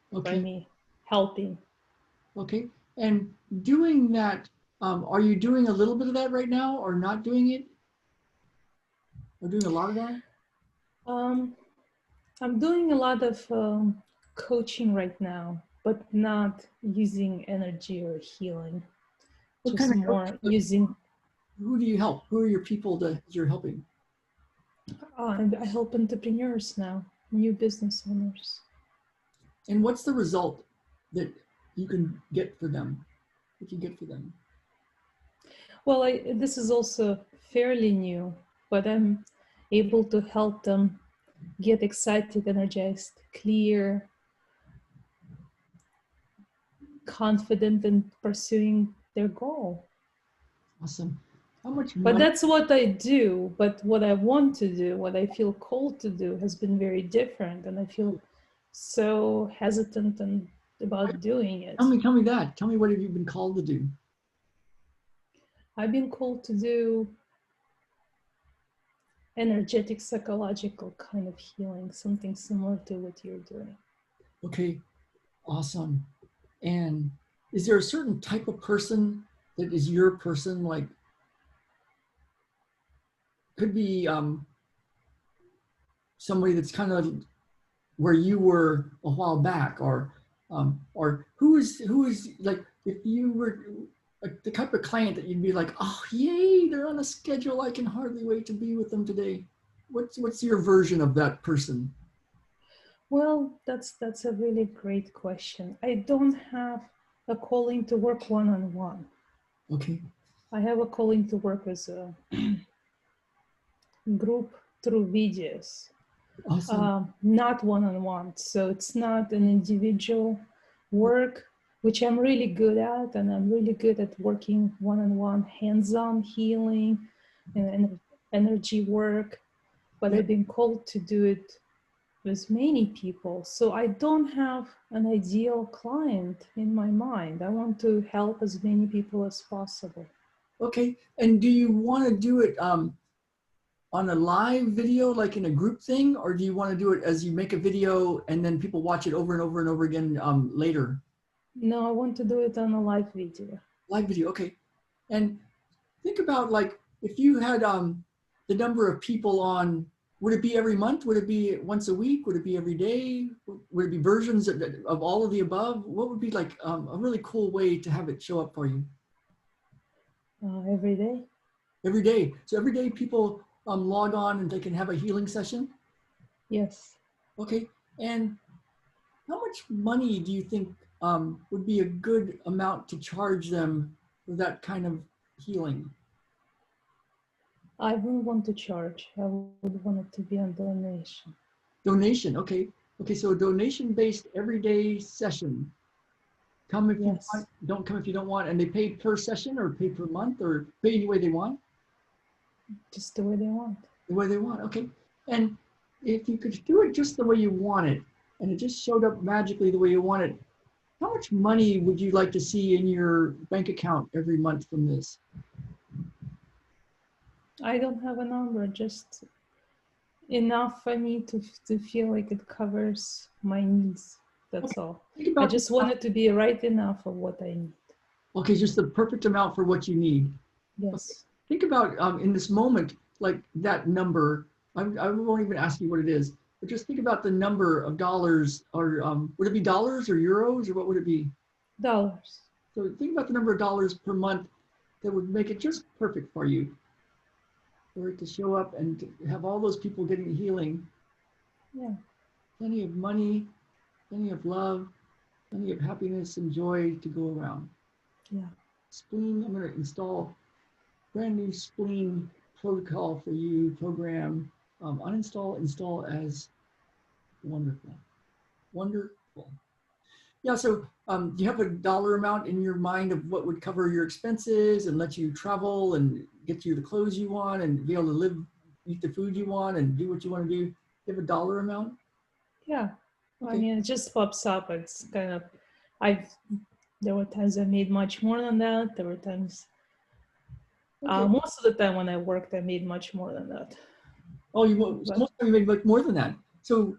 for Okay. me helping. Okay. And doing that, are you doing a little bit of that right now or not doing it? Or doing a lot of that? I'm doing a lot of coaching right now, but not using energy or healing. What Just kind of more coach- using. Who do you help? Who are your people that you're helping? I help entrepreneurs now, new business owners. And what's the result that you can get for them? That you get for them? Well, this is also fairly new, but I'm able to help them get excited, energized, clear, confident in pursuing their goal. Awesome. How much But money? that's what I do. But what I want to do, what I feel called to do, has been very different, and I feel so hesitant and about doing it. Tell me that. Tell me what have you been called to do? I've been called to do energetic, psychological kind of healing, something similar to what you're doing. Okay, awesome. And is there a certain type of person that is your person? Like, could be somebody that's kind of where you were a while back, or who is like, if you were like the type of client that you'd be like, oh yay, they're on a schedule, I can hardly wait to be with them today. What's your version of that person? Well, that's a really great question. I don't have a calling to work one-on-one. Okay. I have a calling to work as a group through videos, Awesome. not one-on-one. So it's not an individual work, which I'm really good at, and I'm really good at working one-on-one, hands-on healing and energy work. But Yeah. I've been called to do it with many people. So I don't have an ideal client in my mind. I want to help as many people as possible. Okay. And do you want to do it on a live video, like in a group thing, or do you want to do it as you make a video and then people watch it over and over and over again later? No, I want to do it on a live video. Live video, okay. And think about, like, if you had the number of people on, would it be every month? Would it be once a week? Would it be every day? Would it be versions of all of the above? What would be like a really cool way to have it show up for you? Every day. Every day. So every day people log on and they can have a healing session? Yes. Okay. And how much money do you think would be a good amount to charge them for that kind of healing? I wouldn't want to charge. I would want it to be on donation. Donation, okay. Okay, so a donation-based everyday session. Come if you Yes. want, don't come if you don't want. And they pay per session or pay per month or pay any way they want? Just the way they want. The way they want, okay. And if you could do it just the way you want it, and it just showed up magically the way you want it, how much money would you like to see in your bank account every month from this? I don't have a number, just enough for me to feel like it covers my needs. That's all. Think I about just want it to be right enough of what I need. okay, just the perfect amount for what you need. Yes. Think about in this moment, like that number. I won't even ask you what it is, but just think about the number of dollars, or would it be dollars or euros, or what would it be? Dollars. So think about the number of dollars per month that would make it just perfect for you, for it to show up and to have all those people getting healing. Yeah. Plenty of money, plenty of love, plenty of happiness and joy to go around. Yeah. Spleen, I'm going to install brand new spleen protocol for you, program. Uninstall, install as wonderful. Wonderful. Yeah, so do you have a dollar amount in your mind of what would cover your expenses and let you travel and get you the clothes you want and be able to live, eat the food you want and do what you want to do? Do you have a dollar amount? Yeah. Okay. I mean, it just pops up. It's kind of, there were times I made much more than that. There were times, Okay. most of the time when I worked, I made much more than that. Oh, most of you made like more than that. So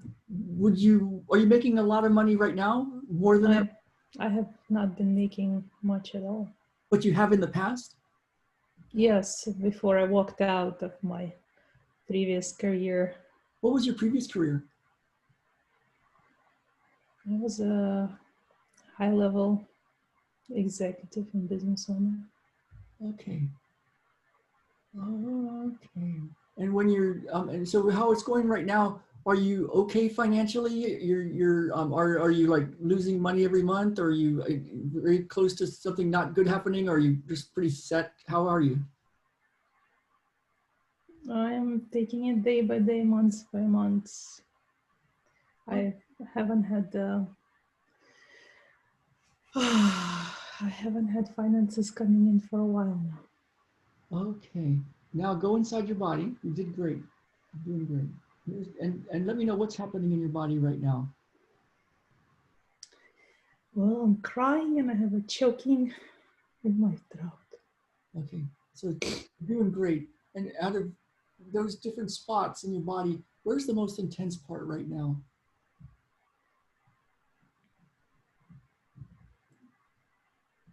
are you making a lot of money right now? More than that? I have not been making much at all. What you have in the past? Yes, before I walked out of my previous career. What was your previous career? I was a high-level executive and business owner. Okay. Okay. And when you're and so how it's going right now, are you okay financially? Are you like losing money every month? Or are you very close to something not good happening? Or are you just pretty set? How are you? I am taking it day by day, months by months. I haven't had I haven't had finances coming in for a while now. Okay. Now go inside your body. You did great. You're doing great. And let me know what's happening in your body right now. Well, I'm crying and I have a choking in my throat. Okay. So you're doing great. And out of those different spots in your body, where's the most intense part right now?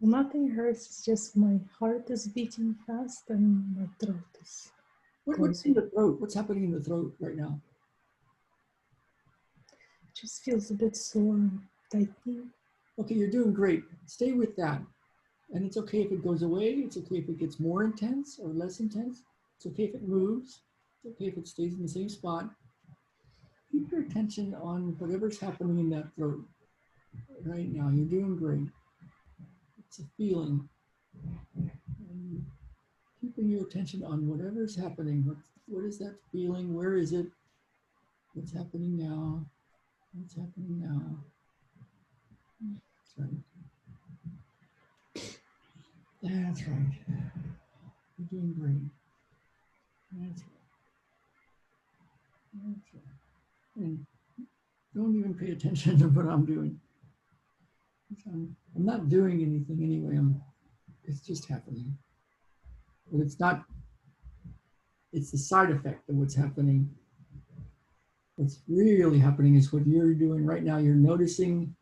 Nothing hurts, it's just my heart is beating fast and my throat is What's in the throat? What's happening in the throat right now? Just feels a bit sore and tightening. Okay, you're doing great. Stay with that. And it's okay if it goes away. It's okay if it gets more intense or less intense. It's okay if it moves. It's okay if it stays in the same spot. Keep your attention on whatever's happening in that throat right now. You're doing great. It's a feeling. And keeping your attention on whatever's happening. What is that feeling? Where is it? What's happening now? What's happening now? That's right. That's right. You're doing great. That's right. That's right. And don't even pay attention to what I'm doing. I'm not doing anything anyway. It's just happening. But it's not, it's the side effect of what's happening. What's really happening is what you're doing right now. You're noticing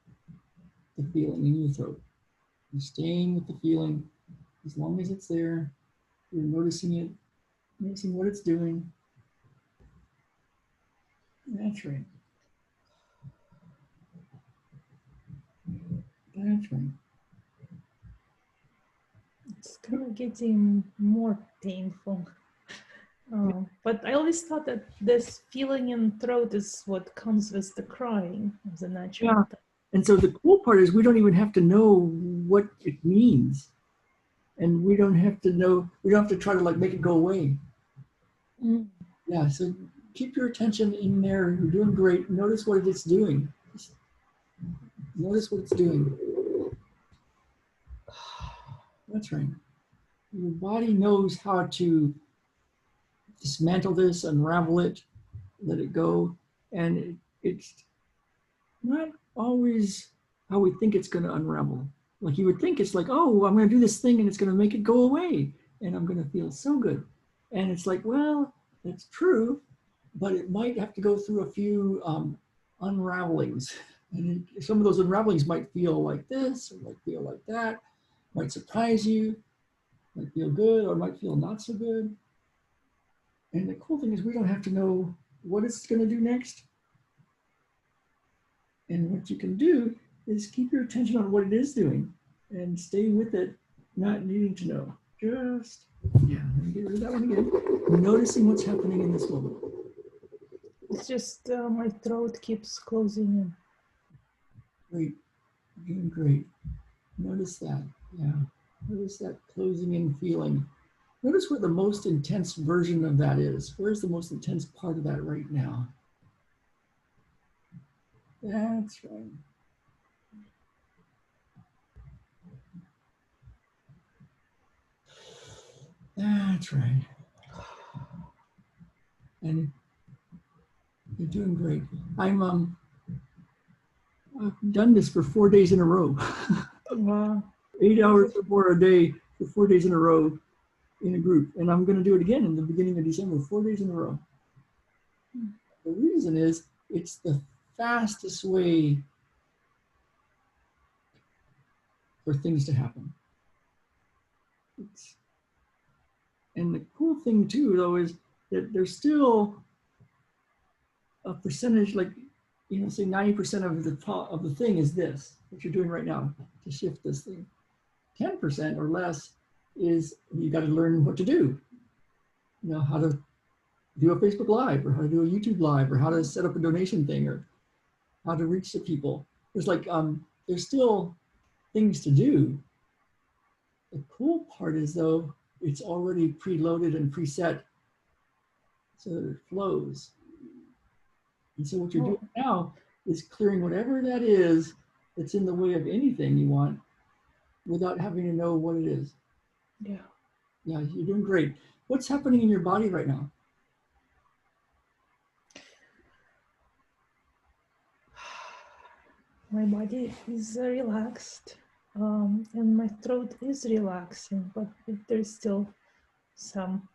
the feeling in your throat. You're staying with the feeling as long as it's there. You're noticing it, noticing what it's doing. That's right. That's right. It's kind of getting more painful. But I always thought that this feeling in throat is what comes with the crying of the natural. Yeah. And so the cool part is we don't even have to know what it means. And we don't have to know, we don't have to try to like make it go away. Mm. Yeah, so keep your attention in there. You're doing great. Notice what it's doing. Just notice what it's doing. That's right. Your body knows how to dismantle this, unravel it, let it go. And it's not always how we think it's going to unravel. Like you would think it's like, oh, I'm going to do this thing and it's going to make it go away. And I'm going to feel so good. And it's like, well, that's true, but it might have to go through a few unravelings. And some of those unravelings might feel like this, or might feel like that, might surprise you, might feel good, or might feel not so good. And the cool thing is we don't have to know what it's going to do next. And what you can do is keep your attention on what it is doing and stay with it, not needing to know. Just, yeah, let me get rid of that one again. Noticing what's happening in this moment. It's just my throat keeps closing in. Great, you're doing great. Notice that, yeah. Notice that closing in feeling. Notice what the most intense version of that is. Where's the most intense part of that right now? That's right. That's right. And you're doing great. I've done this for 4 days in a row. Wow. 8 hours or more a day for 4 days in a row in a group. And I'm going to do it again in the beginning of December, 4 days in a row. The reason is it's the fastest way for things to happen. And the cool thing too, though, is that there's still a percentage, like, you know, say 90% of the thing is this, what you're doing right now to shift this thing. 10% or less is you got to learn what to do. You know, how to do a Facebook Live or how to do a YouTube Live or how to set up a donation thing or how to reach the people. There's like, there's still things to do. The cool part is though, it's already preloaded and preset so that it flows. And so what you're doing now is clearing whatever that is that's in the way of anything you want without having to know what it is. Yeah. Yeah, you're doing great. What's happening in your body right now? My body is relaxed, and my throat is relaxing, but there's still some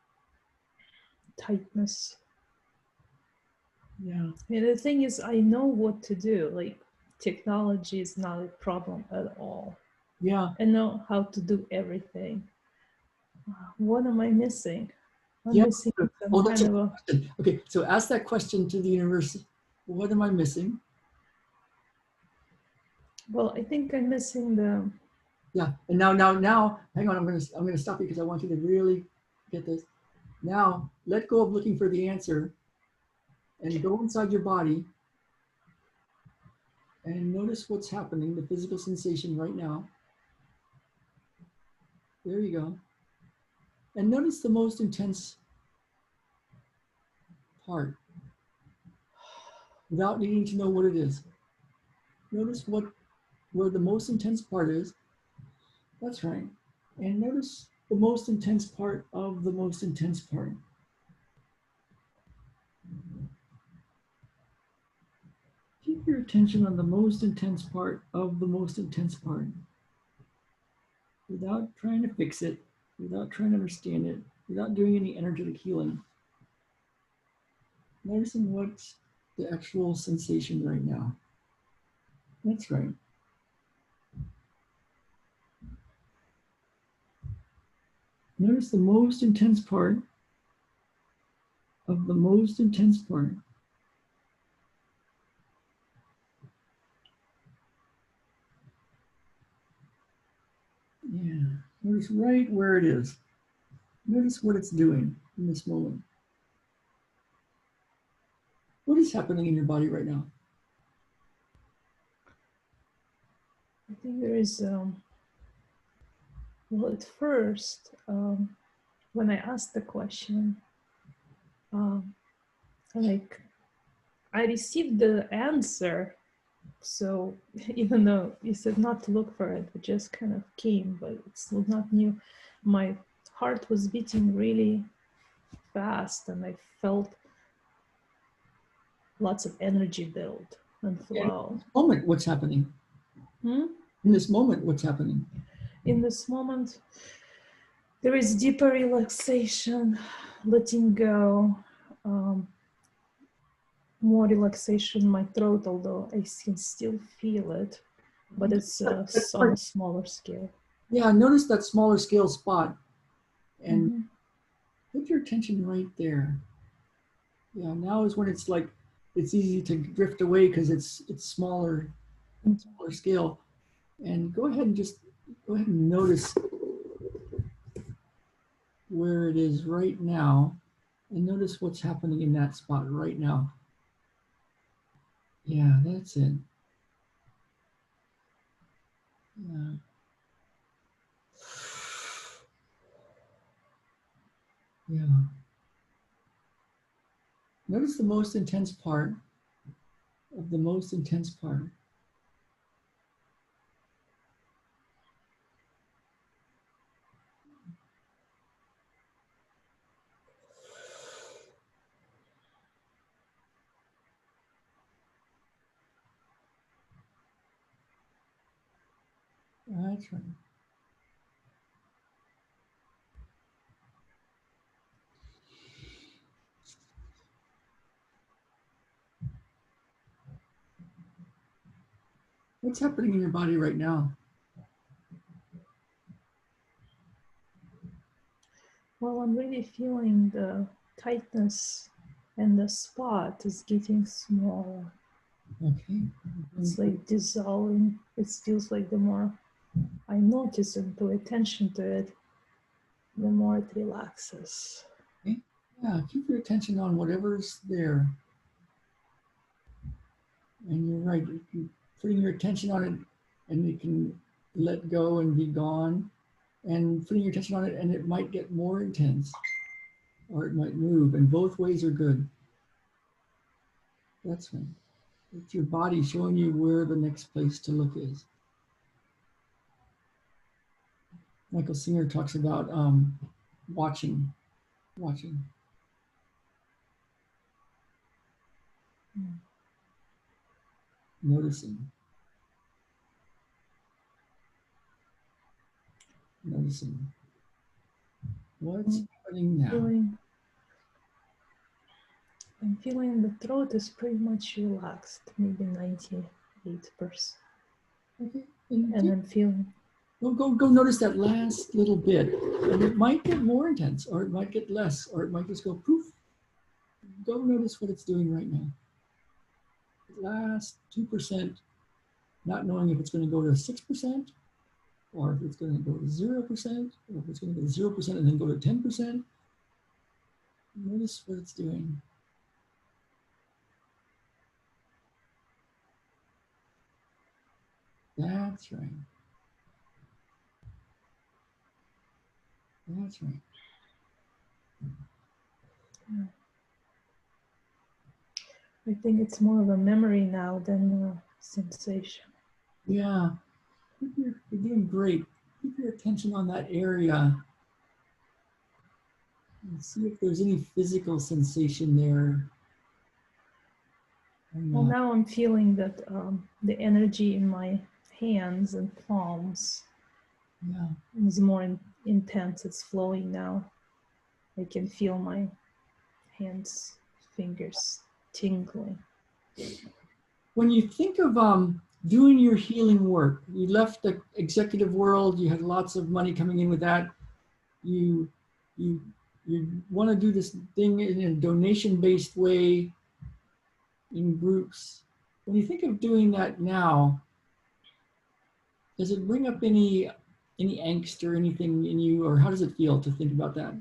tightness. Yeah. And the thing is, I know what to do. Like, technology is not a problem at all. Yeah. I know how to do everything. What am I missing? I'm Yeah. missing some Oh, that's kind a of a, question. Okay, so ask that question to the universe. What am I missing? well, I think I'm missing the, Yeah, and now, hang on. I'm gonna stop you because I want you to really get this. Now, let go of looking for the answer, and go inside your body, and notice what's happening. The physical sensation right now. There you go. And notice the most intense part, without needing to know what it is. Notice where the most intense part is. That's right. And notice the most intense part of the most intense part. Keep your attention on the most intense part of the most intense part, without trying to fix it, without trying to understand it, without doing any energetic healing. Noticing what's the actual sensation right now. That's right. Notice the most intense part of the most intense part. Yeah, notice right where it is. Notice what it's doing in this moment. What is happening in your body right now? I think there is, well, at first, when I asked the question, like, I received the answer. So even though you said not to look for it, it just kind of came, but it's still not new. My heart was beating really fast and I felt lots of energy build and flow. In this moment, what's happening? Hmm? In this moment, what's happening? In this moment, there is deeper relaxation, letting go, more relaxation in my throat, although I can still feel it, but it's on a smaller scale. Yeah, notice that smaller scale spot and Mhm. put your attention right there. Yeah, now is when it's like, it's easy to drift away because it's smaller scale. And go ahead and notice where it is right now, and notice what's happening in that spot right now. Yeah, that's it. Yeah. Yeah. Notice the most intense part of the most intense part. That's right. What's happening in your body right now? Well, I'm really feeling the tightness and the spot is getting smaller. Okay. It's like dissolving. It feels like the more I notice and pay attention to it, the more it relaxes. Okay. Yeah, keep your attention on whatever's there. And you're right, you putting your attention on it and it can let go and be gone. And putting your attention on it and it might get more intense or it might move, and both ways are good. That's right. It's your body showing you where the next place to look is. Michael Singer talks about watching. Noticing. What's happening now? I'm feeling the throat is pretty much relaxed, maybe 98%. Okay. And I'm feeling. Go notice that last little bit. And it might get more intense, or it might get less, or it might just go poof. Go notice what it's doing right now. Last 2%, not knowing if it's going to go to 6%, or if it's going to go to 0%, or if it's going to go to 0% and then go to 10%. Notice what it's doing. That's right. That's right. I think it's more of a memory now than a sensation. Yeah, you're doing great. Keep your attention on that area. And see if there's any physical sensation there. Well, now I'm feeling that the energy in my hands and palms is more intense. It's flowing now. I can feel my hands, fingers tingling. When you think of doing your healing work, you left the executive world, you had lots of money coming in with that. You want to do this thing in a donation-based way in groups. When you think of doing that now, does it bring up any angst or anything in you, or how does it feel to think about that?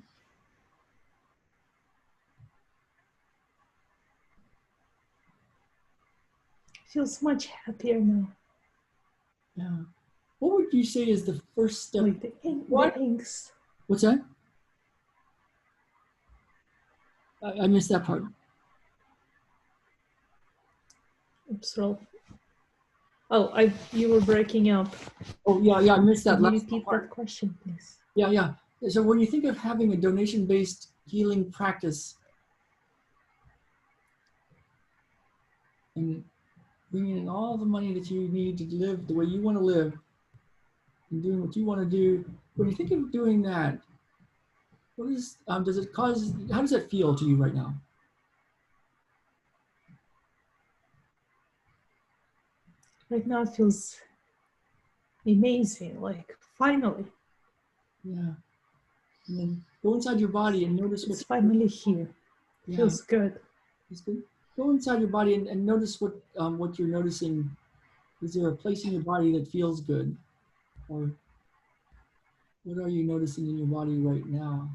Feels much happier now. Yeah. What would you say is the first step? Like the angst. What's that? I missed that part. Oops, Rolf. Oh, you were breaking up. Oh, yeah, I missed that Can you last repeat part. that question, please? Yeah. So when you think of having a donation-based healing practice and bringing in all the money that you need to live the way you want to live and doing what you want to do, when you think of doing that, what is, does it cause, how does that feel to you right now? Right now it feels amazing, like finally. Yeah. And then go inside your body and notice It's what's finally here. Yeah. Feels good. It's good. Go inside your body and notice what you're noticing. Is there a place in your body that feels good? Or what are you noticing in your body right now?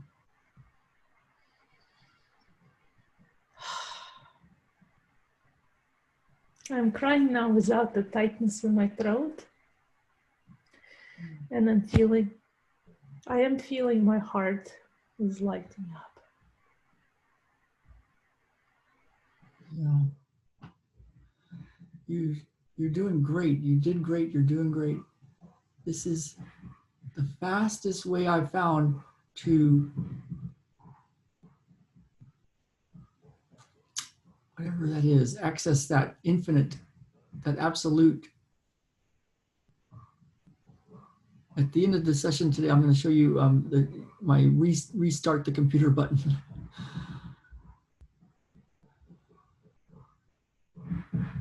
I'm crying now without the tightness in my throat. And I am feeling my heart is lighting up. Yeah. You're doing great. You did great. You're doing great. This is the fastest way I've found to whatever that is, access that infinite, that absolute. At the end of the session today, I'm going to show you my restart the computer button.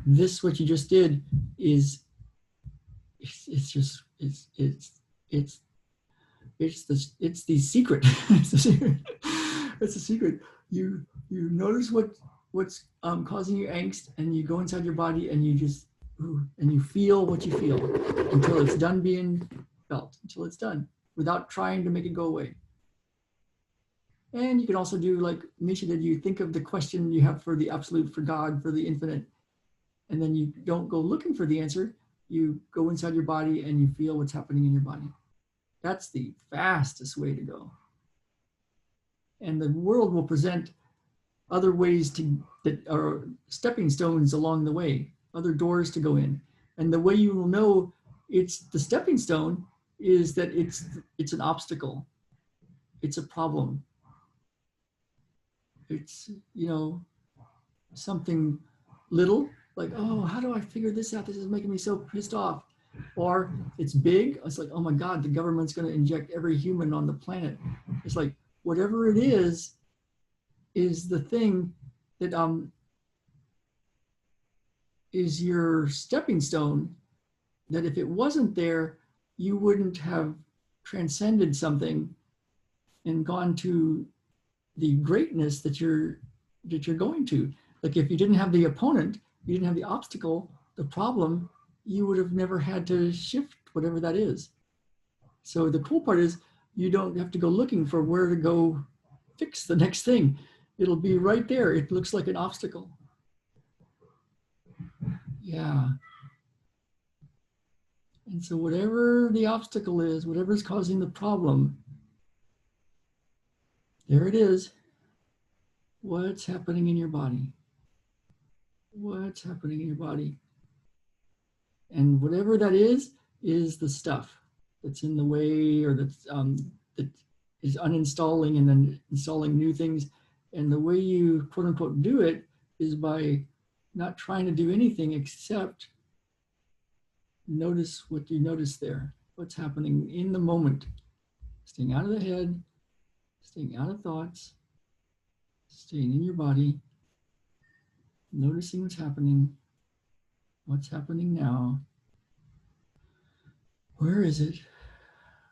This, what you just did, is it's the secret. It's the secret. It's the secret. You notice what's causing you angst, and you go inside your body and you just and you feel what you feel until it's done being felt, until it's done, without trying to make it go away. And you can also do like Misha did, you think of the question you have for the absolute, for God, for the infinite, and then you don't go looking for the answer. You go inside your body and you feel what's happening in your body. That's the fastest way to go. And the world will present other ways that are stepping stones along the way, other doors to go in. And the way you will know it's the stepping stone is that it's an obstacle. It's a problem. It's, something little, like, oh, how do I figure this out? This is making me so pissed off. Or it's big. It's like, oh my God, the government's going to inject every human on the planet. It's like, whatever it is the thing that is your stepping stone, that if it wasn't there, you wouldn't have transcended something and gone to the greatness that you're going to. Like if you didn't have the opponent, you didn't have the obstacle, the problem, you would have never had to shift whatever that is. So the cool part is you don't have to go looking for where to go fix the next thing. It'll be right there. It looks like an obstacle. Yeah. And so whatever the obstacle is, whatever's causing the problem, there it is. What's happening in your body? What's happening in your body? And whatever that is the stuff that's in the way, or that's that is uninstalling and then installing new things. And the way you quote unquote do it is by not trying to do anything except notice what you notice there, what's happening in the moment, staying out of the head, staying out of thoughts, staying in your body, noticing what's happening now. Where is it?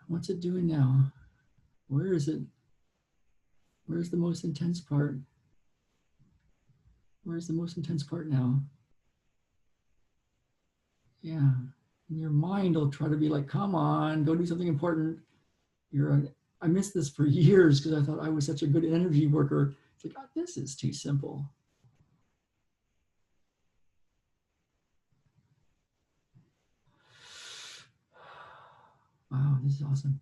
What's it doing now? Where is it? Where's the most intense part? Where's the most intense part now? Yeah. And your mind will try to be like, come on, go do something important. I missed this for years because I thought I was such a good energy worker. It's like, oh, this is too simple. Wow, this is awesome.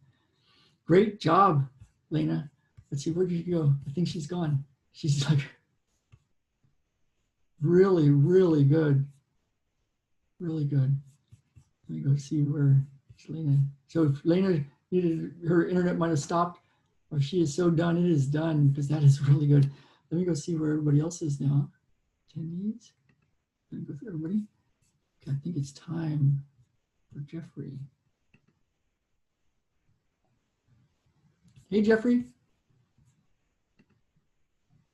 Great job, Lena. Let's see, where did you go? I think she's gone. She's like, really, really good. Really good. Let me go see where Lena. So if Lena needed, her internet might have stopped, or she is so done, it is done, because that is really good. Let me go see where everybody else is now. Attendees. Let me go through everybody. Okay, I think it's time for Jeffrey. Hey, Jeffrey.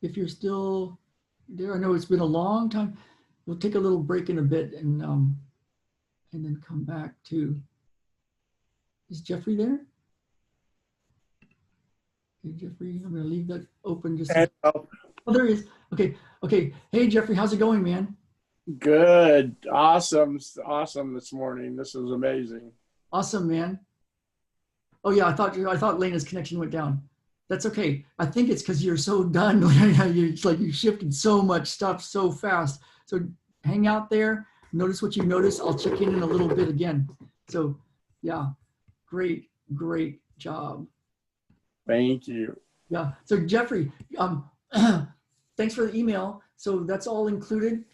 If you're still there, I know it's been a long time. We'll take a little break in a bit and then come back to. Is Jeffrey there? Okay, Jeffrey, I'm going to leave that open just. Oh, there he is. Okay, okay. Hey, Jeffrey, how's it going, man? Good, awesome this morning. This is amazing. Awesome, man. Oh yeah, I thought Lena's connection went down. That's okay. I think it's because you're so done. It's like you shifted so much stuff so fast. So hang out there. Notice what you notice. I'll check in a little bit again. So yeah, great job. Thank you. Yeah. So Jeffrey, thanks for the email. So that's all included.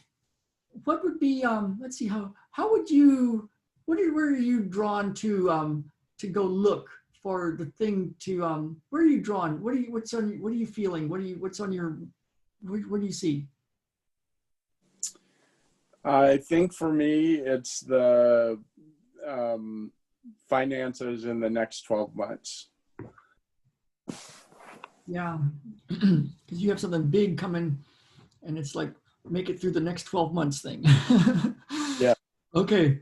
What would be let's see, how would you, where are you drawn to go look for the thing to where are you drawn? What are you feeling? What's on your, what do you see? I think for me, it's the finances in the next 12 months. Yeah, because you have something big coming, and it's like, make it through the next 12 months thing. Yeah. Okay.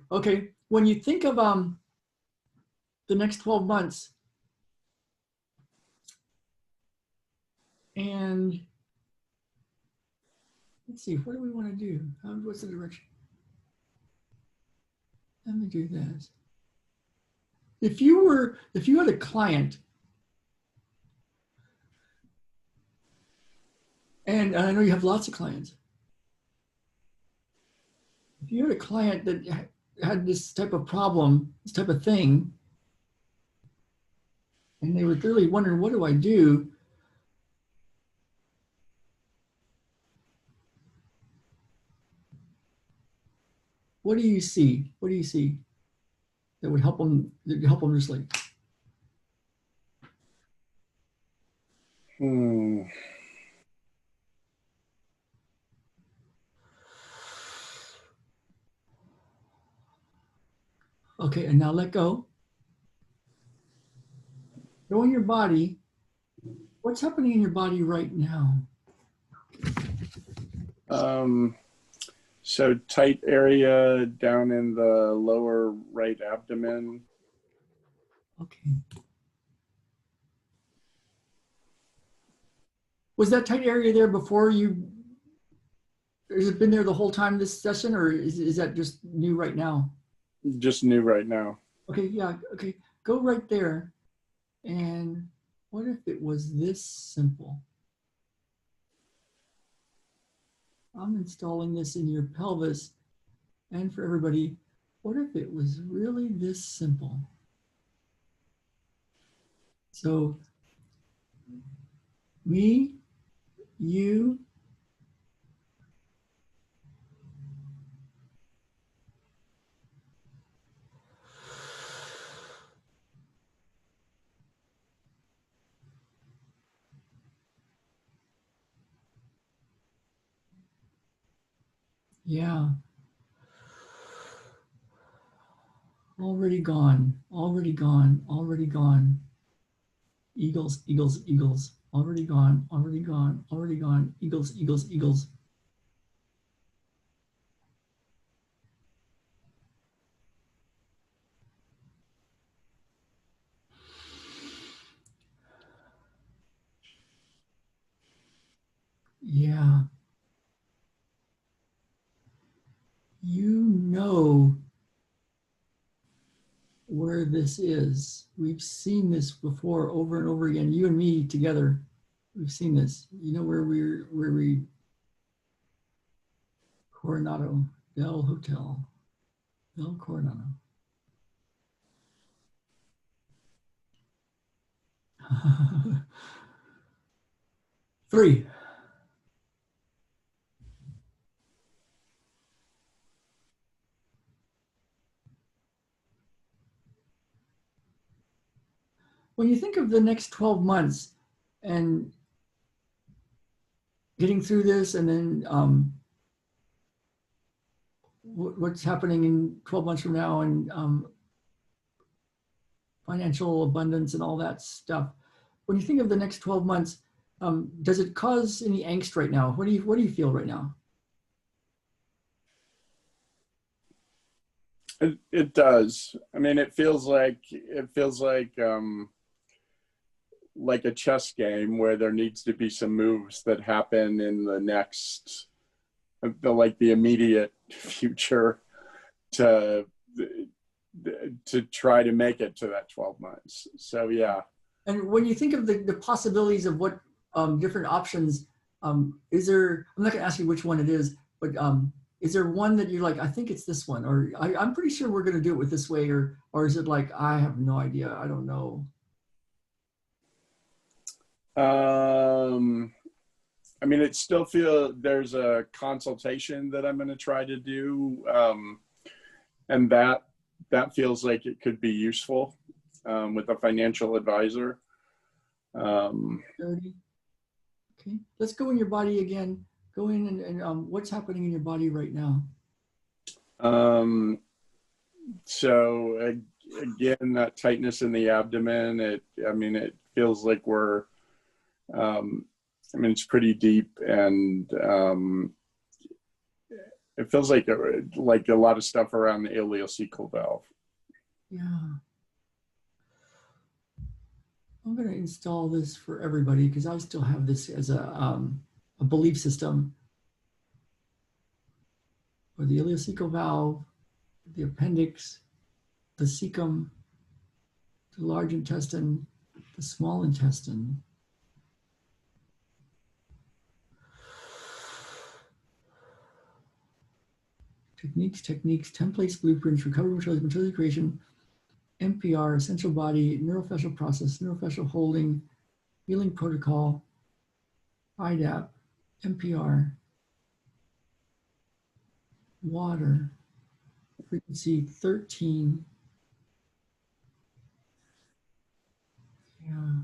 When you think of the next 12 months, and let's see, what do we want to do? What's the direction? Let me do this. If you had a client, and I know you have lots of clients. If you had a client that had this type of problem, this type of thing, and they were really wondering, what do I do? What do you see? What do you see that would help them? That would help them just like. Okay, and now let go. Go in your body. What's happening in your body right now? So tight area down in the lower right abdomen. Okay. Was that tight area there before you, has it been there the whole time this session, or is that just new right now? Just new right now. Okay, yeah, okay. Go right there. And what if it was this simple? I'm installing this in your pelvis, and for everybody, what if it was really this simple? So me, you, yeah, already gone, already gone, already gone. Eagles, eagles, eagles, already gone, already gone, already gone. Eagles, eagles, eagles. Yeah, you know where this is. We've seen this before over and over again. You and me together, we've seen this. You know where we Coronado Del Hotel, Del Coronado. 3. When you think of the next 12 months and getting through this, and then what's happening in 12 months from now, and financial abundance and all that stuff. When you think of the next 12 months, does it cause any angst right now? What do you feel right now? It does. I mean, it feels like a chess game where there needs to be some moves that happen in the next, the immediate future to try to make it to that 12 months. So yeah. And when you think of the possibilities of what different options, is there, I'm not gonna ask you which one it is, but is there one that you're like, I think it's this one, or I'm pretty sure we're gonna do it with this way, or is it like, I have no idea, I don't know? I mean, it still there's a consultation that I'm going to try to do. And that feels like it could be useful with a financial advisor. 30. Okay, let's go in your body again. Go in and what's happening in your body right now? So again, that tightness in the abdomen, it feels like we're, it's pretty deep, and it feels like a lot of stuff around the ileocecal valve. Yeah. I'm going to install this for everybody because I still have this as a belief system for the ileocecal valve, the appendix, the cecum, the large intestine, the small intestine. Techniques, templates, blueprints, recovery materials creation, NPR, essential body, neurofascial process, neurofascial holding, healing protocol, IDAP, NPR, water, frequency 13. Yeah.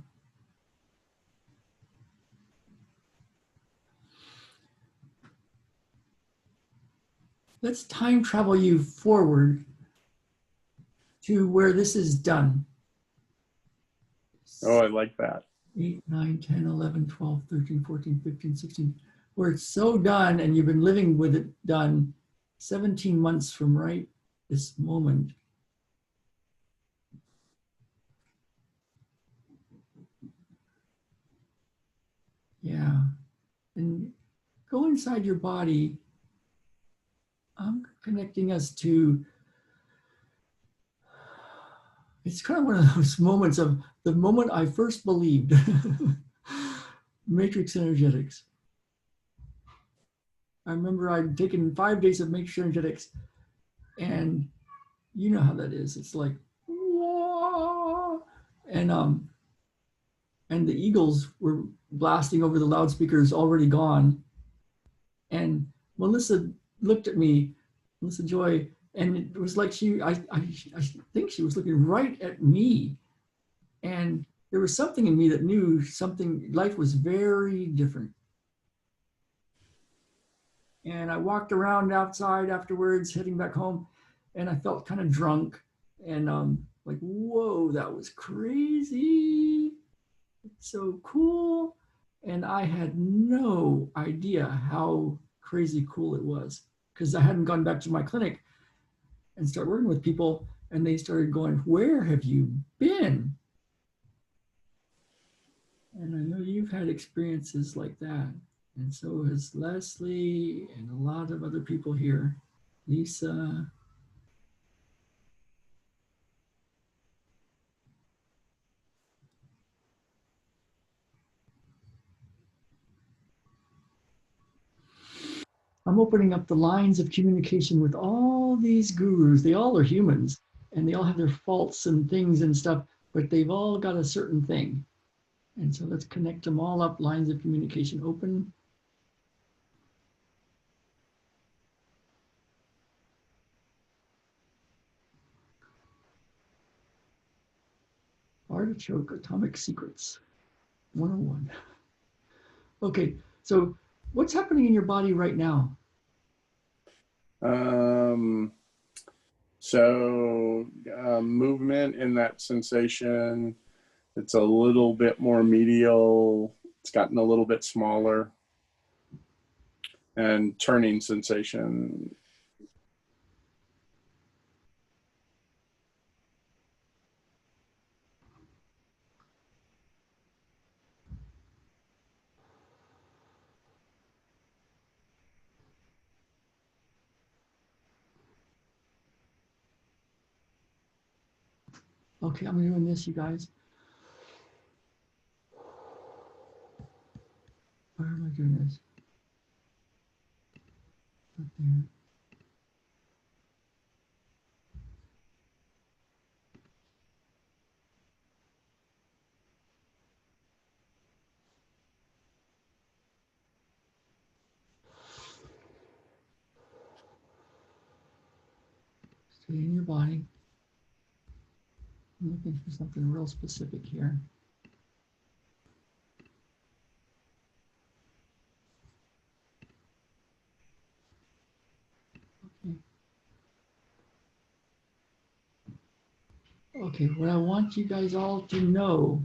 Let's time travel you forward to where this is done. Oh, I like that. 8, 9, 10, 11, 12, 13, 14, 15, 16, where it's so done and you've been living with it done 17 months from right this moment. Yeah. And go inside your body. I'm connecting us to, it's kind of one of those moments of the moment I first believed. Matrix energetics. I remember I'd taken 5 days of matrix energetics, and you know how that is. It's like, whoa. And the Eagles were blasting over the loudspeakers, already gone. And Melissa looked at me, Melissa Joy, and it was like I think she was looking right at me. And there was something in me that knew something, life was very different. And I walked around outside afterwards, heading back home, and I felt kind of drunk and like, whoa, that was crazy. It's so cool. And I had no idea how crazy cool it was, because I hadn't gone back to my clinic and started working with people, and they started going, where have you been? And I know you've had experiences like that. And so has Leslie and a lot of other people here. Lisa. I'm opening up the lines of communication with all these gurus. They all are humans, and they all have their faults and things and stuff, but they've all got a certain thing. And so let's connect them all up, lines of communication open. Artichoke Atomic Secrets 101. Okay, so what's happening in your body right now? Movement in that sensation, it's a little bit more medial. It's gotten a little bit smaller. And turning sensation. Okay, I'm doing this, you guys. Why am I doing this? Up there. Stay in your body. I'm looking for something real specific here. Okay. Okay, what I want you guys all to know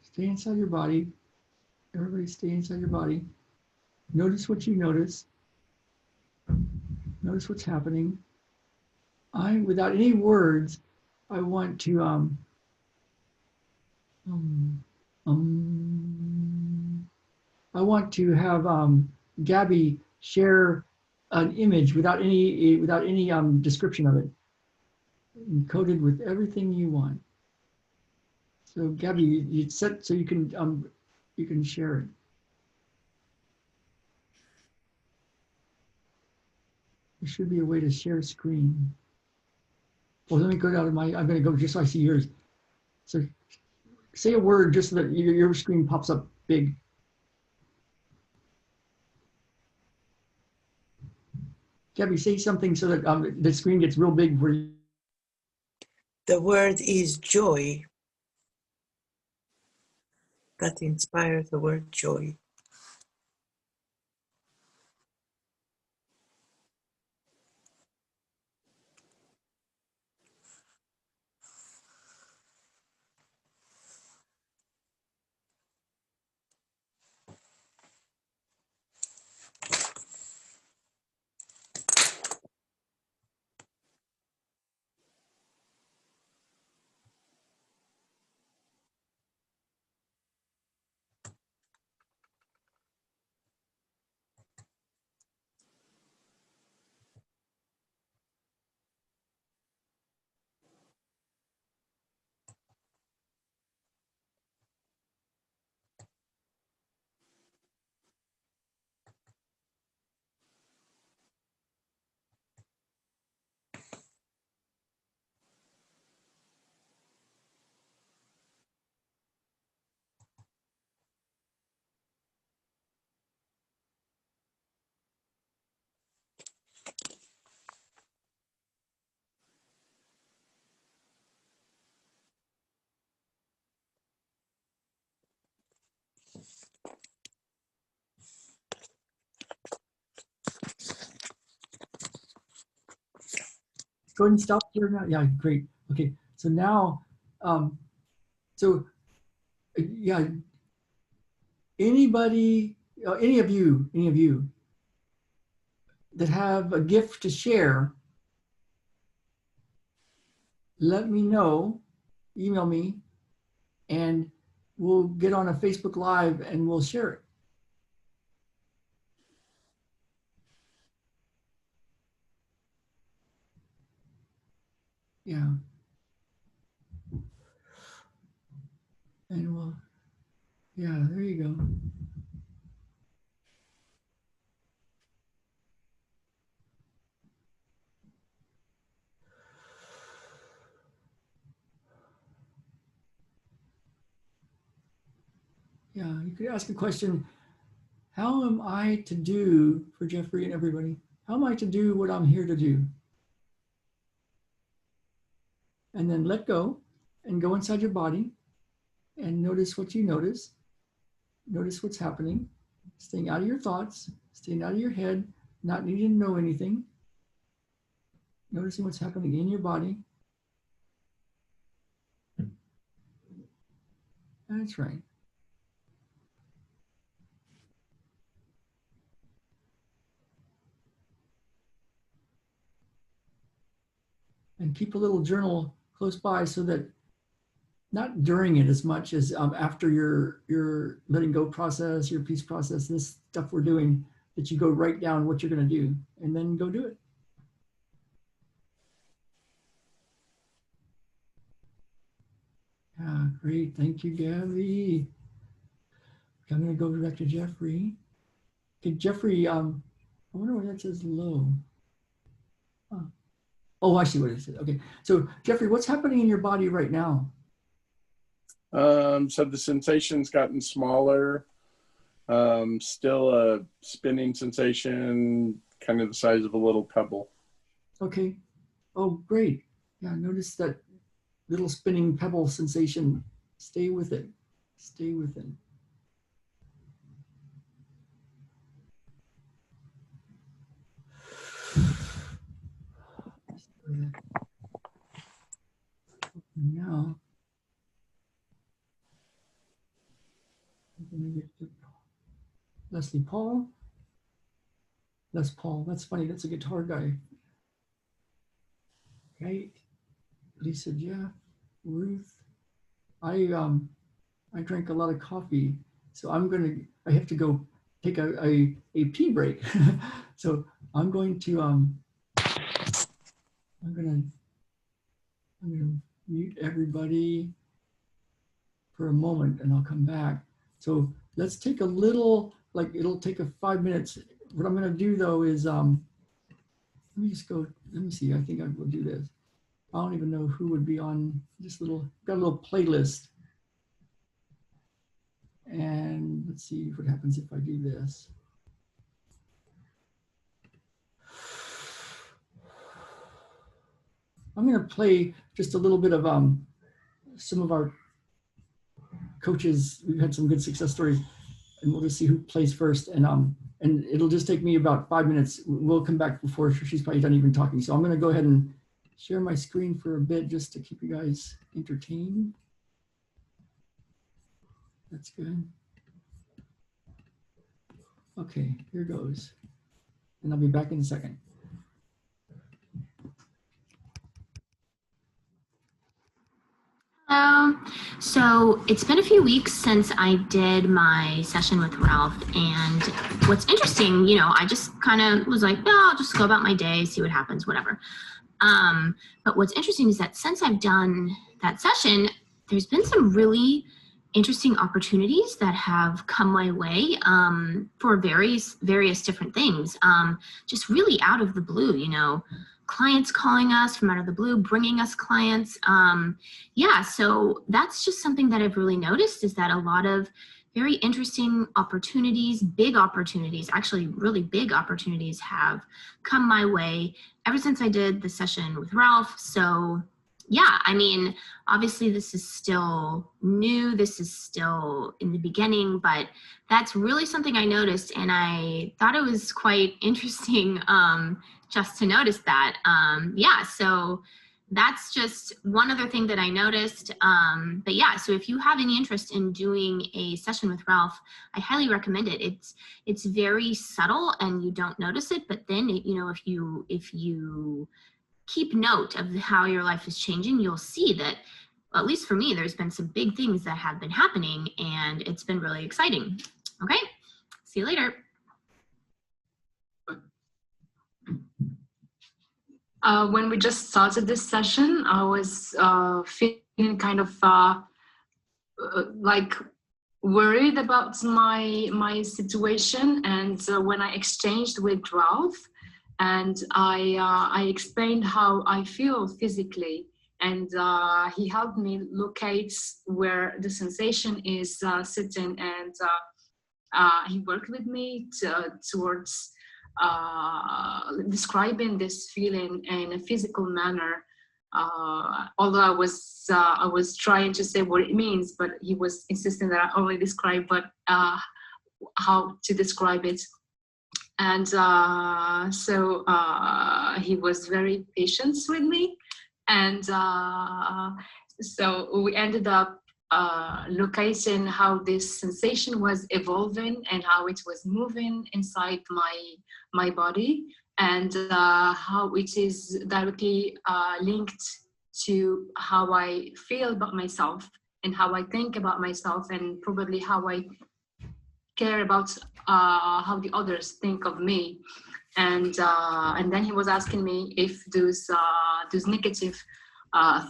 stay inside your body. Everybody stay inside your body. Notice what you notice. Notice what's happening. Without any words, I want to I want to have Gabby share an image without any description of it, encoded with everything you want. So Gabby, you set so you can share it. There should be a way to share screen. Well, let me go down to I'm going to go just so I see yours. So say a word just so that your screen pops up big. Gabby, say something so that the screen gets real big for you. The word is joy. That inspires the word joy. Go ahead and stop here now. Yeah, great. Okay, so now, so yeah, anybody, any of you that have a gift to share, let me know, email me, and we'll get on a Facebook Live and we'll share it. Yeah. And we'll, yeah, there you go. Yeah, you could ask a question, how am I to do, for Jeffrey and everybody, how am I to do what I'm here to do? And then let go and go inside your body and notice what you notice. Notice what's happening, staying out of your thoughts, staying out of your head, not needing to know anything. Noticing what's happening in your body. That's right. And keep a little journal close by so that not during it as much as after your letting go process, your peace process, this stuff we're doing, that you go write down what you're going to do and then go do it. Yeah, great. Thank you, Gabby. I'm going to go back to Jeffrey. Okay, Jeffrey, I wonder why that says low. Huh. Oh, I see what it says. Okay, so Jeffrey, what's happening in your body right now? So the sensation's gotten smaller. Still a spinning sensation, kind of the size of a little pebble. Okay. Oh, great. Yeah, notice that little spinning pebble sensation. Stay with it. Stay with it. Now, I'm going to get to Leslie Paul. Les Paul. That's funny. That's a guitar guy. Right. Lisa Jeff. Ruth. I drank a lot of coffee, so I have to go take a pee break. So I'm going to mute everybody for a moment and I'll come back. So let's take a little, like it'll take 5 minutes. What I'm going to do though is, let me just go, let me see. I think I will do this. I don't even know who would be on this got a little playlist. And let's see what happens if I do this. I'm going to play just a little bit of some of our coaches. We've had some good success stories, and we'll just see who plays first. And it'll just take me about 5 minutes. We'll come back before she's probably done even talking. So I'm going to go ahead and share my screen for a bit just to keep you guys entertained. That's good. Okay, here goes. And I'll be back in a second. So it's been a few weeks since I did my session with Ralph, and what's interesting, you know, I just kind of was like, no, I'll just go about my day, see what happens, whatever. But what's interesting is that since I've done that session, there's been some really interesting opportunities that have come my way for various different things, just really out of the blue, you know. Clients calling us from out of the blue, bringing us clients. Yeah, so that's just something that I've really noticed, is that a lot of very interesting opportunities, big opportunities, actually really big opportunities have come my way ever since I did the session with Ralph. So yeah, I mean, obviously this is still new, this is still in the beginning, but that's really something I noticed, and I thought it was quite interesting just to notice that. Yeah, so that's just one other thing that I noticed. But yeah, so if you have any interest in doing a session with Ralph, I highly recommend it. It's very subtle and you don't notice it, but then, you know, if you keep note of how your life is changing, you'll see that, at least for me, there's been some big things that have been happening, and it's been really exciting. Okay, see you later. When we just started this session, I was feeling kind of like worried about my situation, and when I exchanged with Ralph, and I explained how I feel physically, and he helped me locate where the sensation is sitting, and he worked with me towards describing this feeling in a physical manner. Although I was trying to say what it means, but he was insisting that I only describe how to describe it. And so he was very patient with me, and so we ended up locating how this sensation was evolving and how it was moving inside my body, and how it is directly linked to how I feel about myself and how I think about myself, and probably how I care about how the others think of me. And then he was asking me if those negative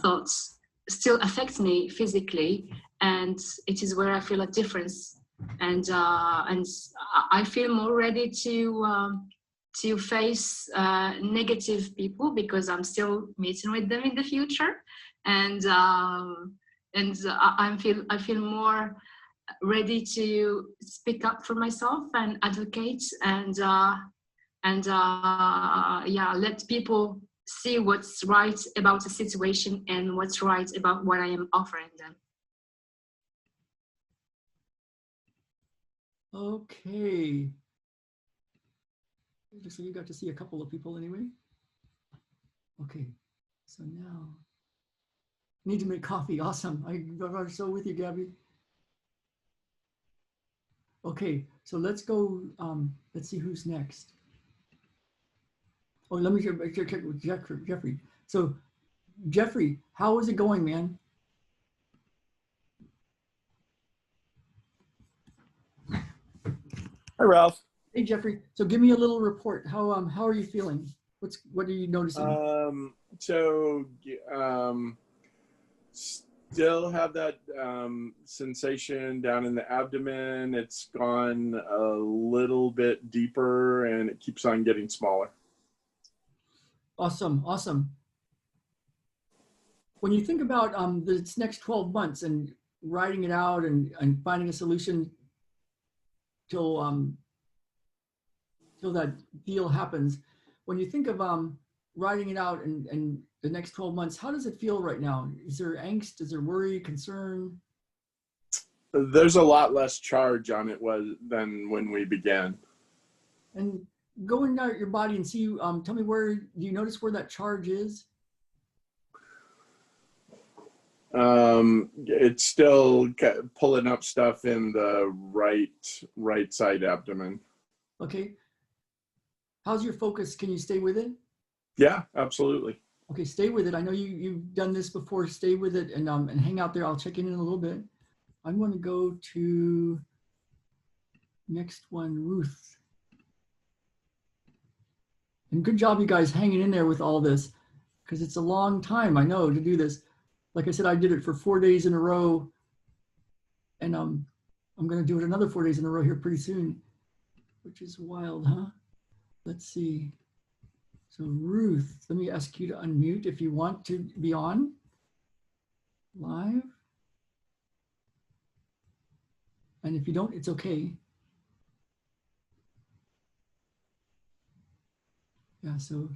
thoughts still affect me physically, and it is where I feel a difference, and I feel more ready to face negative people, because I'm still meeting with them in the future, and I feel more ready to speak up for myself and advocate, and yeah, let people see what's right about the situation and what's right about what I am offering them. Okay. So you got to see a couple of people anyway. Okay, so now need to make coffee. Awesome. I'm so with you, Gabby. Okay, so let's go. Let's see who's next. Oh, let me check with Jeffrey. So, Jeffrey, how is it going, man? Hi, Ralph. Hey, Jeffrey. So, give me a little report. How are you feeling? What are you noticing? Still have that sensation down in the abdomen. It's gone a little bit deeper, and it keeps on getting smaller. Awesome, awesome. When you think about this next 12 months and writing it out and finding a solution till that deal happens, when you think of riding it out and the next 12 months, how does it feel right now? Is there angst? Is there worry, concern? There's a lot less charge on it than when we began. And go into your body and see, tell me where, do you notice where that charge is? It's still pulling up stuff in the right side abdomen. Okay. How's your focus? Can you stay with it? Yeah, absolutely. Okay, stay with it. I know you've done this before. Stay with it and hang out there. I'll check in a little bit. I'm going to go to next one, Ruth. And good job, you guys, hanging in there with all this, because it's a long time, I know, to do this. Like I said, I did it for 4 days in a row, and I'm going to do it another 4 days in a row here pretty soon, which is wild, huh? Let's see. So Ruth, let me ask you to unmute if you want to be on live. And if you don't, it's okay. Yeah, so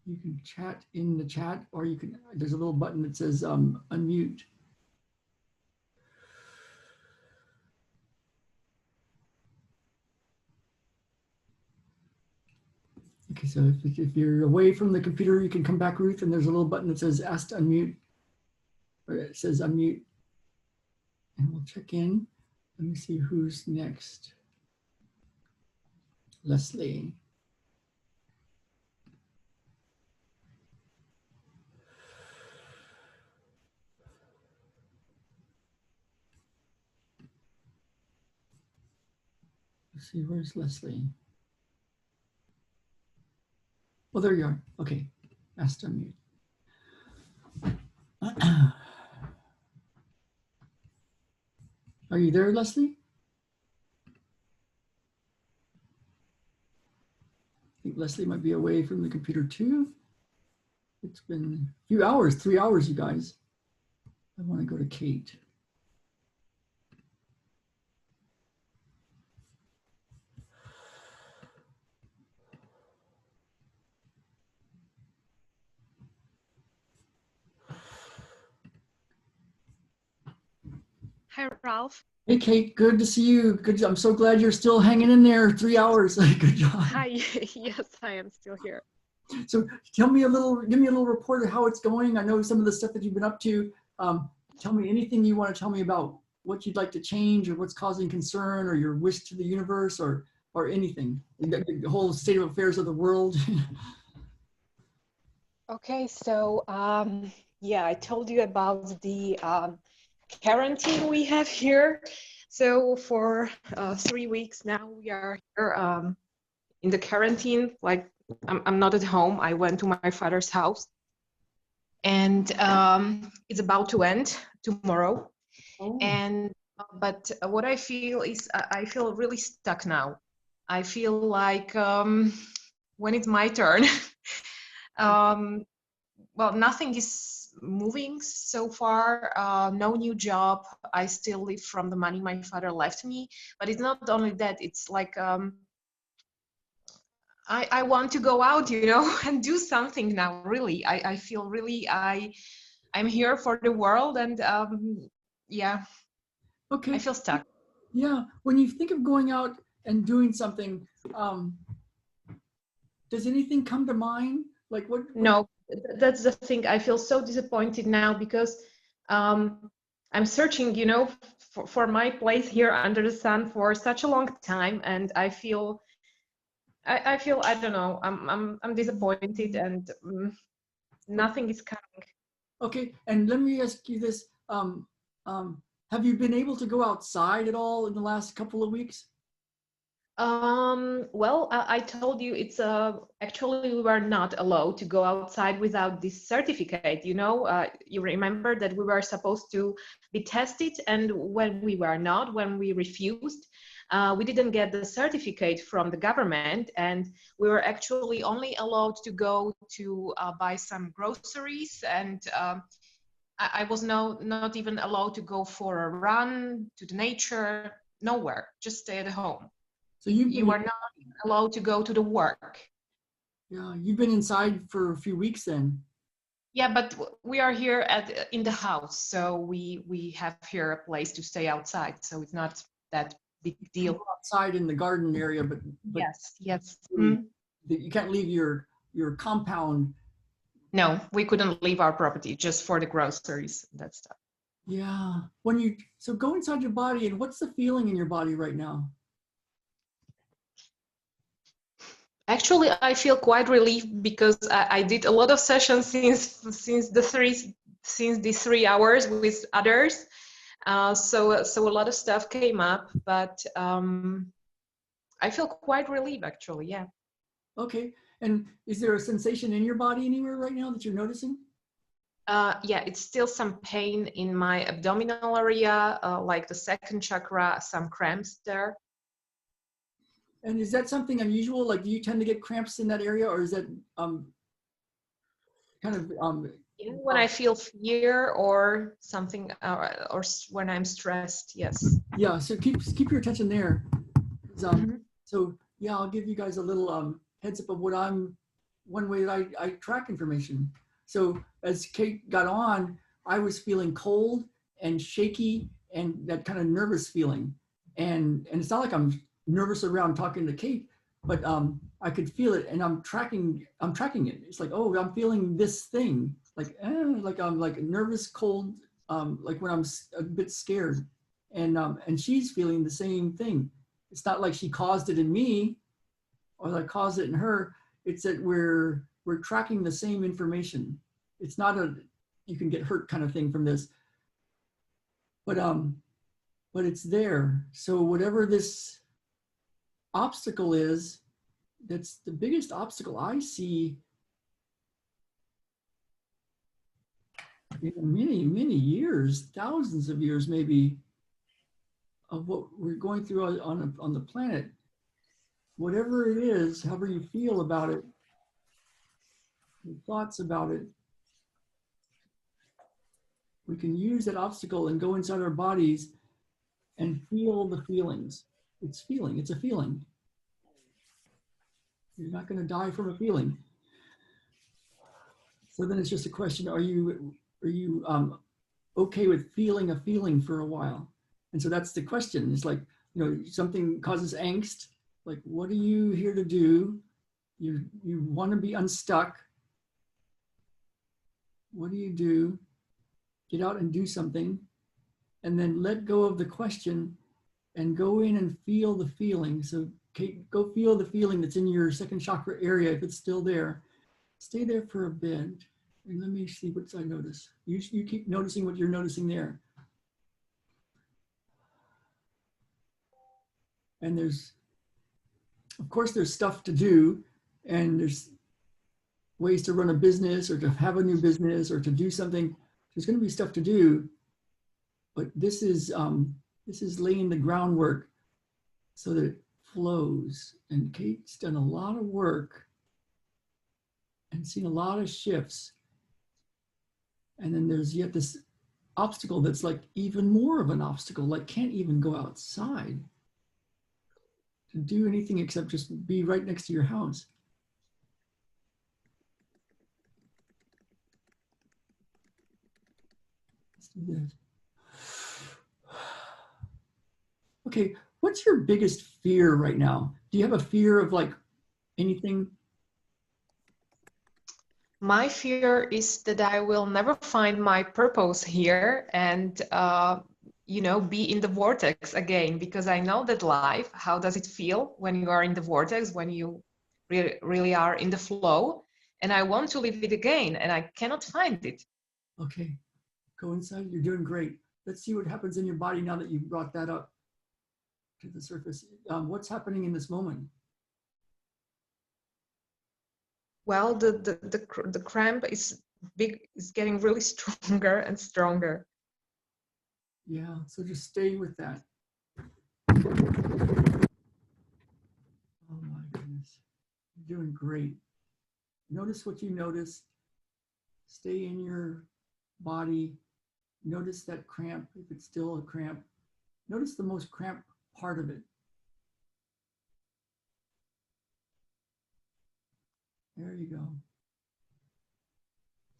you can chat in the chat, or you can, there's a little button that says unmute. Okay, so if you're away from the computer, you can come back, Ruth, and there's a little button that says ask to unmute, or it says unmute. And we'll check in. Let me see who's next. Leslie. Let's see, where's Leslie? Oh, there you are. Okay, asked to unmute. Are you there, Leslie? I think Leslie might be away from the computer too. It's been a few hours, 3 hours, you guys. I want to go to Kate. Hi, Ralph. Hey, Kate, good to see you. Good. I'm so glad you're still hanging in there 3 hours. Good job. Hi. Yes, I am still here. So give me a little report of how it's going. I know some of the stuff that you've been up to. Tell me anything you want to tell me about what you'd like to change, or what's causing concern, or your wish to the universe, or anything. The whole state of affairs of the world. Okay, so yeah, I told you about the quarantine we have here. So for 3 weeks now, we are here in the quarantine. Like I'm not at home. I went to my father's house, and it's about to end tomorrow. Oh. And but what I feel is I feel really stuck now. I feel like when it's my turn, well, nothing is moving so far. No new job. I still live from the money my father left me. But it's not only that. It's like I want to go out, you know, and do something now. Really, I feel really I'm here for the world, and yeah. Okay. I feel stuck. Yeah. When you think of going out and doing something, does anything come to mind? Like what? No, that's the thing. I feel so disappointed now because I'm searching, you know, for my place here under the sun for such a long time, and I feel I don't know. I'm disappointed, and nothing is coming. Okay. And let me ask you this. Have you been able to go outside at all in the last couple of weeks? Well, I told you it's actually we were not allowed to go outside without this certificate. You know, you remember that we were supposed to be tested, and when we were not, when we refused, we didn't get the certificate from the government, and we were actually only allowed to go to buy some groceries, and I was not even allowed to go for a run to the nature, nowhere, just stay at home. So you were not allowed to go to the work. Yeah, you've been inside for a few weeks then. Yeah, but we are here in the house, so we have here a place to stay outside, so it's not that big deal. You're outside in the garden area, but Yes. you can't leave your compound. No, we couldn't leave our property just for the groceries, that stuff. Yeah. So go inside your body, and what's the feeling in your body right now? Actually, I feel quite relieved because I did a lot of sessions since the 3 hours with others. So a lot of stuff came up, but I feel quite relieved actually. Yeah. Okay. And is there a sensation in your body anywhere right now that you're noticing? Yeah, it's still some pain in my abdominal area, like the second chakra, some cramps there. And is that something unusual? Like, do you tend to get cramps in that area, or is that kind of when I feel fear or something, or when I'm stressed? Yes. Yeah. So keep your attention there. So yeah, I'll give you guys a little heads up of one way that I track information. So as Kate got on, I was feeling cold and shaky and that kind of nervous feeling. And it's not like I'm nervous around talking to Kate, but I could feel it, and I'm tracking it. It's like, oh, I'm feeling this thing, like I'm like nervous, cold, like when I'm a bit scared, and she's feeling the same thing. It's not like she caused it in me or I caused it in her. It's that we're tracking the same information. It's not a you can get hurt kind of thing from this, but it's there. So whatever this obstacle is, that's the biggest obstacle I see in many years, thousands of years maybe, of what we're going through on the planet. Whatever it is, however you feel about it, your thoughts about it, we can use that obstacle and go inside our bodies and feel the feelings. It's a feeling. You're not going to die from a feeling. So then it's just a question, are you okay with feeling a feeling for a while? And so that's the question. It's like, something causes angst. Like, what are you here to do? You want to be unstuck. What do you do? Get out and do something, and then let go of the question and go in and feel the feeling. So go feel the feeling that's in your second chakra area. If it's still there, stay there for a bit. And let me see what I notice. You keep noticing what you're noticing there. And of course, there's stuff to do, and there's ways to run a business or to have a new business or to do something. There's going to be stuff to do, but this is laying the groundwork so that it flows. And Kate's done a lot of work and seen a lot of shifts. And then there's yet this obstacle that's like even more of an obstacle, like can't even go outside to do anything except just be right next to your house. Let's do this. Okay, what's your biggest fear right now? Do you have a fear of like anything? My fear is that I will never find my purpose here and, be in the vortex again, because I know that life, how does it feel when you are in the vortex, when you really are in the flow? And I want to live it again, and I cannot find it. Okay, go inside. You're doing great. Let's see what happens in your body now that you brought that up to the surface. What's happening in this moment? Well, the cramp is getting really stronger and stronger. Yeah, so just stay with that. Oh my goodness, you're doing great. Notice what you notice. Stay in your body. Notice that cramp, if it's still a cramp. Notice the most cramped part of it. There you go.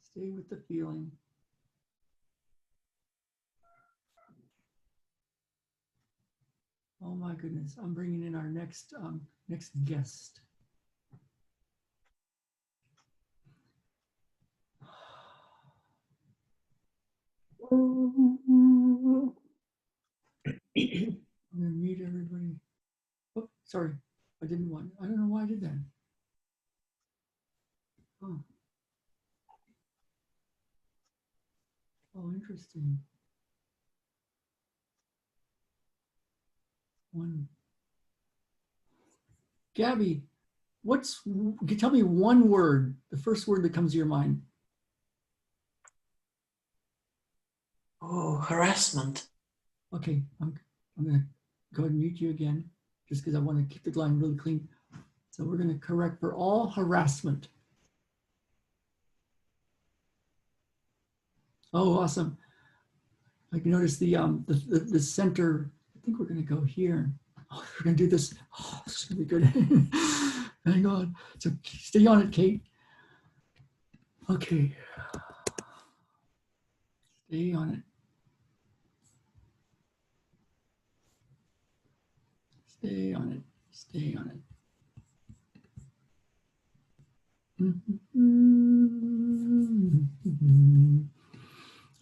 Stay with the feeling. Oh my goodness, I'm bringing in our next guest. I'm gonna mute everybody. Oh, sorry, I don't know why I did that. Oh, oh, interesting. Gabby, tell me one word, the first word that comes to your mind. Oh, harassment. Okay, I'm gonna go ahead and mute you again, just because I want to keep the line really clean. So we're gonna correct for all harassment. Oh, awesome. I can notice the center. I think we're gonna go here. Oh, we're gonna do this. Oh, this is gonna be good. Hang on. So stay on it, Kate. Okay. Stay on it. Stay on it. Stay on it.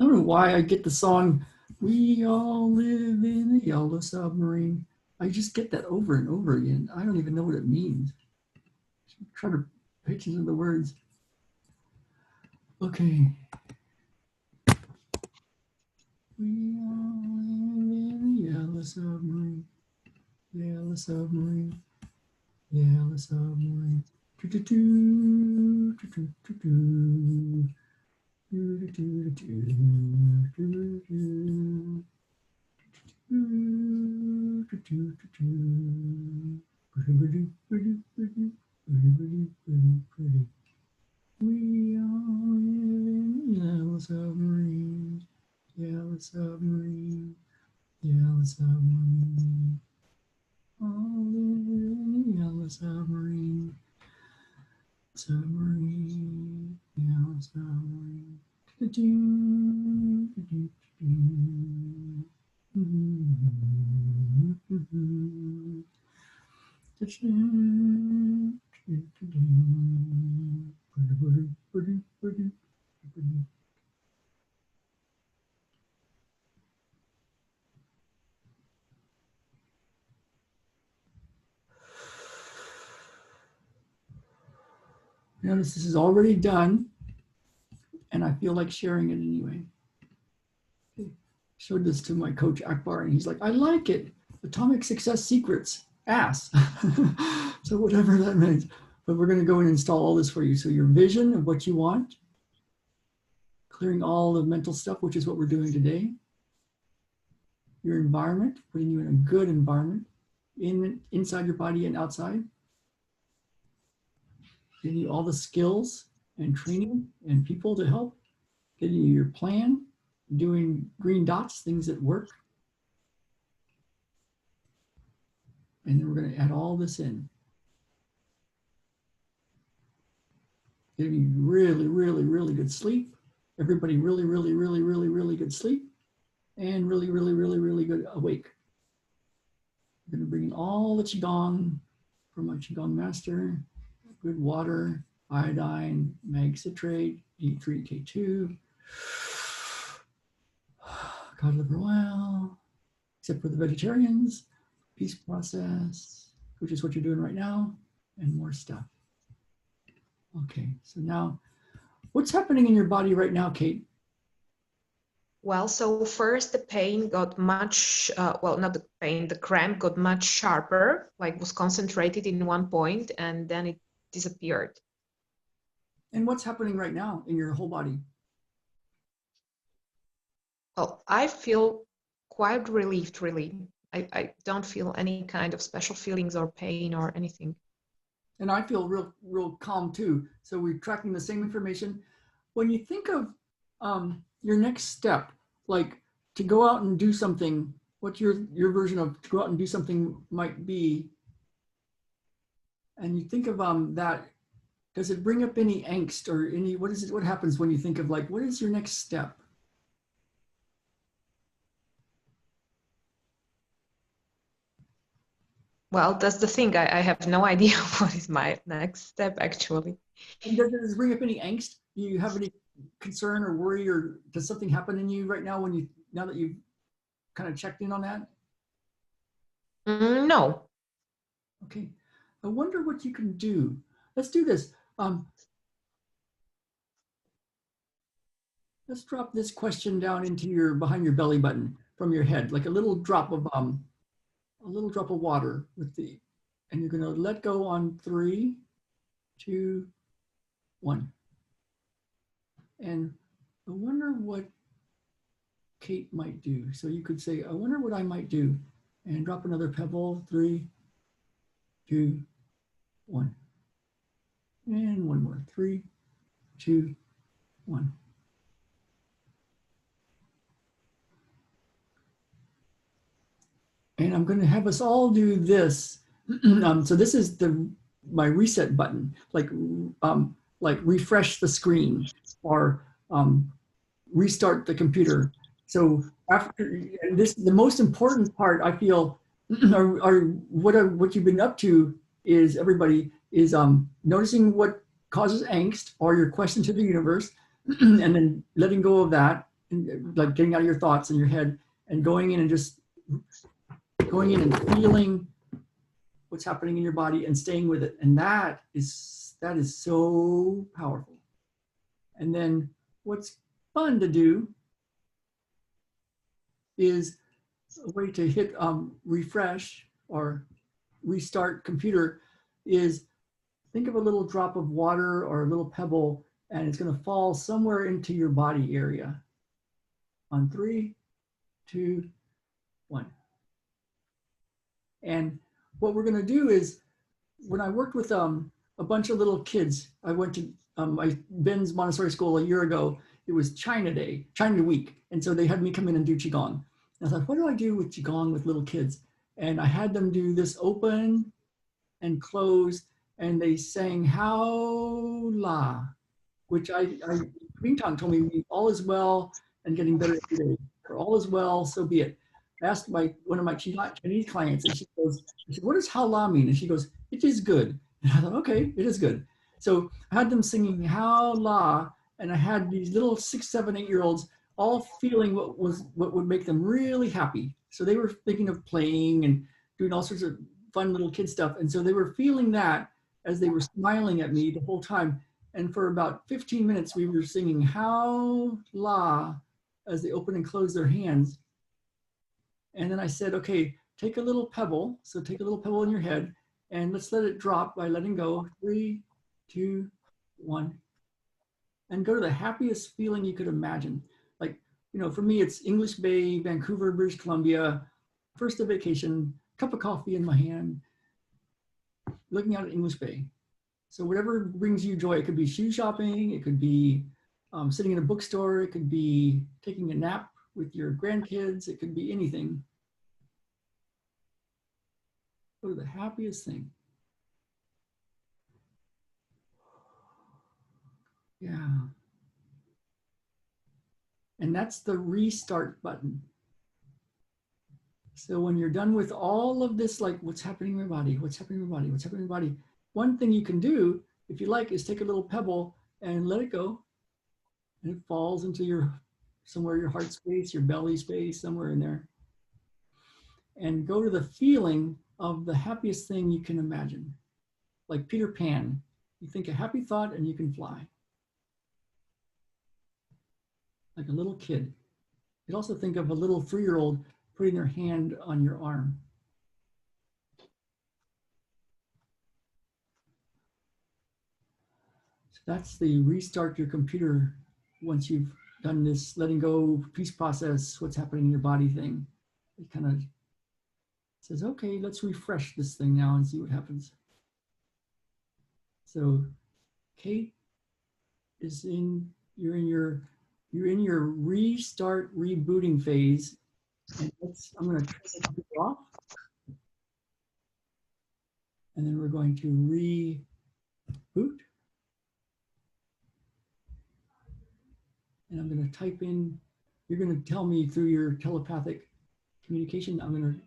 I don't know why I get the song, "We All Live in a Yellow Submarine." I just get that over and over again. I don't even know what it means. Try to pay attention to the words. Okay. We all live in a yellow submarine. Yellow submarine. Yellow submarine. Do do do do do do do. Do do do do do do. We all live in yellow submarine, yellow submarine, yellow submarine. All live in yellow submarine, submarine, yellow submarine. Notice this is already done, and I feel like sharing it anyway. Okay. Showed this to my coach Akbar, and he's like, "I like it. Atomic Success Secrets, ass." So whatever that means. But we're going to go and install all this for you. So your vision of what you want, clearing all the mental stuff, which is what we're doing today. Your environment, putting you in a good environment, inside your body and outside. Giving you all the skills and training and people to help. Getting you your plan, doing green dots, things that work. And then we're going to add all this in. Giving you really, really, really good sleep. Everybody really, really, really, really, really good sleep. And really, really, really, really good awake. I'm going to bring in all the Qigong from my Qigong master. Good water, iodine, mag citrate, D3K2. God liver oil, except for the vegetarians, peace process, which is what you're doing right now, and more stuff. Okay, so now, what's happening in your body right now, Kate? Well, so first the pain got much, well, not the pain, the cramp got much sharper, like was concentrated in one point, and then it disappeared. And what's happening right now in your whole body? Well, I feel quite relieved, really. I don't feel any kind of special feelings or pain or anything. And I feel real calm too. So we're tracking the same information. When you think of your next step, like to go out and do something, what your version of to go out and do something might be, and you think of that does it bring up any angst or any, what is it, what happens when you think of like, what is your next step? Well, that's the thing. I have no idea what is my next step actually. And does it bring up any angst? Do you have any concern or worry, or does something happen in you right now when you, now that you've kind of checked in on that? No. Okay, I wonder what you can do. Let's do this. Let's drop this question down into your, behind your belly button from your head, like a little drop of water with the, and you're gonna let go on 3, 2, 1. And I wonder what Kate might do. So you could say, I wonder what I might do, and drop another pebble, 3, 2, 1. And one more, 3, 2, 1. And I'm going to have us all do this. So this is my reset button, like refresh the screen or restart the computer. So after this, the most important part I feel, or what you've been up to is, everybody is noticing what causes angst or your question to the universe, and then letting go of that, and like getting out of your thoughts in your head and going in and just going in and feeling what's happening in your body and staying with it. And that is so powerful. And then what's fun to do is a way to hit refresh or restart computer is, think of a little drop of water or a little pebble, and it's going to fall somewhere into your body area. On 3, 2, 1. And what we're going to do is, when I worked with a bunch of little kids, I went to Ben's Montessori school a year ago. It was China Day, China Week. And so they had me come in and do Qigong. And I thought, what do I do with Qigong with little kids? And I had them do this open and close, and they sang How La, which Bingtong told me, all is well and getting better every day. For all is well, so be it. I asked one of my Chinese clients, and she goes, I said, what does How La mean? And she goes, it is good. And I thought, okay, it is good. So I had them singing How La, and I had these little 6, 7, 8-year-olds all feeling what would make them really happy. So they were thinking of playing and doing all sorts of fun little kid stuff. And so they were feeling that as they were smiling at me the whole time. And for about 15 minutes, we were singing How La as they open and close their hands. And then I said, okay, take a little pebble. So take a little pebble in your head and let's let it drop by letting go. 3, 2, 1. And go to the happiest feeling you could imagine. Like, you know, for me, it's English Bay, Vancouver, British Columbia, first day vacation, cup of coffee in my hand, looking out at English Bay. So whatever brings you joy, it could be shoe shopping, it could be sitting in a bookstore, it could be taking a nap with your grandkids, it could be anything. Go to the happiest thing. Yeah. And that's the restart button. So when you're done with all of this, like what's happening in your body, what's happening in your body, what's happening in your body, one thing you can do, if you like, is take a little pebble and let it go. And it falls into somewhere your heart space, your belly space, somewhere in there. And go to the feeling of the happiest thing you can imagine. Like Peter Pan, you think a happy thought and you can fly. Like a little kid. You could also think of a little 3-year-old putting their hand on your arm. So that's the restart your computer once you've done this letting go, peace process, what's happening in your body thing. It kind of says, okay, let's refresh this thing now and see what happens. So Kate is you're in your restart rebooting phase. And I'm going to turn the computer off. And then we're going to reboot. And I'm going to type in, you're going to tell me through your telepathic communication, I'm going to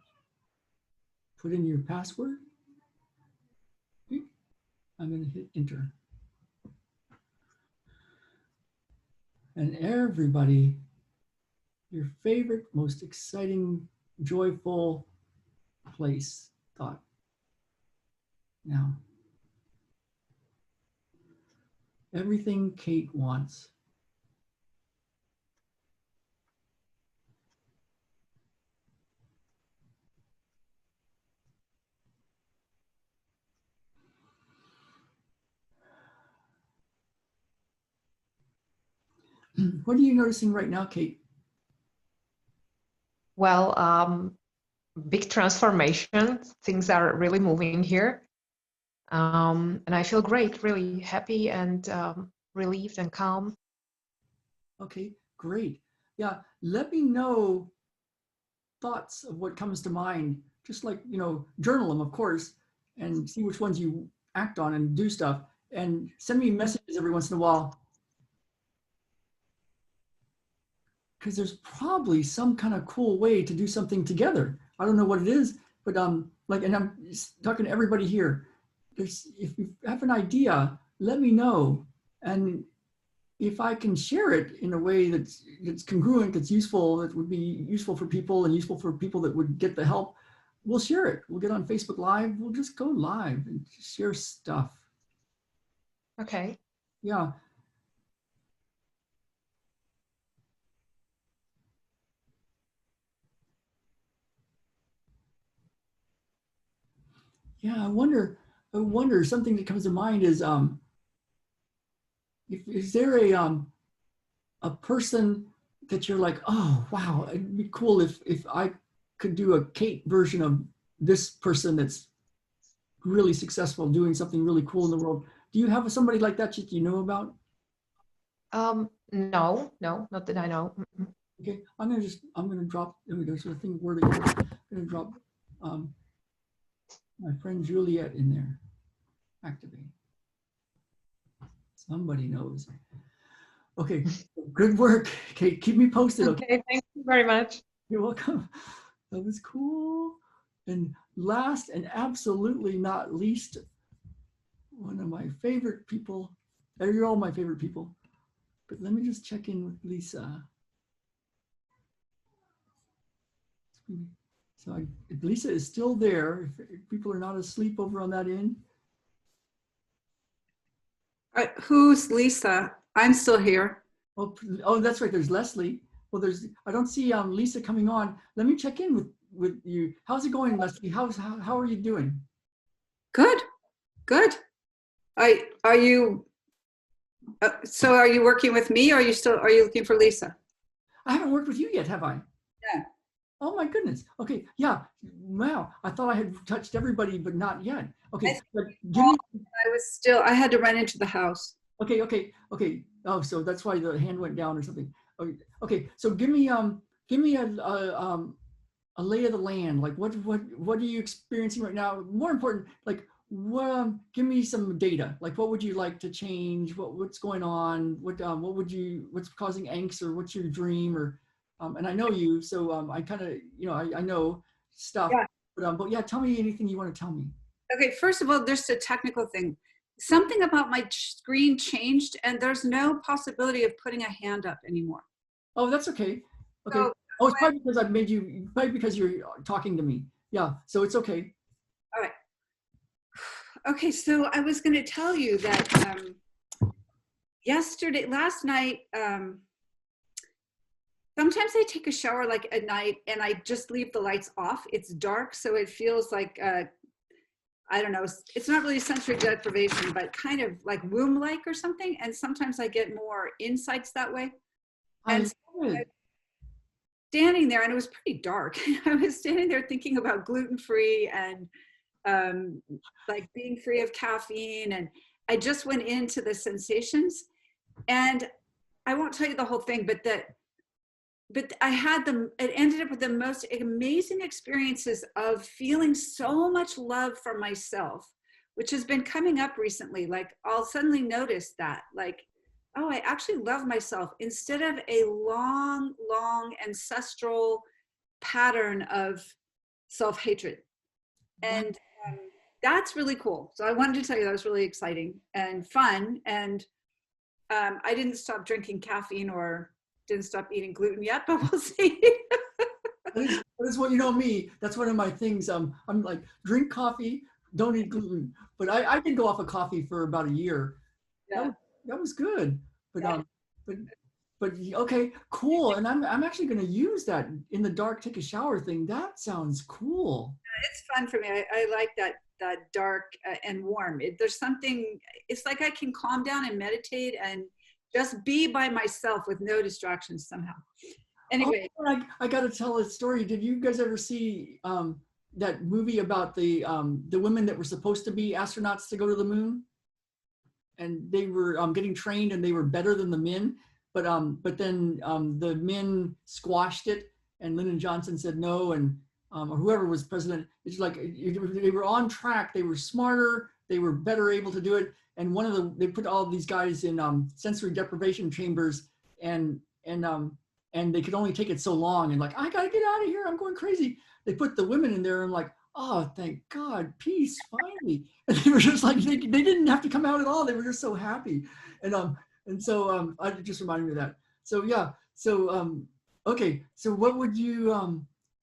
put in your password. I'm going to hit enter. And everybody, your favorite, most exciting, joyful place, thought. Now, everything Kate wants. What are you noticing right now, Kate? Well, big transformation. Things are really moving here. And I feel great, really happy and relieved and calm. Okay, great. Yeah, let me know thoughts of what comes to mind. Just like, journal them, of course, and see which ones you act on and do stuff. And send me messages every once in a while. Because there's probably some kind of cool way to do something together. I don't know what it is, but and I'm talking to everybody here. If you have an idea, let me know. And if I can share it in a way that's congruent, that's useful, that would be useful for people and useful for people that would get the help, we'll share it. We'll get on Facebook Live. We'll just go live and share stuff. Okay. Yeah. Yeah, I wonder, something that comes to mind is, is there a person that you're like, oh, wow, it'd be cool if I could do a Kate version of this person that's really successful, doing something really cool in the world. Do you have somebody like that you know about? No, not that I know. Okay, I'm gonna drop, there we go, so the thing word again. I'm gonna drop my friend Juliet in there. Activate. Somebody knows. Okay, good work, Kate. Keep me posted. Okay, thank you very much. You're welcome. That was cool. And last and absolutely not least, one of my favorite people. You're all my favorite people. But let me just check in with Lisa. So if Lisa is still there, if people are not asleep over on that end. Who's Lisa? I'm still here. Oh, that's right. There's Leslie. Well, I don't see Lisa coming on. Let me check in with you. How's it going, Leslie? How are you doing? Good. Are you? So are you working with me? Or are you looking for Lisa? I haven't worked with you yet, have I? Yeah. Oh my goodness. Okay. Yeah. Wow. I thought I had touched everybody, but not yet. Okay. But I had to run into the house. Okay. Oh, so that's why the hand went down or something. Okay. So give me a lay of the land. Like what are you experiencing right now? More important, like give me some data. Like what would you like to change? What's going on? What's causing angst, or what's your dream? Or and I know you, so I kind of I know stuff. Yeah. But yeah, tell me anything you want to tell me. Okay, first of all, there's a technical thing. Something about my screen changed, and there's no possibility of putting a hand up anymore. Oh, that's okay. Okay. So it's probably because I've made you. Probably because you're talking to me. Yeah. So it's okay. All right. Okay, so I was going to tell you that last night. Sometimes I take a shower like at night, and I just leave the lights off. It's dark, so it feels like I don't know. It's not really sensory deprivation, but kind of like womb-like or something. And sometimes I get more insights that way. And so I was standing there, and it was pretty dark. I was standing there thinking about gluten-free and like being free of caffeine. And I just went into the sensations. And I won't tell you the whole thing, but I had it ended up with the most amazing experiences of feeling so much love for myself, which has been coming up recently. Like I'll suddenly notice that, like oh, I actually love myself, instead of a long, long ancestral pattern of self-hatred. And that's really cool. So I wanted to tell you that was really exciting and fun. And I didn't stop drinking caffeine or didn't stop eating gluten yet, but we'll see. That is what, you know me, that's one of my things. I'm like, drink coffee, don't eat gluten. But I did go off of coffee for about a year. Yeah. That was good. But Yeah. but okay, cool. And I'm actually going to use that in the dark, take a shower thing. That sounds cool. It's fun for me. I like that dark and warm. There's something, it's like I can calm down and meditate and just be by myself with no distractions somehow. Anyway. Oh, I got to tell a story. Did you guys ever see that movie about the women that were supposed to be astronauts to go to the moon? And they were getting trained and they were better than the men. But then the men squashed it, and Lyndon Johnson said no, and or whoever was president. It's like they were on track. They were smarter. They were better able to do it. And they put all of these guys in sensory deprivation chambers, and they could only take it so long. And like, I gotta get out of here. I'm going crazy. They put the women in there, and like, oh, thank God, peace, finally. And they were just like, they didn't have to come out at all. They were just so happy. And so I just reminded me of that. So yeah, so okay, so what would you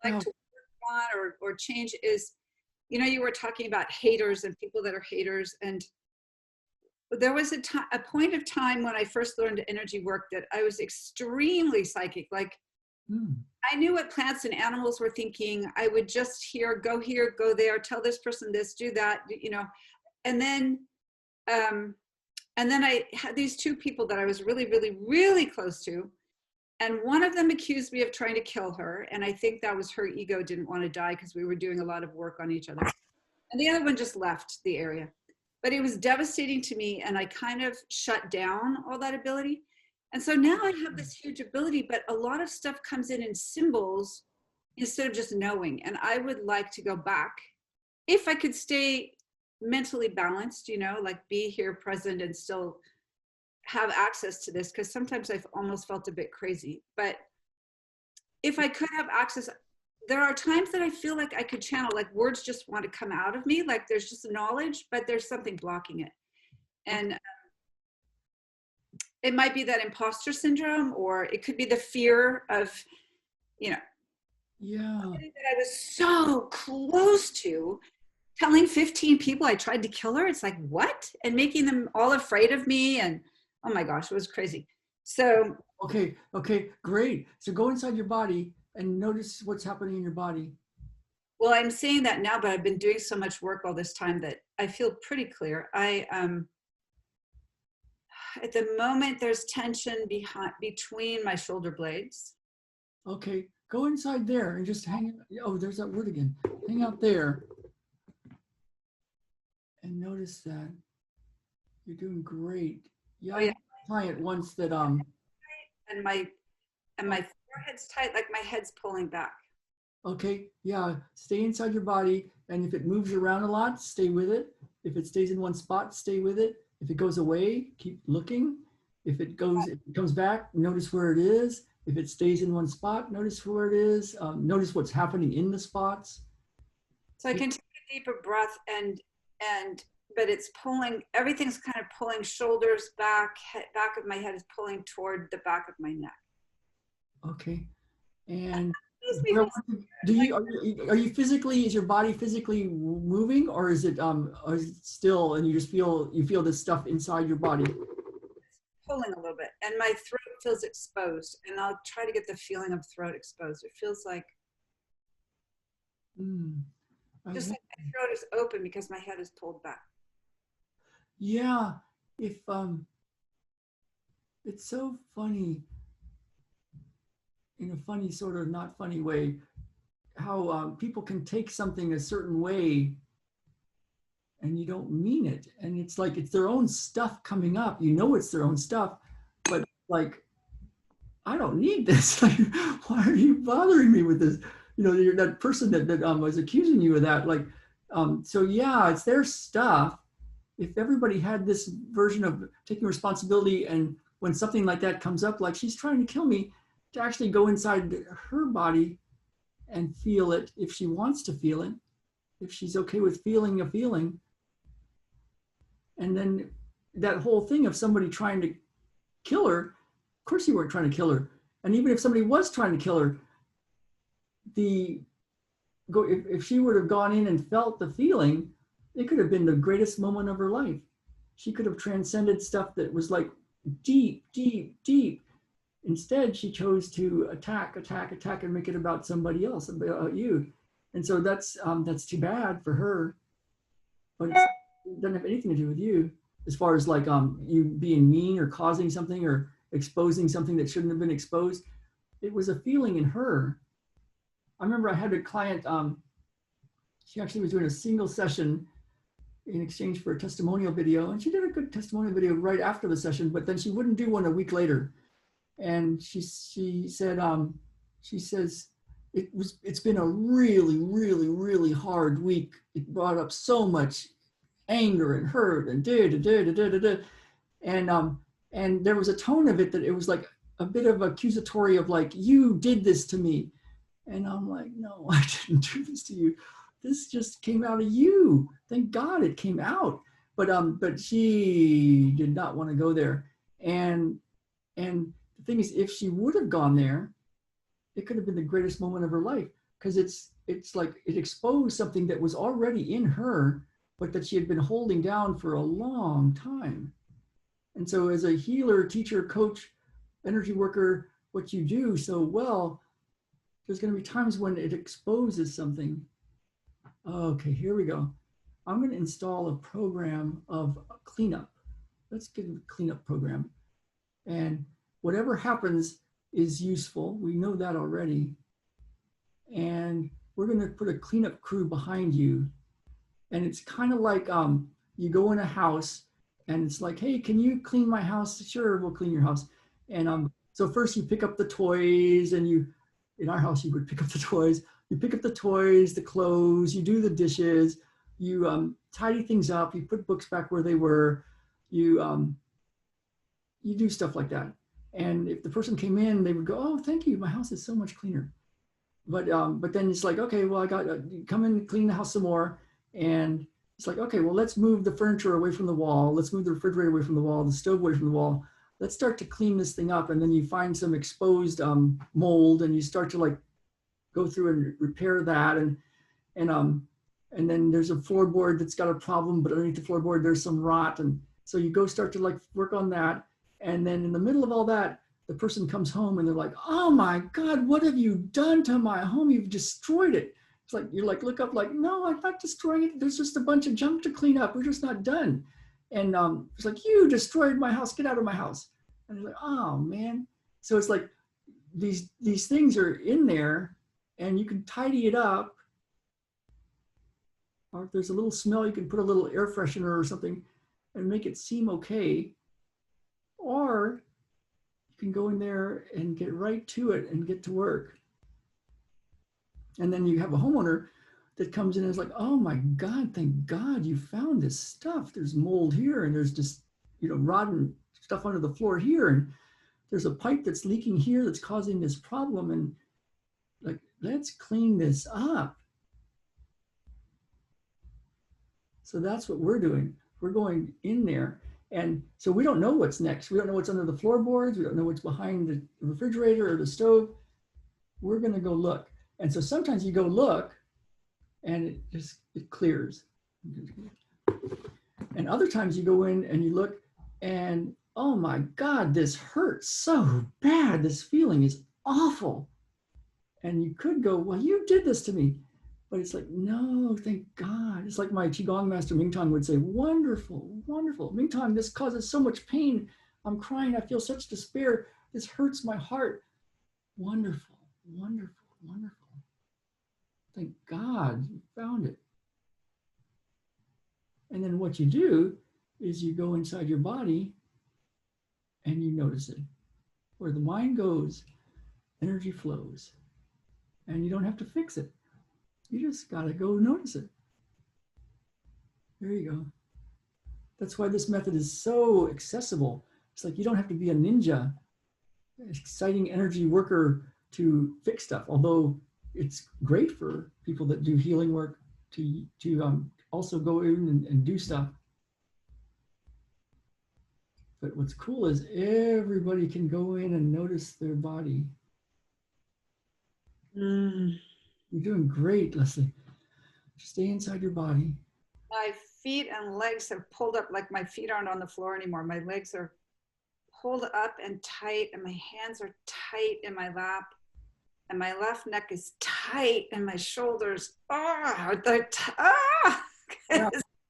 like to work on or change is, you know, you were talking about haters and people that are haters, and there was a point of time when I first learned energy work that I was extremely psychic. Like I knew what plants and animals were thinking. I would just hear, go there, tell this person this, do that, you know. And then I had these two people that I was really, really, really close to. And one of them accused me of trying to kill her. And I think that was her ego didn't want to die because we were doing a lot of work on each other. And the other one just left the area. But it was devastating to me, and I kind of shut down all that ability. And so now I have this huge ability, but a lot of stuff comes in symbols instead of just knowing. And I would like to go back, if I could stay mentally balanced, you know, like be here present and still have access to this, because sometimes I've almost felt a bit crazy. But if I could have access, there are times that I feel like I could channel, like words just want to come out of me, like there's just knowledge, but there's something blocking it. And it might be that imposter syndrome, or it could be the fear of, you know, that I was so close to telling 15 people I tried to kill her. It's like, what? And making them all afraid of me. And oh my gosh, it was crazy. So. Okay, great. So go inside your body and notice what's happening in your body. Well, I'm saying that now, but I've been doing so much work all this time that I feel pretty clear. At the moment, there's tension between my shoulder blades. Okay, go inside there and just hang. Oh, there's that word again. Hang out there. And notice that you're doing great. Yeah, oh, yeah. Client wants that and my forehead's tight, like my head's pulling back. Okay, yeah, stay inside your body, and if it moves around a lot, stay with it. If it stays in one spot, stay with it. If it goes away, keep looking. If it comes back, notice where it is. If it stays in one spot, notice where it is. Notice what's happening in the spots. So I can take a deeper breath but it's pulling, everything's kind of pulling shoulders back, back of my head is pulling toward the back of my neck. Okay. And are you physically, is your body physically moving, or is it still, and you feel this stuff inside your body? It's pulling a little bit, and my throat feels exposed, and I'll try to get the feeling of throat exposed. It feels like just like my throat is open because my head is pulled back. Yeah, if it's so funny, in a funny sort of not funny way, how people can take something a certain way and you don't mean it. And it's like, it's their own stuff coming up. You know it's their own stuff, but like, I don't need this. Like, why are you bothering me with this? You know, you're that person that was accusing you of that. Like, so yeah, it's their stuff. If everybody had this version of taking responsibility and when something like that comes up, like she's trying to kill me, to actually go inside her body and feel it if she wants to feel it, if she's okay with feeling a feeling. And then that whole thing of somebody trying to kill her, of course you weren't trying to kill her. And even if somebody was trying to kill her, if she would have gone in and felt the feeling, it could have been the greatest moment of her life. She could have transcended stuff that was like deep, deep, deep. Instead, she chose to attack, and make it about somebody else, about you. And so that's too bad for her. But it doesn't have anything to do with you, as far as like you being mean or causing something or exposing something that shouldn't have been exposed. It was a feeling in her. I remember I had a client, she actually was doing a single session in exchange for a testimonial video, and she did a good testimonial video right after the session, but then she wouldn't do one a week later. And she said, she says, it's been a really, really, really hard week. It brought up so much anger and hurt and and there was a tone of it that it was like a bit of accusatory of like, you did this to me. And I'm like, no, I didn't do this to you. This just came out of you. Thank God it came out. But she did not want to go there. And the thing is, if she would have gone there, it could have been the greatest moment of her life, because it's like it exposed something that was already in her, but that she had been holding down for a long time. And so as a healer, teacher, coach, energy worker, what you do so well, there's going to be times when it exposes something. Okay, here we go. I'm going to install a program of cleanup. Let's get a cleanup program. And whatever happens is useful. We know that already. And we're going to put a cleanup crew behind you. And it's kind of like you go in a house and it's like, hey, can you clean my house? Sure, we'll clean your house. And so first you pick up the toys, and in our house, you would pick up the toys. You pick up the toys, the clothes, you do the dishes, you tidy things up, you put books back where they were, you do stuff like that. And if the person came in, they would go, oh, thank you, my house is so much cleaner. But then it's like, okay, well, I got come in, clean the house some more. And it's like, okay, well, let's move the furniture away from the wall. Let's move the refrigerator away from the wall, the stove away from the wall. Let's start to clean this thing up. And then you find some exposed mold, and you start to like go through and repair that. And then there's a floorboard that's got a problem, but underneath the floorboard, there's some rot. And so you go start to like work on that. And then in the middle of all that, the person comes home and they're like, oh my God, what have you done to my home? You've destroyed it. It's like, you're like, look up like, no, I'm not destroying it. There's just a bunch of junk to clean up. We're just not done. And it's like, you destroyed my house, get out of my house. And they're like, oh man. So it's like, these things are in there, and you can tidy it up. Or if there's a little smell, you can put a little air freshener or something and make it seem okay. Or you can go in there and get right to it and get to work. And then you have a homeowner that comes in and is like, oh my God, thank God you found this stuff. There's mold here, and there's just, rotten stuff under the floor here. And there's a pipe that's leaking here that's causing this problem. And like, let's clean this up. So that's what we're doing. We're going in there. And so we don't know what's next. We don't know what's under the floorboards. We don't know what's behind the refrigerator or the stove. We're going to go look. And so sometimes you go look and it clears. And other times you go in and you look and, oh my God, this hurts so bad. This feeling is awful. And you could go, well, you did this to me. But it's like, no, thank God. It's like my Qigong master Mingtong would say, wonderful, wonderful. Mingtong, this causes so much pain. I'm crying. I feel such despair. This hurts my heart. Wonderful, wonderful, wonderful. Thank God you found it. And then what you do is you go inside your body and you notice it. Where the mind goes, energy flows. And you don't have to fix it. You just got to go notice it. There you go. That's why this method is so accessible It's like you don't have to be a ninja, exciting energy worker to fix stuff. Although it's great for people that do healing work to also go in and do stuff. But what's cool is everybody can go in and notice their body. You're doing great, Leslie. Stay inside your body. My feet and legs have pulled up, like my feet aren't on the floor anymore. My legs are pulled up and tight, and my hands are tight in my lap, and my left neck is tight, and my shoulders,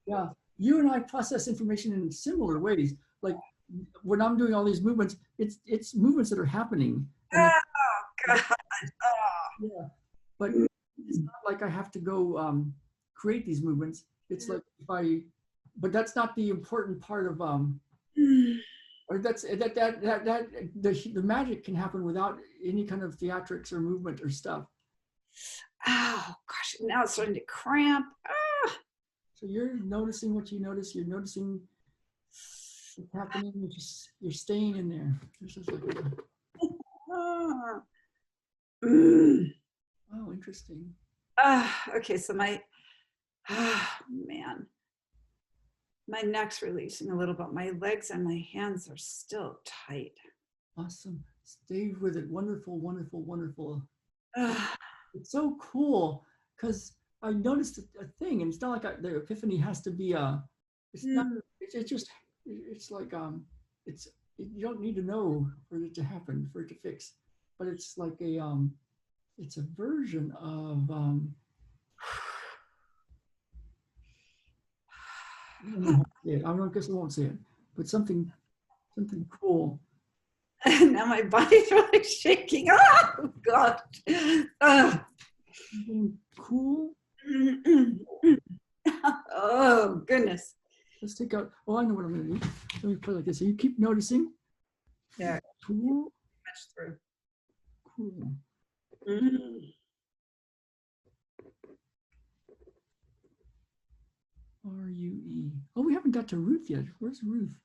Yeah. You and I process information in similar ways. Like when I'm doing all these movements, it's movements that are happening. Oh, God. Yeah. But it's not like I have to go create these movements. It's like but that's not the important part of or the magic can happen without any kind of theatrics or movement or stuff. Oh gosh, now it's starting to cramp. So you're noticing what you notice. You're noticing what's happening. You're staying in there. This is like oh, interesting. Okay, so my man, my neck's releasing a little bit. My legs and my hands are still tight. Awesome. Stay with it. Wonderful, wonderful, wonderful. It's so cool because I noticed a thing, and it's not like the epiphany has to be it's not. It's just. It's like it's. You don't need to know for it to happen, for it to fix, but it's like it's a version of I don't know how to say it. I guess I won't say it, but something cool. Now my body's really shaking. Oh God. Something cool. Oh goodness. Let's take out. Oh, I know what I'm going to do. Let me put it like this. So you keep noticing. Yeah. Cool. Much through. Cool. R-U-E. Oh, we haven't got to Ruth yet. Where's Ruth?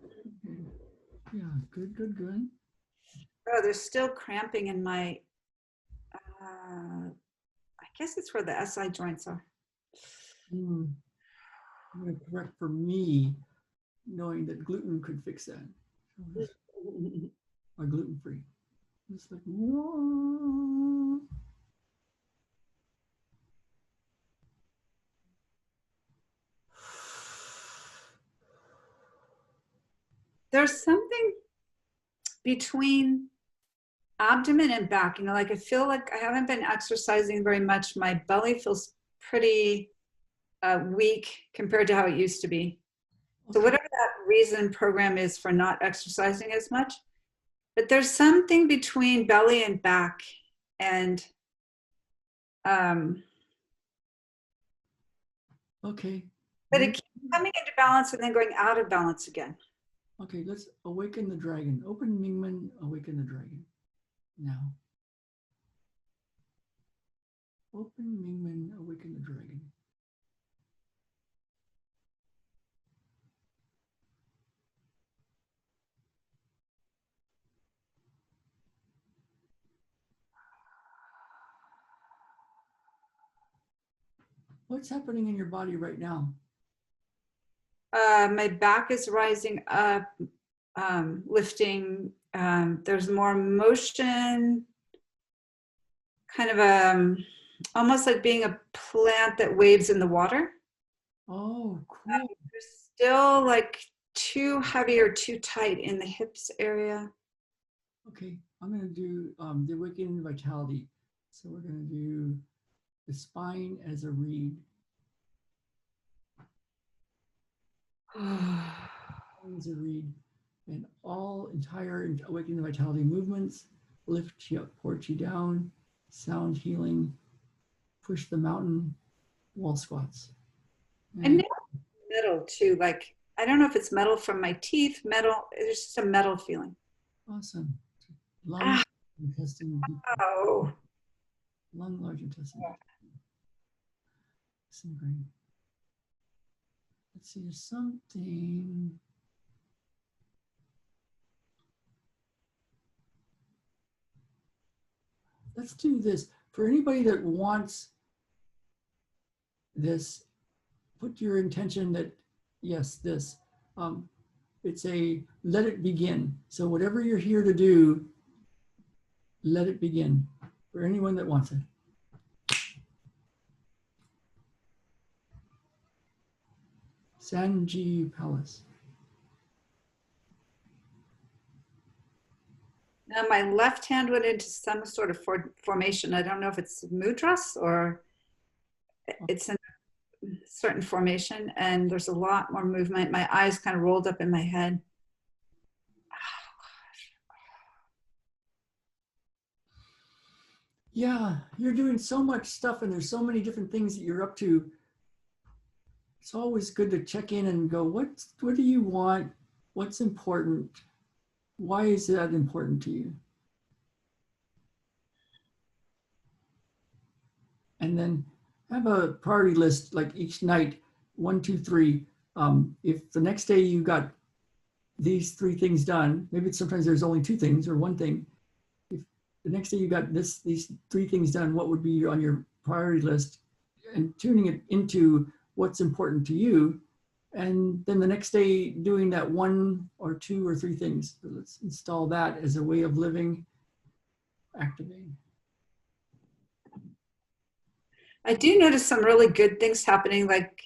Okay. Yeah, good, good, good. Oh, there's still cramping in my, I guess it's where the SI joints are. I'm going to correct for me, knowing that gluten could fix that. Or gluten-free. It's like, whoa. There's something between abdomen and back, like I feel like I haven't been exercising very much. My belly feels pretty weak compared to how it used to be. So whatever that reason program is for not exercising as much, but there's something between belly and back, and okay. But it keeps coming into balance and then going out of balance again. Okay, let's awaken the dragon. Open Mingmen, awaken the dragon. Now. Open Mingmen, awaken the dragon. What's happening in your body right now? My back is rising up, lifting. There's more motion, kind of almost like being a plant that waves in the water. Oh, cool. There's still like too heavy or too tight in the hips area. Okay, I'm going to do the awakening vitality. So we're going to do the spine as a reed. As a reed. And all entire awakening vitality movements lift you up, port you down, sound healing, push the mountain, wall squats. And metal too, like I don't know if it's metal from my teeth, metal, there's just a metal feeling. Awesome. Lung, intestine. Oh. Lung, large intestine. Brain. let's see, there's something. Let's do this. For anybody that wants this, put your intention that, yes, this. It's a let it begin. So whatever you're here to do, let it begin for anyone that wants it. Sanji Palace. Now my left hand went into some sort of formation. I don't know if it's mudras or it's in a certain formation, and there's a lot more movement. My eyes kind of rolled up in my head. Yeah, you're doing so much stuff and there's so many different things that you're up to. It's always good to check in and go, what do you want? What's important? Why is that important to you? And then have a priority list, like each night, 1, 2, 3. If the next day you got these 3 things done, maybe sometimes there's only 2 things or 1 thing. If the next day you got these 3 things done, what would be on your priority list? And tuning it into what's important to you. And then the next day doing that 1 or 2 or 3 things. So let's install that as a way of living, activating. I do notice some really good things happening. Like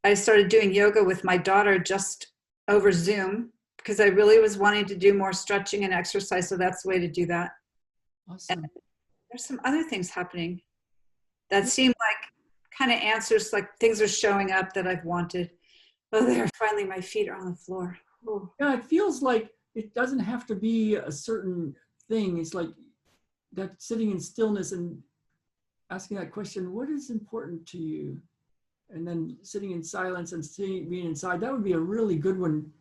I started doing yoga with my daughter just over Zoom because I really was wanting to do more stretching and exercise. So that's the way to do that. Awesome. And there's some other things happening that seem like kind of answers, like things are showing up that I've wanted. Oh, there, finally my feet are on the floor. Ooh. Yeah, it feels like it doesn't have to be a certain thing. It's like that sitting in stillness and asking that question, what is important to you? And then sitting in silence and being inside, that would be a really good one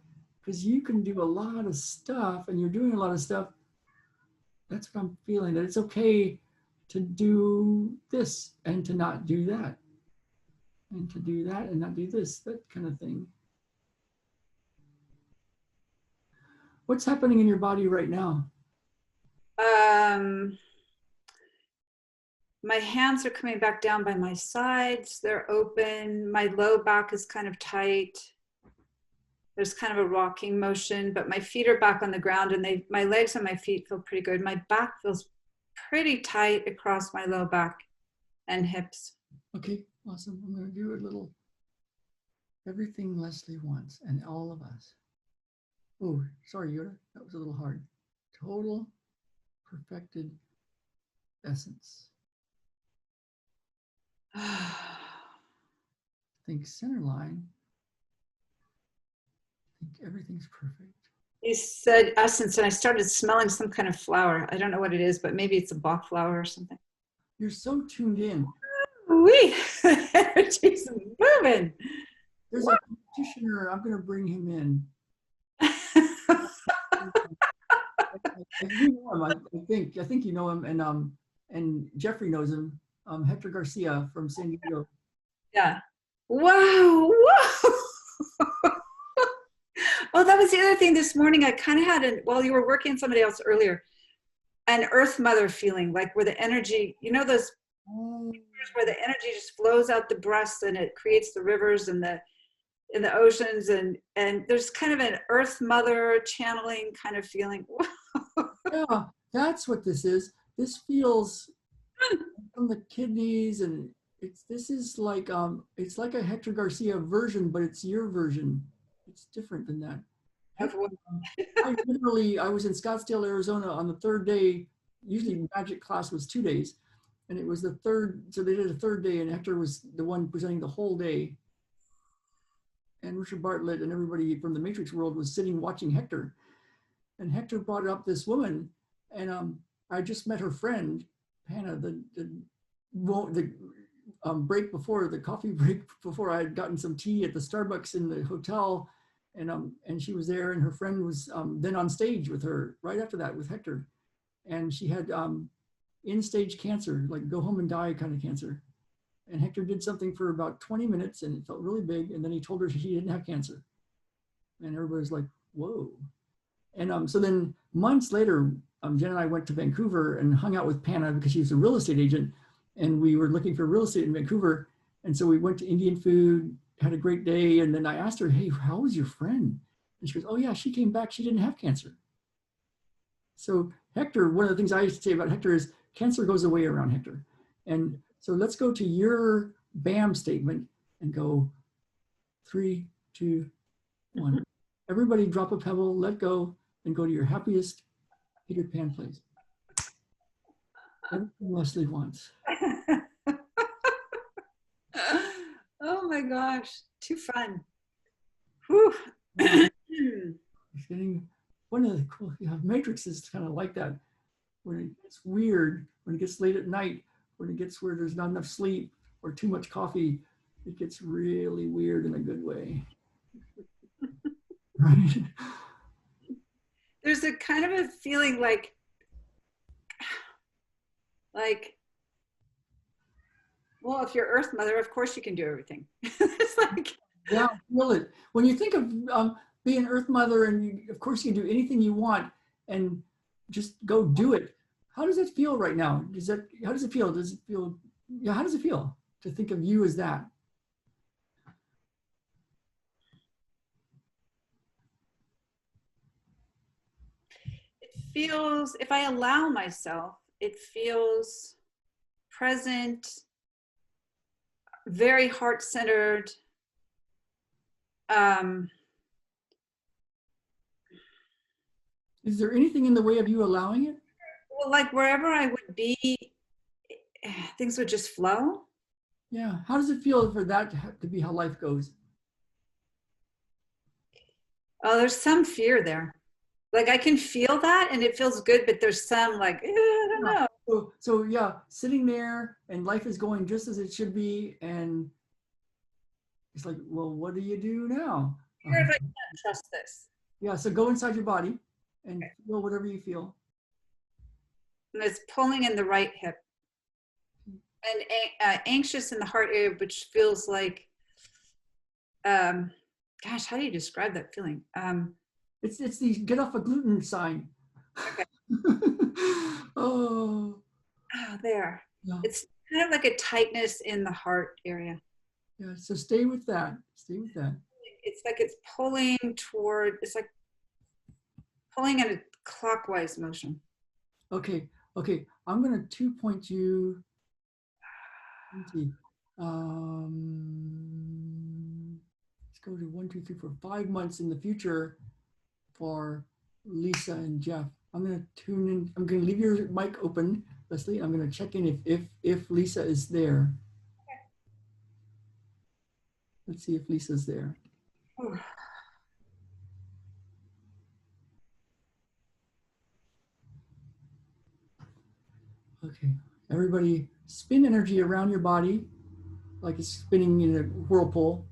because you can do a lot of stuff and you're doing a lot of stuff. That's what I'm feeling, that it's okay to do this and to not do that. And to do that and not do this, that kind of thing. What's happening in your body right now? My hands are coming back down by my sides. They're open. My low back is kind of tight. There's kind of a rocking motion, but my feet are back on the ground and my legs and my feet feel pretty good. My back feels pretty tight across my low back and hips. Okay, awesome. I'm going to do a little everything Leslie wants and all of us. Oh, sorry, Yoda. That was a little hard. Total perfected essence. Think center line. Think everything's perfect. You said essence, and I started smelling some kind of flower. I don't know what it is, but maybe it's a Bach flower or something. You're so tuned in. Wee, energy's moving. There's a practitioner. I'm going to bring him in. You know him, I think you know him, and Jeffrey knows him. Hector Garcia from San Diego. Yeah. Wow. Whoa. Oh, that was the other thing this morning. I kind of had while you were working on somebody else earlier, an Earth Mother feeling, like where the energy, you know, those where the energy just flows out the breast and it creates the rivers and in the oceans, and there's kind of an Earth Mother channeling kind of feeling. Yeah, that's what this is. This feels from the kidneys, and this is like it's like a Hector Garcia version, but it's your version. It's different than that. I was in Scottsdale, Arizona on the 3rd day. Usually magic class was 2 days, and it was the 3rd, so they did a 3rd day, and Hector was the one presenting the whole day. And Richard Bartlett and everybody from the Matrix world was sitting watching Hector. And Hector brought up this woman, and I just met her friend, Hannah, the break before, the coffee break before, I had gotten some tea at the Starbucks in the hotel, and she was there, and her friend was then on stage with her right after that with Hector. And she had end-stage cancer, like go home and die kind of cancer. And Hector did something for about 20 minutes and it felt really big. And then he told her she didn't have cancer. And everybody's like, whoa. And so then months later, Jen and I went to Vancouver and hung out with Panna because she was a real estate agent. And we were looking for real estate in Vancouver. And so we went to Indian food, had a great day. And then I asked her, hey, how was your friend? And she goes, oh yeah, she came back, she didn't have cancer. So Hector, one of the things I used to say about Hector is cancer goes away around Hector. And so let's go to your BAM statement and go 3, 2, 1. Everybody drop a pebble, let go, and go to your happiest Peter Pan place. Everything Leslie wants. Oh my gosh, too fun. Whew. It's getting, one of the cool, Matrix is kind of like that. When it gets weird, when it gets late at night, when it gets where there's not enough sleep or too much coffee, it gets really weird in a good way. Right? There's a kind of a feeling like, well, if you're Earth Mother, of course you can do everything. It's like, yeah, feel it. When you think of being Earth Mother, and you, of course you can do anything you want, and just go do it. How does it feel right now? How does it feel? Does it feel? Yeah, how does it feel to think of you as that? it feels, if I allow myself, it feels present, very heart-centered. Is there anything in the way of you allowing it? Well, like wherever I would be, things would just flow. Yeah. How does it feel for that to be how life goes? Oh, there's some fear there. Like I can feel that and it feels good, but there's some like, I don't know. So yeah, sitting there and life is going just as it should be. And it's like, well, what do you do now? Fear if I can't trust this. Yeah. So go inside your body and feel whatever you feel. And it's pulling in the right hip. And anxious in the heart area, which feels like, gosh, how do you describe that feeling? It's the get off a gluten sign. Okay. Oh, there. yeah. It's kind of like a tightness in the heart area. Yeah. So stay with that. Stay with that. It's like it's pulling toward, it's like pulling in a clockwise motion. Okay. Okay. I'm going to 2-point you. Let's see. Let's go to 1, 2, 3, 4, 5 months in the future for Lisa and Jeff. I'm going to tune in. I'm going to leave your mic open, Leslie. I'm going to check in if Lisa is there. Okay. Let's see if Lisa's there. Okay. Everybody spin energy around your body like it's spinning in a whirlpool,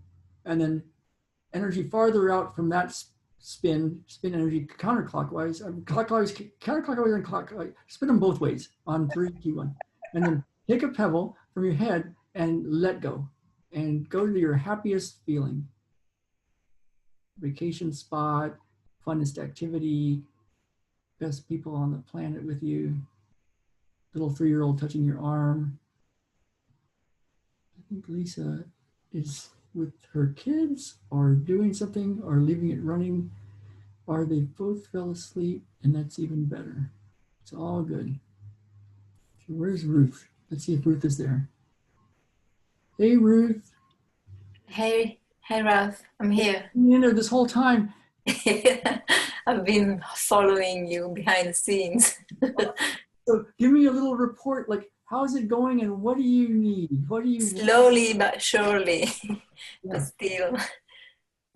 and then energy farther out from that spin energy counterclockwise, counterclockwise and clockwise. Spin them both ways on 3, 2, 1. And then take a pebble from your head and let go. And go to your happiest feeling. Vacation spot, funnest activity, best people on the planet with you. Little 3-year-old touching your arm. I think Lisa is with her kids or doing something or leaving it running, or they both fell asleep, and that's even better. It's all good. So where's Ruth? Let's see if Ruth is there. Hey, Ruth. Hey, Ralph, I'm here. You've been there this whole time. I've been following you behind the scenes. So give me a little report, like how's it going and what do you need? What do you Slowly but surely, but still,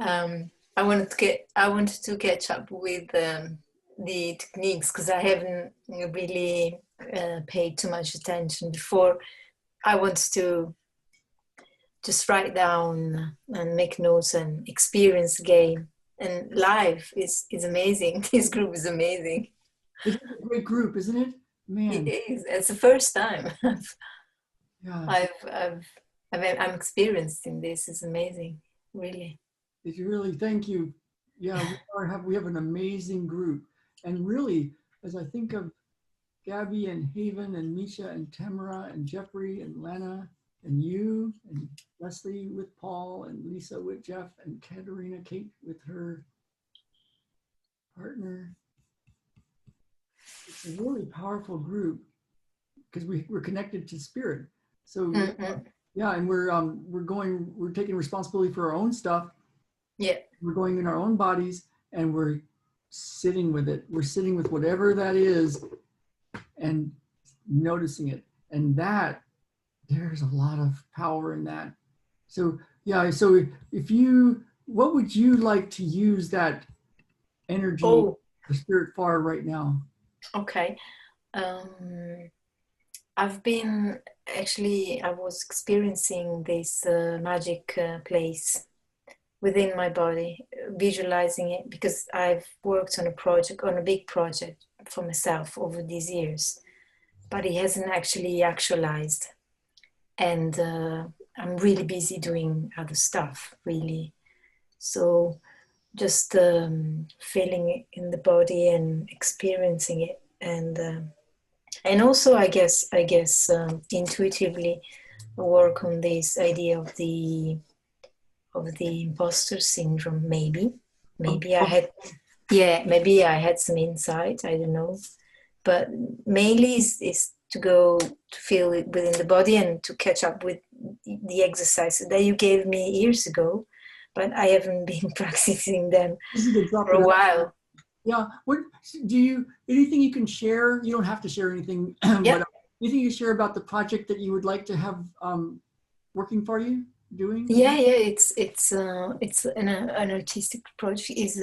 I wanted to catch up with the techniques because I haven't really paid too much attention before. I wanted to just write down and make notes and experience the game. And live is amazing. This group is amazing. It's a great group, isn't it? Man. It is. It's the first time yeah. I've I'm experiencing this. It's amazing, really. It's really, thank you. Yeah, we have an amazing group. And really, as I think of Gabby and Haven and Misha and Tamara and Jeffrey and Lana and you and Leslie with Paul and Lisa with Jeff and Katerina Kate with her partner. It's a really powerful group because we're connected to spirit. So yeah, and we're taking responsibility for our own stuff. Yeah. We're going in our own bodies and we're sitting with it. We're sitting with whatever that is and noticing it. And that, there's a lot of power in that. So yeah, so what would you like to use that energy, the spirit for right now? Okay. I've been, actually, I was experiencing this magic place within my body, visualizing it, because I've worked on a big project for myself over these years, but it hasn't actually actualized. And I'm really busy doing other stuff, really. So just feeling it in the body and experiencing it, and also I guess intuitively work on this idea of the imposter syndrome. Maybe maybe I had some insight, I don't know, but mainly is to go to feel it within the body and to catch up with the exercises that you gave me years ago, but I haven't been practicing them for a while. Yeah. What anything you can share? You don't have to share anything, but anything you share about the project that you would like to have working for you, doing? Yeah, it's an artistic project. Is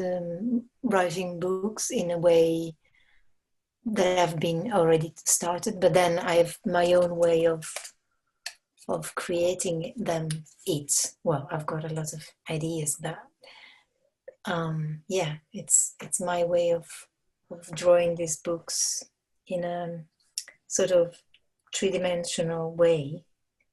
writing books in a way that have been already started, but then I have my own way of creating them. I've got a lot of ideas, but it's my way of drawing these books in a sort of three-dimensional way,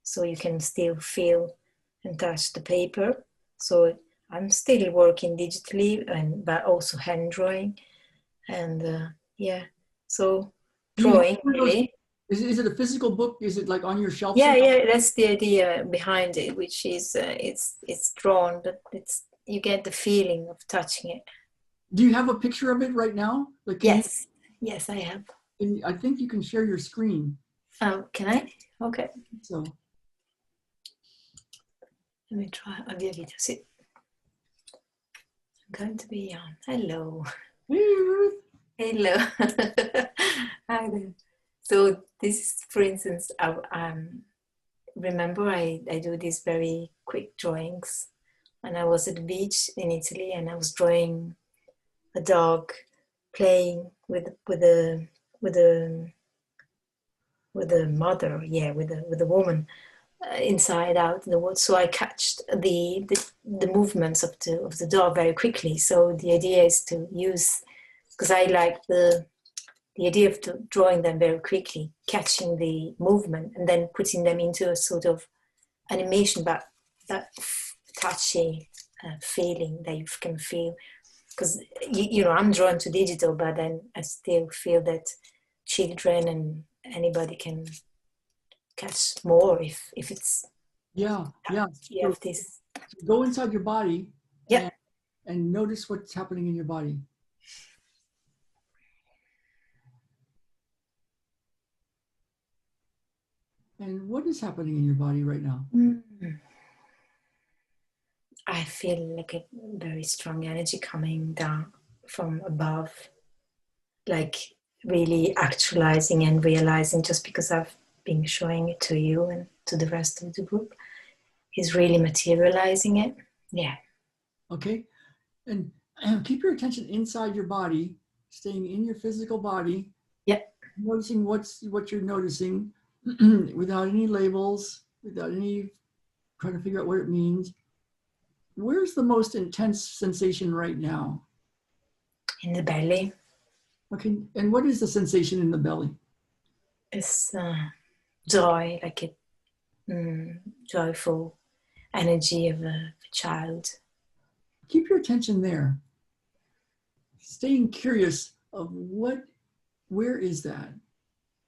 so you can still feel and touch the paper. So I'm still working digitally, but also hand drawing, and so drawing really. Is it a physical book? Is it like on your shelf? Yeah, that's the idea behind it, which is it's drawn, but you get the feeling of touching it. Do you have a picture of it right now? Like, yes, I have. I think you can share your screen. Oh, can I? Okay. So let me try. I'm going to be on. Hello. Hey, Ruth. Hello. Hi there. So this is, for instance, remember I do these very quick drawings. And I was at the beach in Italy, and I was drawing a dog playing with the mother, with the woman inside out in the woods. So I catched the movements of the dog very quickly. So the idea is to use, because I like the idea of drawing them very quickly, catching the movement and then putting them into a sort of animation, but that touchy feeling that you can feel. Because I'm drawn to digital, but then I still feel that children and anybody can catch more if it's you have this. Go inside your body, yeah, and notice what's happening in your body. And what is happening in your body right now? I feel like a very strong energy coming down from above, like really actualizing and realizing, just because I've been showing it to you and to the rest of the group, is really materializing it. Yeah. Okay. And keep your attention inside your body, staying in your physical body. Yeah. Noticing what you're noticing without any labels, without any trying to figure out what it means. Where's the most intense sensation right now? In the belly. Okay. And what is the sensation in the belly? It's joy, like joyful energy of a child. Keep your attention there. Staying curious of where is that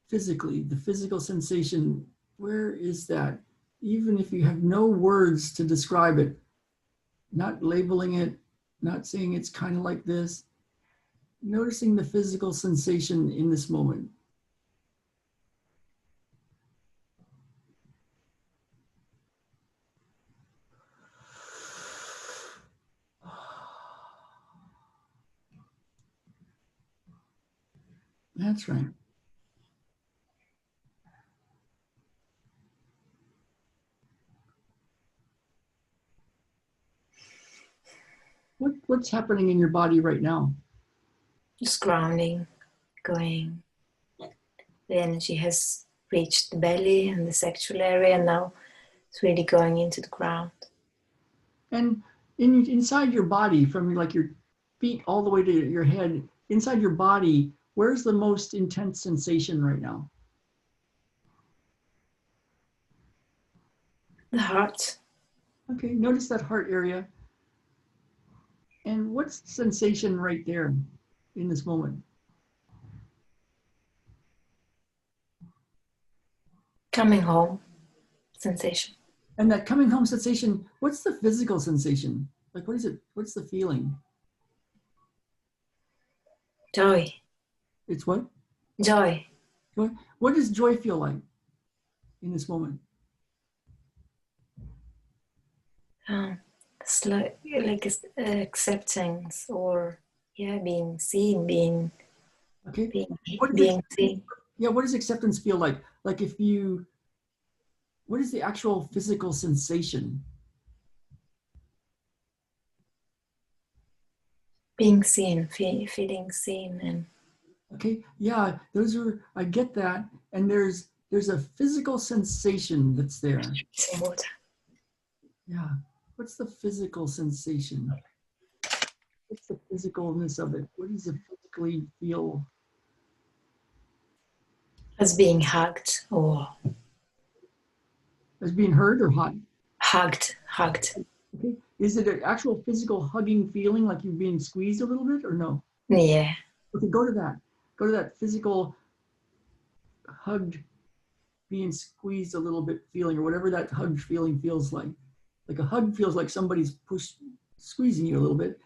physically, the physical sensation, where is that? Even if you have no words to describe it, not labeling it, not saying it's kind of like this, noticing the physical sensation in this moment. That's right. What's happening in your body right now? Just grounding, going. The energy has reached the belly and the sexual area, and now it's really going into the ground. And inside your body, from like your feet all the way to your head, inside your body, where's the most intense sensation right now? The heart. Okay, notice that heart area. And what's the sensation right there in this moment? Coming home sensation. And that coming home sensation, what's the physical sensation? Like, what is it? What's the feeling? Joy. It's what? Joy. Joy. What does joy feel like in this moment? It's like acceptance, or being seen, being seen. Yeah, what does acceptance feel like? Like what is the actual physical sensation? Being seen, feeling seen, and okay, yeah, I get that, and there's a physical sensation that's there. Yeah, what's the physical sensation? What's the physicalness of it? What does it physically feel? As being hugged, or as being heard or hugged? Hugged. Okay, is it an actual physical hugging feeling, like you're being squeezed a little bit, or no? Yeah. Okay, go to that physical hugged, being squeezed a little bit feeling, or whatever that hugged feeling feels like. Like a hug feels like somebody's squeezing you a little bit.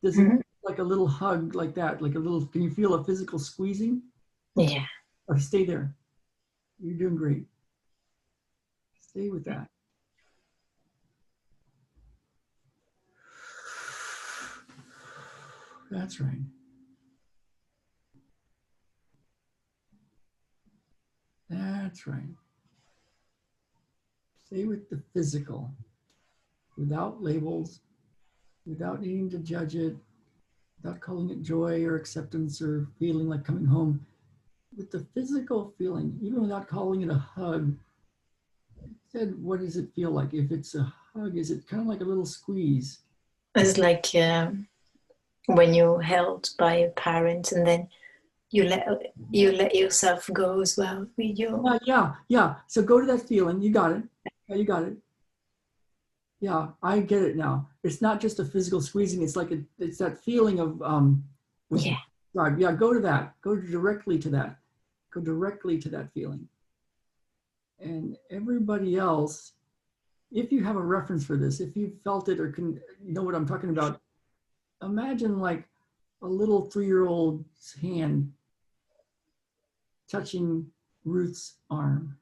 Does it feel like a little hug like that? Like a little, can you feel a physical squeezing? Yeah. Or stay there. You're doing great. Stay with that. That's right. That's right. Stay with the physical, without labels, without needing to judge it, without calling it joy or acceptance or feeling like coming home. With the physical feeling, even without calling it a hug, said, what does it feel like? If it's a hug, is it kind of like a little squeeze? It's like when you're held by a parent, and then you let yourself go as well with your... Yeah. So go to that feeling. You got it. Yeah, you got it. Yeah, I get it now. It's not just a physical squeezing. It's like it's that feeling of Yeah, go to that. Go directly to that. Go directly to that feeling. And everybody else, if you have a reference for this, if you felt it or can know what I'm talking about, imagine like a little 3-year-old's hand touching Ruth's arm.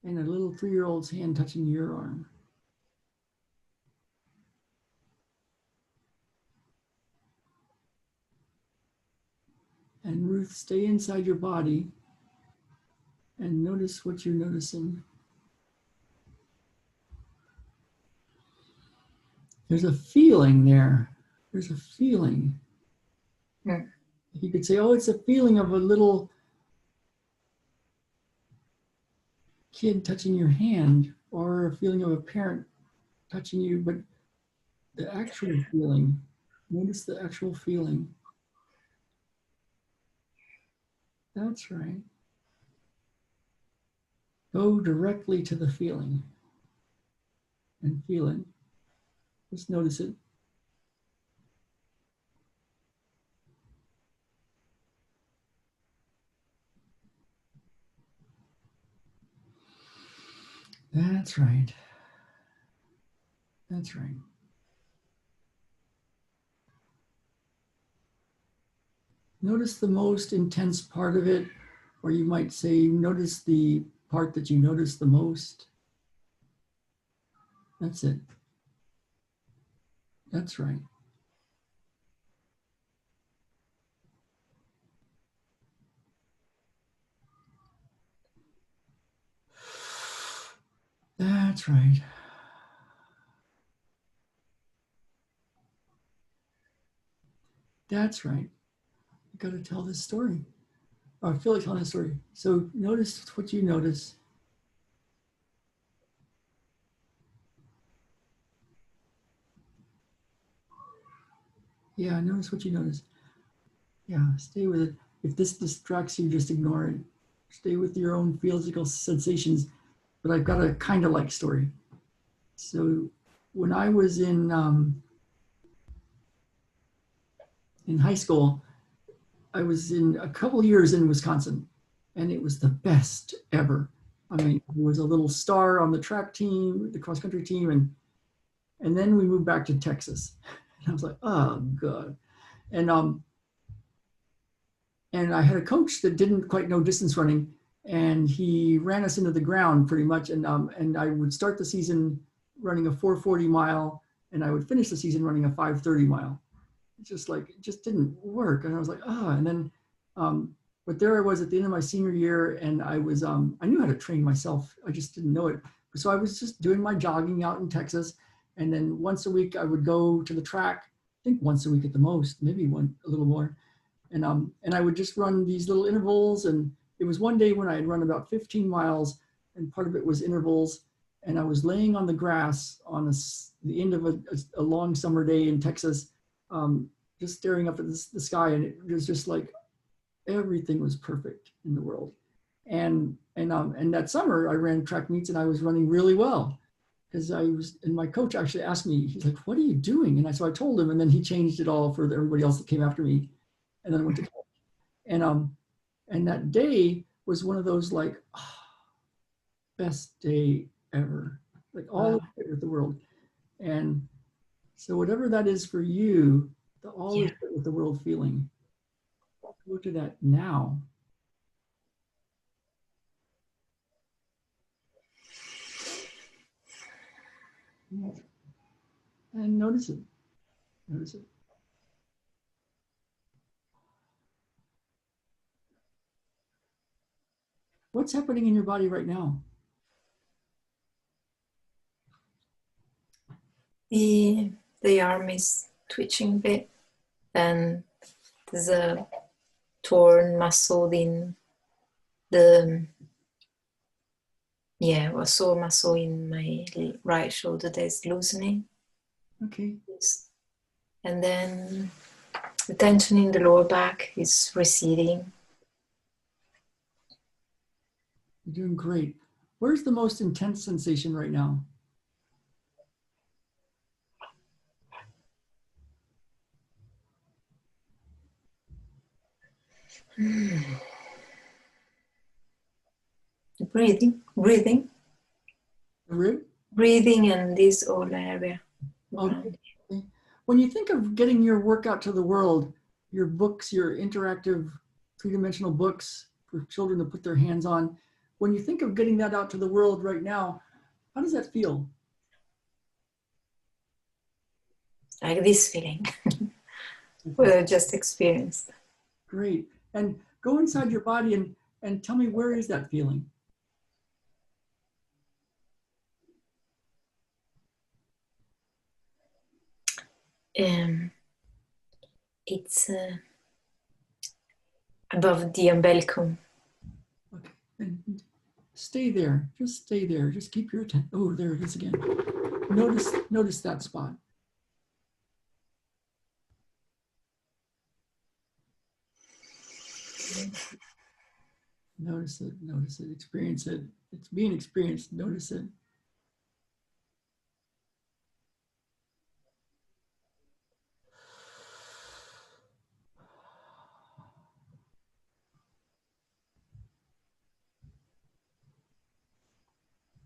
And a little 3-year-old's hand touching your arm. And Ruth, stay inside your body and notice what you're noticing. There's a feeling there. There's a feeling. You could say, oh, it's a feeling of a little kid touching your hand, or a feeling of a parent touching you, but the actual feeling, notice the actual feeling. That's right. Go directly to the feeling and feel it. Just notice it. That's right. That's right. Notice the most intense part of it, or you might say, notice the part that you notice the most. That's it. That's right. That's right. That's right. You got to tell this story. Or I feel like telling a story. So notice what you notice. Yeah, notice what you notice. Yeah, stay with it. If this distracts you, just ignore it. Stay with your own physical sensations. But I've got a kind of like story. So when I was in high school, I was in a couple years in Wisconsin, and it was the best ever. I mean, I was a little star on the track team, the cross country team, and then we moved back to Texas. And I was like, oh God. And I had a coach that didn't quite know distance running, and he ran us into the ground pretty much. And I would start the season running a 4:40 mile, and I would finish the season running a 5:30 mile. It's just like, it just didn't work. And I was like, oh, and then, but there I was at the end of my senior year, and I was, I knew how to train myself. I just didn't know it. So I was just doing my jogging out in Texas. And then once a week I would go to the track, I think once a week at the most, maybe a little more. And I would just run these little intervals. And it was one day when I had run about 15 miles, and part of it was intervals. And I was laying on the grass on the end of a long summer day in Texas, just staring up at the sky, and it was just like everything was perfect in the world. And that summer I ran track meets, and I was running really well, because and my coach actually asked me, he's like, what are you doing? And so I told him, and then he changed it all for everybody else that came after me. And then I went to college. And that day was one of those like, oh, best day ever, like all with the world. And so whatever that is for you, the always with the world feeling, go to that now. And notice it. Notice it. What's happening in your body right now? The arm is twitching a bit, and there's a torn muscle in the a sore muscle in my right shoulder that's loosening. Okay. And then the tension in the lower back is receding. You're doing great. Where's the most intense sensation right now? Breathing. Rib? Breathing and this whole area. Okay. When you think of getting your work out to the world, your books, your interactive three-dimensional books for children to put their hands on, when you think of getting that out to the world right now, how does that feel? Like this feeling. What I just experienced. Great. And go inside your body and tell me, where is that feeling? It's above the umbilicum. Okay. And stay there. Just stay there. Just keep your attention. Oh, there it is again. Notice that spot. Notice it, experience it. It's being experienced, notice it.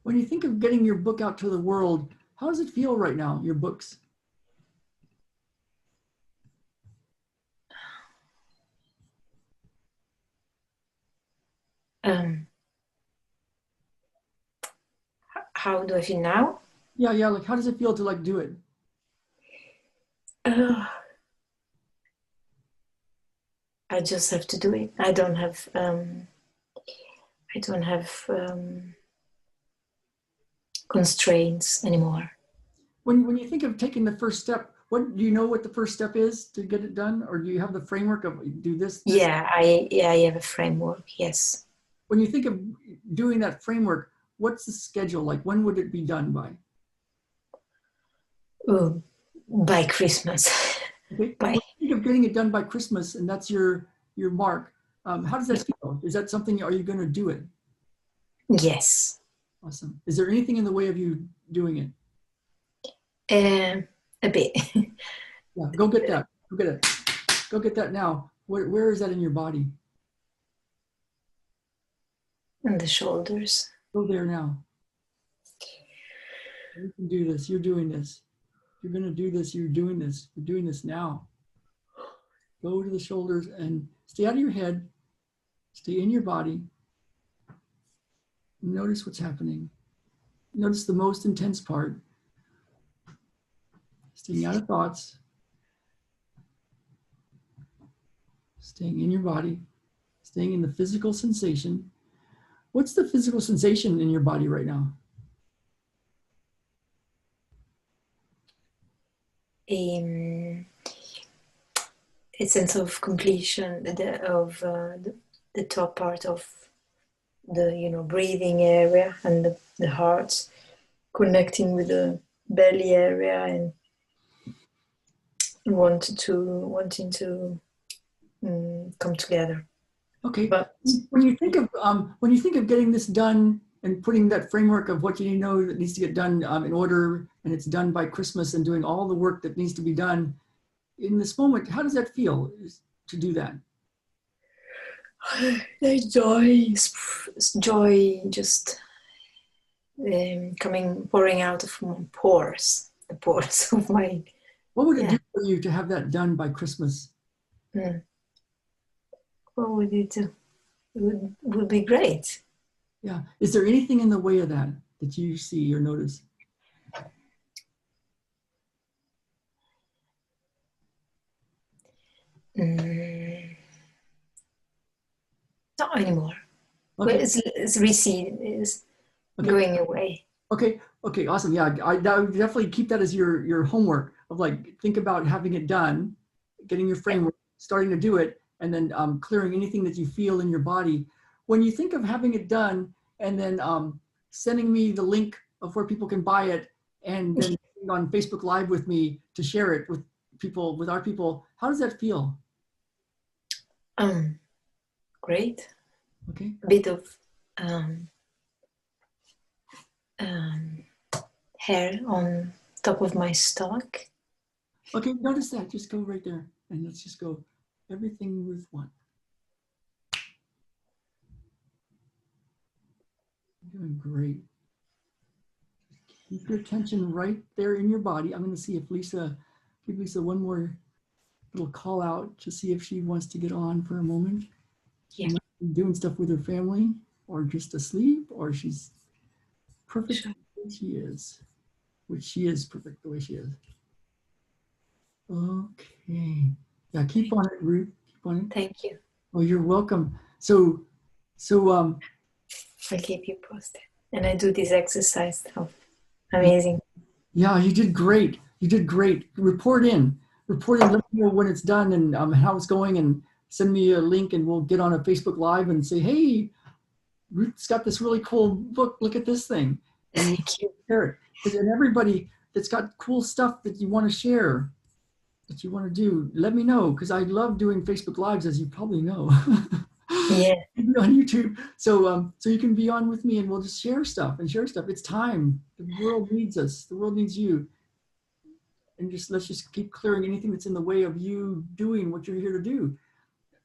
When you think of getting your book out to the world, how does it feel right now, your books? How do I feel now? Yeah, like how does it feel to like do it? I just have to do it. I don't have constraints anymore. When you think of taking the first step, what do you know what the first step is to get it done? Or do you have the framework of do this? Yeah, I have a framework, yes. When you think of doing that framework, what's the schedule like? When would it be done by? By Christmas. Okay. When you think of getting it done by Christmas, and that's your mark, how does that feel? Is that something, are you going to do it? Yes. Awesome. Is there anything in the way of you doing it? A bit. Yeah, go get that. Go get it. Go get that now. Where is that in your body? On the shoulders. Go there now. You can do this. You're doing this. You're going to do this. You're doing this. You're doing this now. Go to the shoulders and stay out of your head. Stay in your body. Notice what's happening. Notice the most intense part. Staying out of thoughts. Staying in your body. Staying in the physical sensation. What's the physical sensation in your body right now? A sense of completion of the top part of the breathing area and the heart connecting with the belly area and wanting to come together. Okay, but when you think of getting this done and putting that framework of what you know that needs to get done in order, and it's done by Christmas, and doing all the work that needs to be done in this moment, how does that feel to do that? Joy just pouring out of my pores, the pores of my. What would it do for you to have that done by Christmas? What would it do? It would be great. Yeah. Is there anything in the way of that you see or notice? Not anymore. Okay. But it's receding. It's going away. Okay. Okay. Awesome. Yeah. I would definitely keep that as your homework of like, think about having it done, getting your framework, starting to do it, and then clearing anything that you feel in your body. When you think of having it done and then sending me the link of where people can buy it and then on Facebook Live with me to share it with people, with our people, how does that feel? Great. Okay. A bit of hair on top of my stomach. Okay, notice that. Just go right there. And let's just go everything with one. You're doing great. Keep your attention right there in your body. I'm going to see if give Lisa one more little call out to see if she wants to get on for a moment. She might be doing stuff with her family or just asleep, or she's perfect the way she is, which she is perfect the way she is. Okay. Yeah, keep on it, Ruth. Keep on it. Thank you. Oh, you're welcome. So I'll keep you posted. And I do this exercise stuff. Amazing. Yeah, you did great. You did great. Report in. Let me know when it's done and how it's going, and send me a link, and we'll get on a Facebook Live and say, hey, Ruth's got this really cool book. Look at this thing. And Thank you. Share it. And everybody that's got cool stuff that you want to share, that you want to do, let me know, because I love doing Facebook Lives, as you probably know. Yeah. On YouTube. So so you can be on with me and we'll just share stuff. It's time. The world needs us. The world needs you. And just let's just keep clearing anything that's in the way of you doing what you're here to do.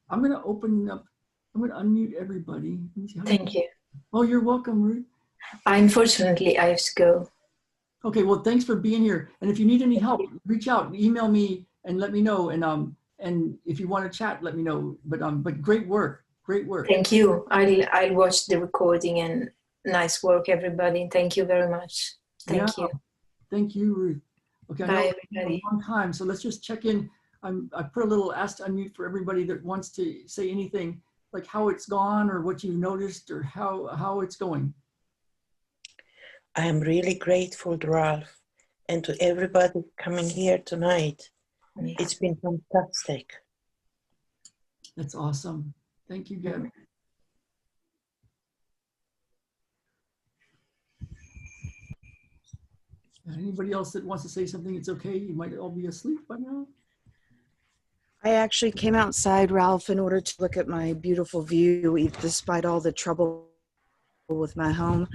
I'm gonna open up, I'm gonna unmute everybody. Let me see how Thank you. Oh, you're welcome, Ruth. Unfortunately, I have to go. Okay, well, thanks for being here. And if you need any help, reach out, email me and let me know. And if you want to chat, let me know. But great work. Great work. Thank you. I'll watch the recording, and nice work, everybody. Thank you very much. Thank you. Thank you, Ruth. Okay, I know Bye, it's been everybody. a long time, so let's just check in. I put a little ask to unmute for everybody that wants to say anything, like how it's gone or what you've noticed or how it's going. I am really grateful to Ralph and to everybody coming here tonight. It's been fantastic. That's awesome. Thank you, Gabby. Anybody else that wants to say something, it's okay. You might all be asleep by now. I actually came outside, Ralph, in order to look at my beautiful view, despite all the trouble with my home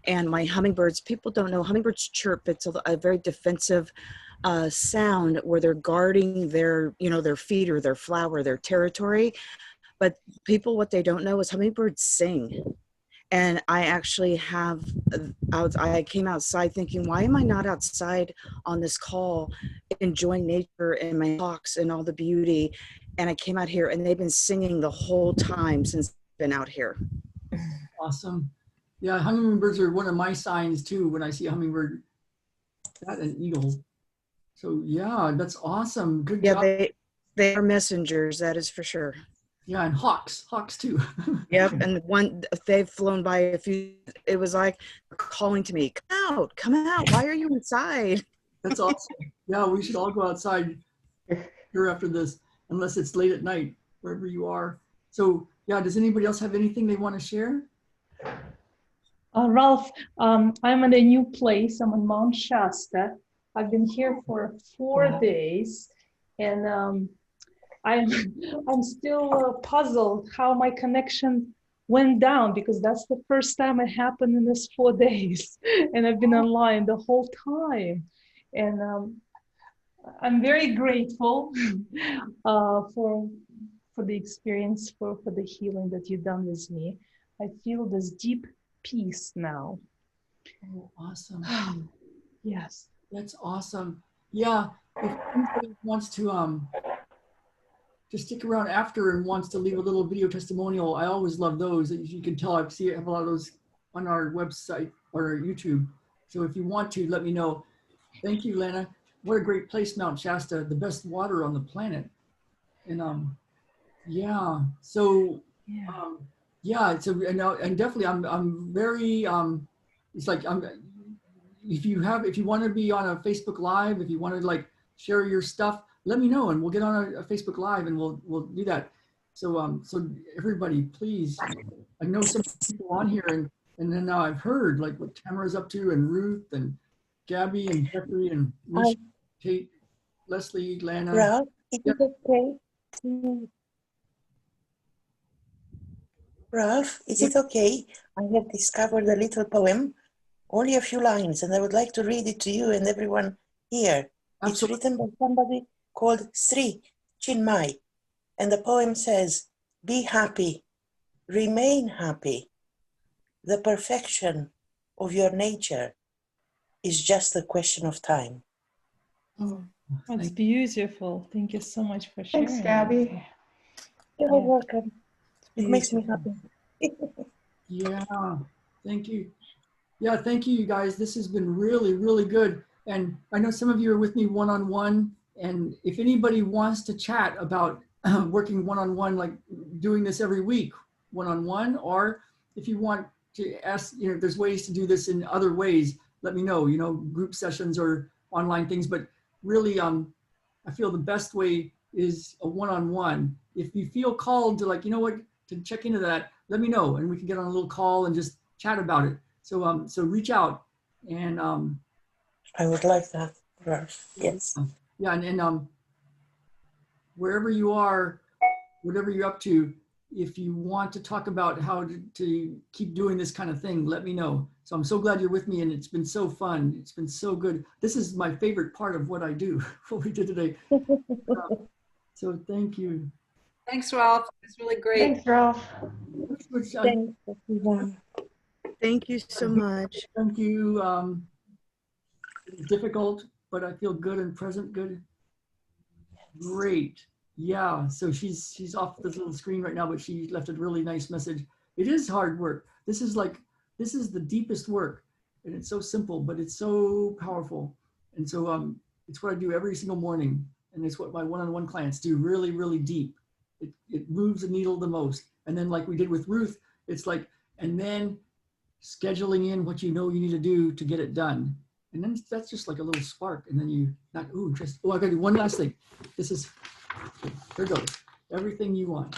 and my hummingbirds. People don't know hummingbirds chirp. It's a very defensive sound where they're guarding their, their feed or their flower, their territory. But people, what they don't know is hummingbirds sing. And I actually I came outside thinking, why am I not outside on this call, enjoying nature and my hawks and all the beauty? And I came out here and they've been singing the whole time since I've been out here. Awesome. Yeah, hummingbirds are one of my signs too when I see a hummingbird, that and eagle. So yeah, that's awesome. Good job. They are messengers, that is for sure. Yeah, and hawks too. Yep, and they've flown by a few. It was like calling to me, come out. Why are you inside? That's awesome. Yeah, we should all go outside here after this, unless it's late at night, wherever you are. So yeah, does anybody else have anything they want to share? Ralph, I'm in a new place. I'm in Mount Shasta. I've been here for 4 days, and I'm still puzzled how my connection went down, because that's the first time it happened in this 4 days, and I've been online the whole time, and I'm very grateful for the experience, for the healing that you've done with me. I feel this deep peace now. Oh, awesome. Yes. That's awesome. Yeah, if anybody wants to just stick around after and wants to leave a little video testimonial, I always love those. As you can tell, I have a lot of those on our website or YouTube. So if you want to, let me know. Thank you, Lana. What a great place, Mount Shasta, the best water on the planet. And yeah, so yeah, so and definitely I'm very it's like if you want to be on a Facebook Live, if you want to like share your stuff, let me know and we'll get on a Facebook Live and we'll do that. So so everybody, please, I know some people on here and then now I've heard like what Tamara's up to and Ruth and Gabby and Jeffrey and Misha, Kate, Leslie, Lana. Ralph, is it okay? Ralph, is it okay? I have discovered a little poem, only a few lines, and I would like to read it to you and everyone here. Absolutely. It's written by somebody called Sri Chinmay, and the poem says, "Be happy, remain happy. The perfection of your nature is just a question of time." Oh, that's beautiful. Thank you so much for sharing. Thanks, Gabby. You're welcome. It makes me happy. Yeah, thank you. Yeah, thank you, you guys. This has been really, really good. And I know some of you are with me one-on-one. And if anybody wants to chat about working one-on-one, like doing this every week, one-on-one, or if you want to ask, there's ways to do this in other ways, let me know, group sessions or online things. But really, I feel the best way is a one-on-one. If you feel called to like, to check into that, let me know and we can get on a little call and just chat about it. So so reach out and I would like that, Ralph. Yes. Yeah, and wherever you are, whatever you're up to, if you want to talk about how to keep doing this kind of thing, let me know. So I'm so glad you're with me, and it's been so fun. It's been so good. This is my favorite part of what I do, what we did today. So thank you. Thanks, Ralph. It's really great. Thanks, Ralph. Thanks, everyone. Thank you so much. Thank you. It's difficult, but I feel good and present. Good. Great. Yeah. So she's off this little screen right now, but she left a really nice message. It is hard work. This is the deepest work, and it's so simple, but it's so powerful. And so it's what I do every single morning, and it's what my one-on-one clients do. Really, really deep. It moves the needle the most. And then, like we did with Ruth, it's like, and then scheduling in what you know you need to do to get it done. And then that's just like a little spark. And then you not, ooh, just, oh, I gotta do one last thing. This is, here goes. Everything you want.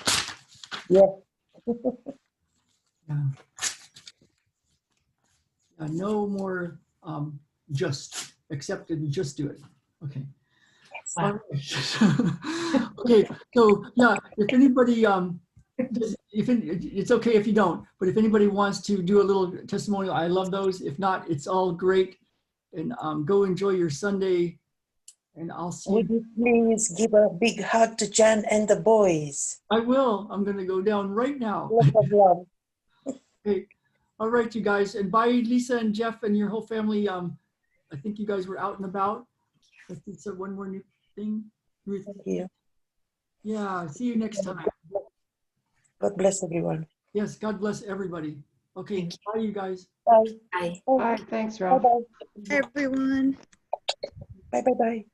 Yeah. Yeah. No more just, accept it and just do it. Okay. All right. Okay, so yeah, if anybody, it's okay if you don't, but if anybody wants to do a little testimonial, I love those. If not, it's all great. And go enjoy your Sunday, and I'll see Would you. you please give a big hug to Jan and the boys? I will. I'm going to go down right now. Lots of love. Okay. All right, you guys. And bye, Lisa and Jeff and your whole family. I think you guys were out and about. I think so. One more new thing. Ruth. Thank you. Yeah. See you next time. God bless everyone. Yes. God bless everybody. Okay. Bye, you guys. Bye. Bye. Bye. Thanks, Ralph. Bye-bye. Everyone. Bye-bye-bye.